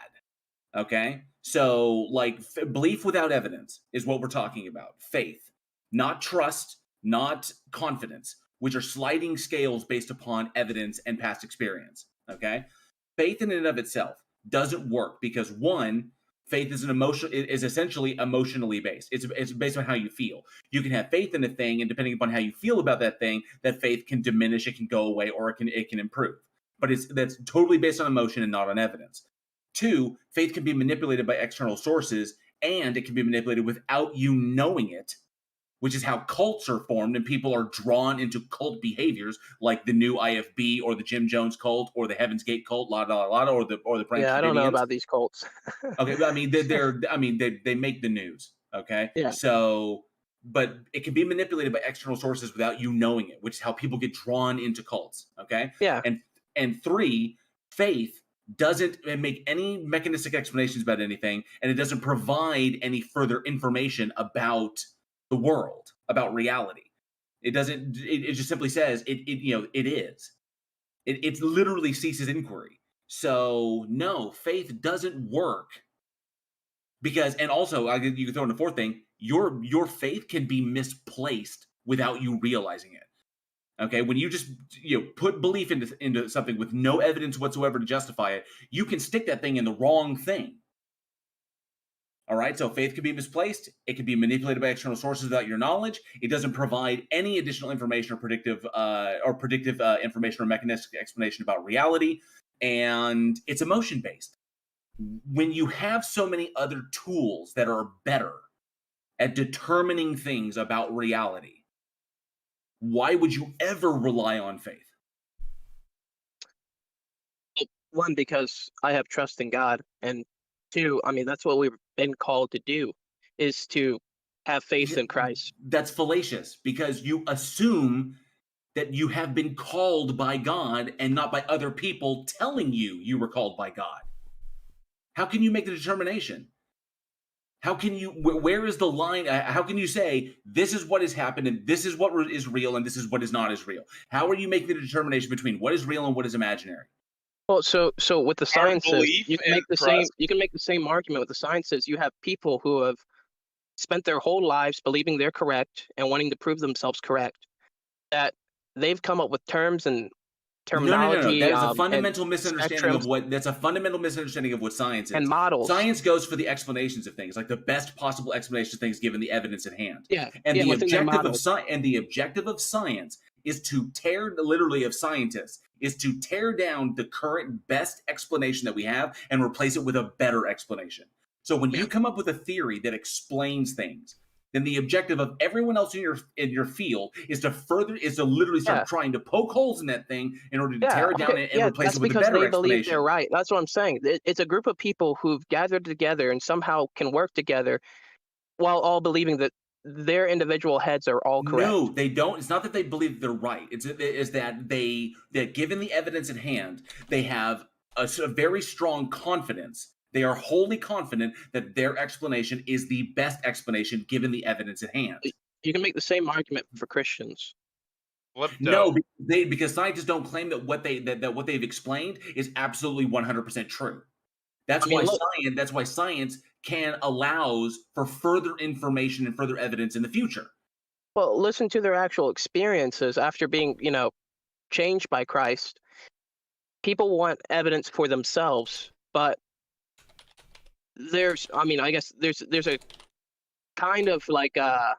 [SPEAKER 11] Okay. So like belief without evidence is what we're talking about. Faith, not trust, not confidence, which are sliding scales based upon evidence and past experience, okay? Faith in and of itself doesn't work because, one, faith is essentially emotionally based. It's based on how you feel. You can have faith in a thing, and depending upon how you feel about that thing, that faith can diminish, it can go away, or it can improve. But that's totally based on emotion and not on evidence. Two, faith can be manipulated by external sources, and it can be manipulated without you knowing it, which is how cults are formed and people are drawn into cult behaviors like the new IFB or the Jim Jones cult or the Heaven's Gate cult, or the Prank
[SPEAKER 14] I don't know about these cults.
[SPEAKER 11] Okay, I mean they make the news.
[SPEAKER 7] Okay.
[SPEAKER 14] Yeah.
[SPEAKER 11] So, but it can be manipulated by external sources without you knowing it, which is how people get drawn into cults. Okay.
[SPEAKER 14] Yeah.
[SPEAKER 11] And 3, faith doesn't make any mechanistic explanations about anything, and it doesn't provide any further information about the world, about reality. It doesn't. It just simply says it is. It literally ceases inquiry. So no, faith doesn't work because, and also you can throw in a fourth thing. Your faith can be misplaced without you realizing it. Okay, when you just put belief into something with no evidence whatsoever to justify it, you can stick that thing in the wrong thing. All right, so faith can be misplaced. It can be manipulated by external sources without your knowledge. It doesn't provide any additional information or predictive information or mechanistic explanation about reality, and it's emotion based. When you have so many other tools that are better at determining things about reality, why would you ever rely on faith?
[SPEAKER 14] One, because I have trust in God, and 2, I mean, that's what we've been called to do, is to have faith in Christ.
[SPEAKER 11] That's fallacious because you assume that you have been called by God and not by other people telling you were called by God. How can you make the determination? How can you, where is the line? How can you say, this is what has happened and this is what is real and this is what is not as real? How are you making the determination between what is real and what is imaginary?
[SPEAKER 14] Well, so with the sciences, you can make the same argument with the sciences. You have people who have spent their whole lives believing they're correct and wanting to prove themselves correct, that they've come up with terms and terminology.
[SPEAKER 11] No. That is a fundamental misunderstanding of what. That's a fundamental misunderstanding of what science is.
[SPEAKER 14] And models.
[SPEAKER 11] Science goes for the explanations of things, like the best possible explanation of things given the evidence at hand.
[SPEAKER 14] Yeah.
[SPEAKER 11] And the objective of science is to tear down the current best explanation that we have and replace it with a better explanation. So when you come up with a theory that explains things, then the objective of everyone else in your field is to literally start trying to poke holes in that thing in order to tear it down and replace it with a better explanation.
[SPEAKER 14] That's because they believe they're right. That's what I'm saying. It's a group of people who've gathered together and somehow can work together while all believing that their individual heads are all correct.
[SPEAKER 11] No, they don't. It's not that they believe they're right. It's that given the evidence at hand, they have a very strong confidence. They are wholly confident that their explanation is the best explanation given the evidence at hand.
[SPEAKER 14] You can make the same argument for Christians.
[SPEAKER 11] No, because scientists don't claim that what they've explained is absolutely 100% true. That's why science allows for further information and further evidence in the future.
[SPEAKER 14] Well, listen to their actual experiences after being, changed by Christ. People want evidence for themselves, but there's a kind of like I've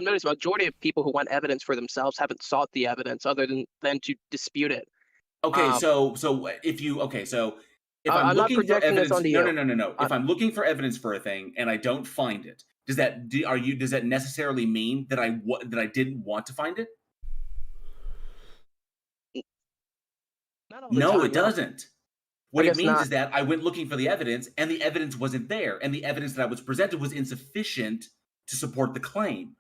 [SPEAKER 14] noticed a majority of people who want evidence for themselves haven't sought the evidence other than to dispute it.
[SPEAKER 11] Okay, so if I'm looking for evidence, no. If I'm looking for evidence for a thing and I don't find it, does that necessarily mean that I didn't want to find it? No, it doesn't. What it means is that I went looking for the evidence and the evidence wasn't there, and the evidence that I was presented was insufficient to support the claim.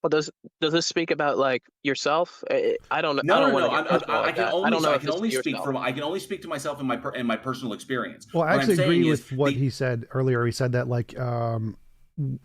[SPEAKER 14] Well, does this speak about like yourself? I don't know.
[SPEAKER 11] No. I can only speak to myself and my personal experience.
[SPEAKER 3] Well, I actually agree with what he said earlier. He said that like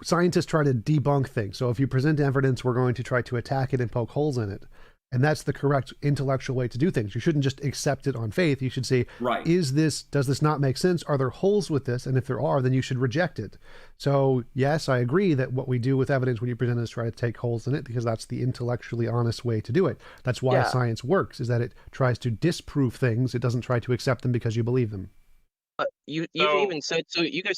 [SPEAKER 3] scientists try to debunk things. So if you present evidence, we're going to try to attack it and poke holes in it. And that's the correct intellectual way to do things. You shouldn't just accept it on faith. You should say, does this not make sense? Are there holes with this? And if there are, then you should reject it. So yes, I agree that what we do with evidence when you present it is try to take holes in it, because that's the intellectually honest way to do it. That's why science works, is that it tries to disprove things. It doesn't try to accept them because you believe them.
[SPEAKER 14] You guys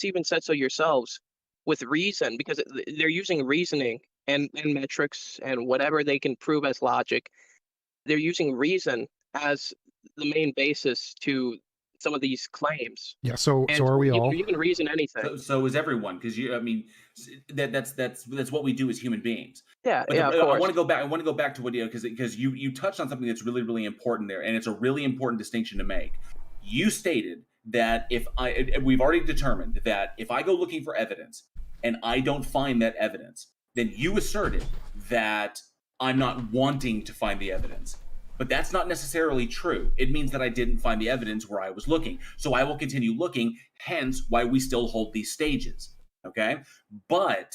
[SPEAKER 14] even said so yourselves with reason, because they're using reasoning and metrics and whatever they can prove as logic. They're using reason as the main basis to some of these claims.
[SPEAKER 3] Yeah, so are we all?
[SPEAKER 14] You can reason anything.
[SPEAKER 11] So is everyone, because that's what we do as human beings.
[SPEAKER 14] Yeah, of course.
[SPEAKER 11] I want to go back to what because you touched on something that's really, really important there, and it's a really important distinction to make. You stated that we've already determined that if I go looking for evidence, and I don't find that evidence, then you asserted that I'm not wanting to find the evidence. But that's not necessarily true. It means that I didn't find the evidence where I was looking. So I will continue looking, hence why we still hold these stages. Okay? But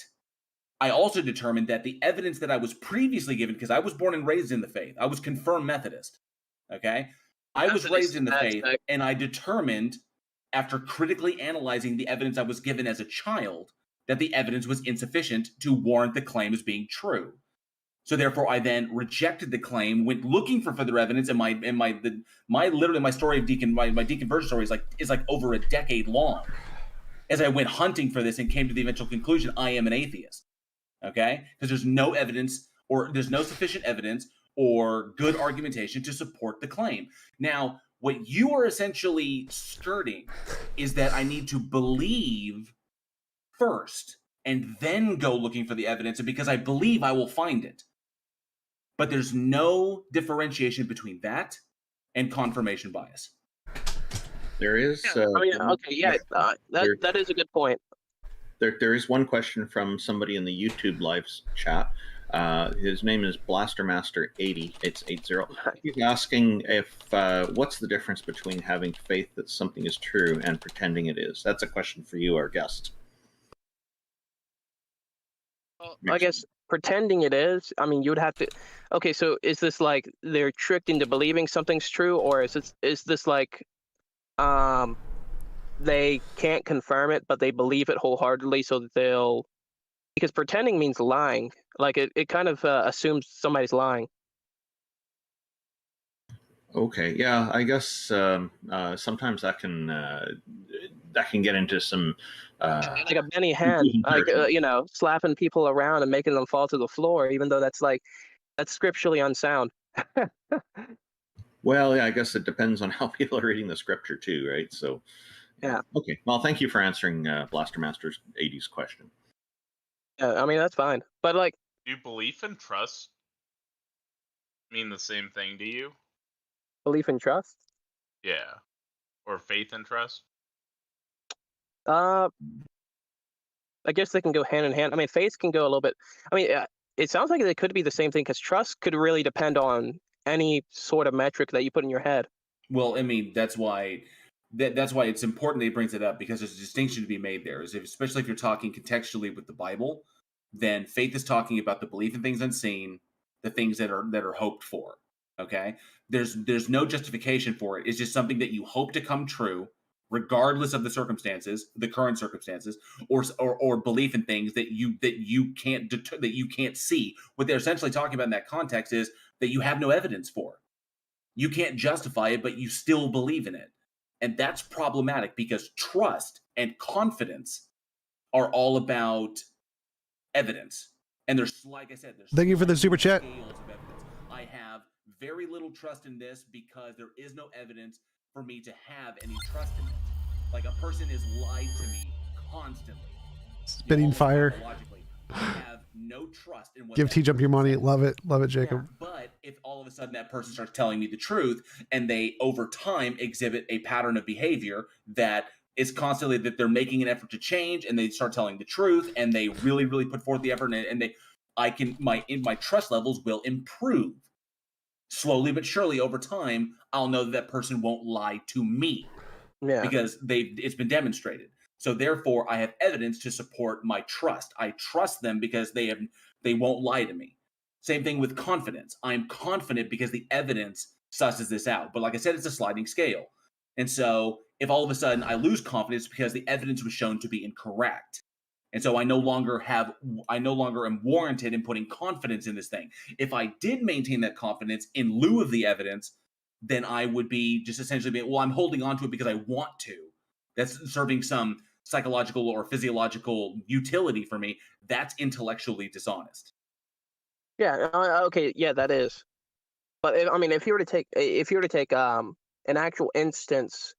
[SPEAKER 11] I also determined that the evidence that I was previously given, because I was born and raised in the faith, I was confirmed Methodist. Okay? I was raised in the faith, and I determined, after critically analyzing the evidence I was given as a child, that the evidence was insufficient to warrant the claim as being true. So therefore, I then rejected the claim, went looking for further evidence, and my story of deacon, my deconversion story is like over a decade long. As I went hunting for this and came to the eventual conclusion, I am an atheist. Okay, because there's no evidence, or there's no sufficient evidence or good argumentation to support the claim. Now, what you are essentially skirting is that I need to believe first and then go looking for the evidence, and because I believe, I will find it. But there's no differentiation between that and confirmation bias.
[SPEAKER 7] There is.
[SPEAKER 14] That is a good point.
[SPEAKER 7] There is one question from somebody in the YouTube live chat. His name is Blastermaster80. It's 80. He's asking if what's the difference between having faith that something is true and pretending it is. That's a question for you, our guest.
[SPEAKER 14] Well, I guess pretending it is, I mean, you would have to. Okay, so is this like they're tricked into believing something's true, or is this like they can't confirm it, but they believe it wholeheartedly, so that they'll, because pretending means lying. Like it kind of assumes somebody's lying.
[SPEAKER 7] Okay, yeah, I guess sometimes that can get into some
[SPEAKER 14] like a Benny Hinn, like slapping people around and making them fall to the floor, even though that's scripturally unsound.
[SPEAKER 7] Well, yeah, I guess it depends on how people are reading the scripture too, right? So,
[SPEAKER 14] yeah.
[SPEAKER 7] Okay, well, thank you for answering Blastermaster's 80s question.
[SPEAKER 14] Yeah, I mean, that's fine, but like,
[SPEAKER 1] do belief and trust mean the same thing to you?
[SPEAKER 14] Belief and trust?
[SPEAKER 1] Yeah, or faith and trust?
[SPEAKER 14] I guess they can go hand in hand. I mean, faith can go a little bit. I mean, it sounds like it could be the same thing, because trust could really depend on any sort of metric that you put in your head.
[SPEAKER 11] Well, I mean, that's why it's important that he brings it up, because there's a distinction to be made there. Especially if you're talking contextually with the Bible, then faith is talking about the belief in things unseen, the things that are hoped for. Okay, there's no justification for it. It's just something that you hope to come true, regardless of the circumstances, the current circumstances, or belief in things that you can't see. What they're essentially talking about in that context is that you have no evidence for. You can't justify it, but you still believe in it. And that's problematic, because trust and confidence are all about evidence. And there's, like I said,
[SPEAKER 3] thank you for the super chat.
[SPEAKER 11] I have very little trust in this because there is no evidence for me to have any trust in it. Like, a person is lied to me constantly.
[SPEAKER 3] Spitting fire.
[SPEAKER 11] I have no trust in what.
[SPEAKER 3] Give TJump your money. Love it, Jacob.
[SPEAKER 11] Yeah, but if all of a sudden that person starts telling me the truth, and they over time exhibit a pattern of behavior that is constantly that they're making an effort to change, and they start telling the truth, and they really, really put forth the effort, and my trust levels will improve slowly but surely over time. I'll know that person won't lie to me, because it's been demonstrated. So therefore, I have evidence to support my trust. I trust them because they won't lie to me. Same thing with confidence. I'm confident because the evidence susses this out. But like I said, it's a sliding scale. And so if all of a sudden I lose confidence because the evidence was shown to be incorrect, and so I no longer am warranted in putting confidence in this thing. If I did maintain that confidence in lieu of the evidence, then I would be just essentially being, well, I'm holding on to it because I want to. That's serving some psychological or physiological utility for me. That's intellectually dishonest.
[SPEAKER 14] Yeah. Okay. Yeah, that is. But if you were to take an actual instance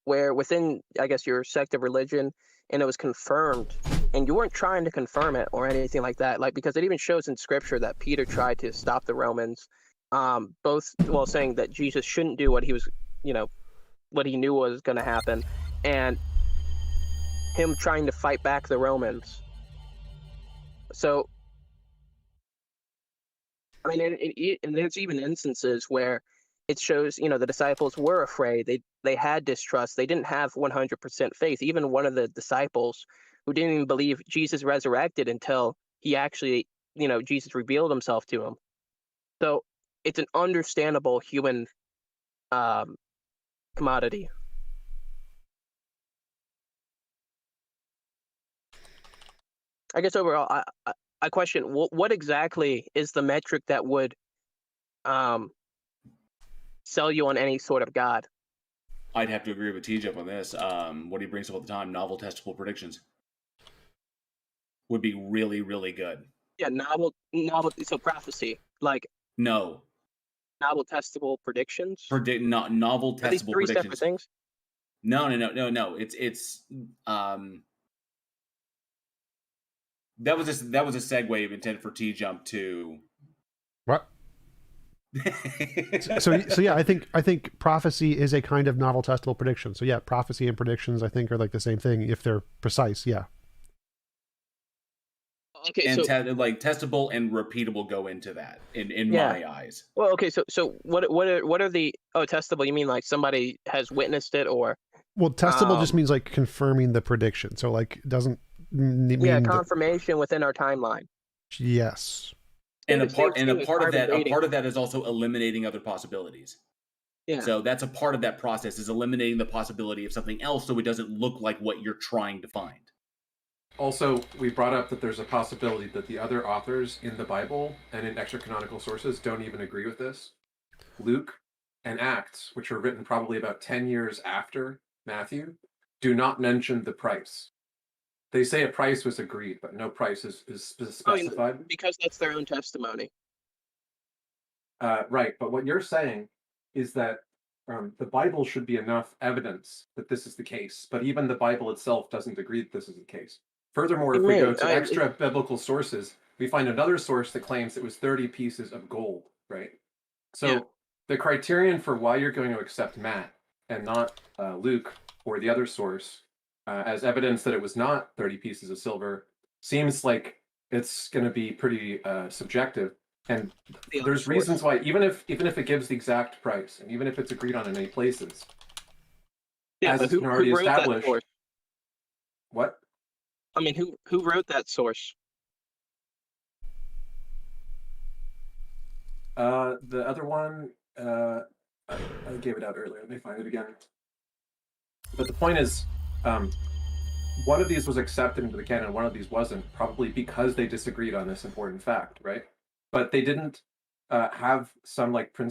[SPEAKER 14] where within, I guess, your sect of religion, and it was confirmed, and you weren't trying to confirm it or anything like that, like, because it even shows in scripture that Peter tried to stop the Romans, both while saying that Jesus shouldn't do what he was, what he knew was going to happen, and him trying to fight back the Romans. So, I mean, and there's even instances where it shows, the disciples were afraid. They had distrust. They didn't have 100% faith. Even one of the disciples who didn't even believe Jesus resurrected until he actually, Jesus revealed himself to him. So it's an understandable human commodity. I guess overall, I question what exactly is the metric that would sell you on any sort of God?
[SPEAKER 11] I'd have to agree with TJump on this. What he brings up all the time, novel testable predictions would be really, really good.
[SPEAKER 14] Yeah, novel. So prophecy, like
[SPEAKER 11] no
[SPEAKER 14] novel testable predictions.
[SPEAKER 11] Novel testable
[SPEAKER 14] Are these three
[SPEAKER 11] predictions.
[SPEAKER 14] Separate things?
[SPEAKER 11] No. It's that was a segue intended for TJump to
[SPEAKER 3] what. so yeah, I think prophecy is a kind of novel testable prediction. So yeah, prophecy and predictions I think are like the same thing if they're precise. Yeah.
[SPEAKER 14] Okay,
[SPEAKER 11] and
[SPEAKER 14] so
[SPEAKER 11] testable and repeatable go into that in my eyes.
[SPEAKER 14] Well, okay, so what are the testable? You mean like somebody has witnessed it, or
[SPEAKER 3] well, testable just means like confirming the prediction. So like doesn't mean
[SPEAKER 14] confirmation within our timeline.
[SPEAKER 3] Yes.
[SPEAKER 11] And a part of that is also eliminating other possibilities.
[SPEAKER 14] Yeah.
[SPEAKER 11] So that's a part of that process, is eliminating the possibility of something else so it doesn't look like what you're trying to find.
[SPEAKER 13] Also, we brought up that there's a possibility that the other authors in the Bible and in extra-canonical sources don't even agree with this. Luke and Acts, which were written probably about 10 years after Matthew, do not mention the price. They say a price was agreed, but no price is specified.
[SPEAKER 14] Because that's their own testimony.
[SPEAKER 13] Right, but what you're saying is that the Bible should be enough evidence that this is the case, but even the Bible itself doesn't agree that this is the case. Furthermore, if we go to extra biblical sources, we find another source that claims it was 30 pieces of gold, right? So the criterion for why you're going to accept Matt and not Luke or the other source as evidence that it was not 30 pieces of silver seems like it's going to be pretty subjective. And there's reasons why, even if it gives the exact price, and even if it's agreed on in many places, as it's been already established. What?
[SPEAKER 14] I mean, who wrote that source?
[SPEAKER 13] The other one, I gave it out earlier. Let me find it again. But the point is, one of these was accepted into the canon, one of these wasn't, probably because they disagreed on this important fact, right? But they didn't have some like principle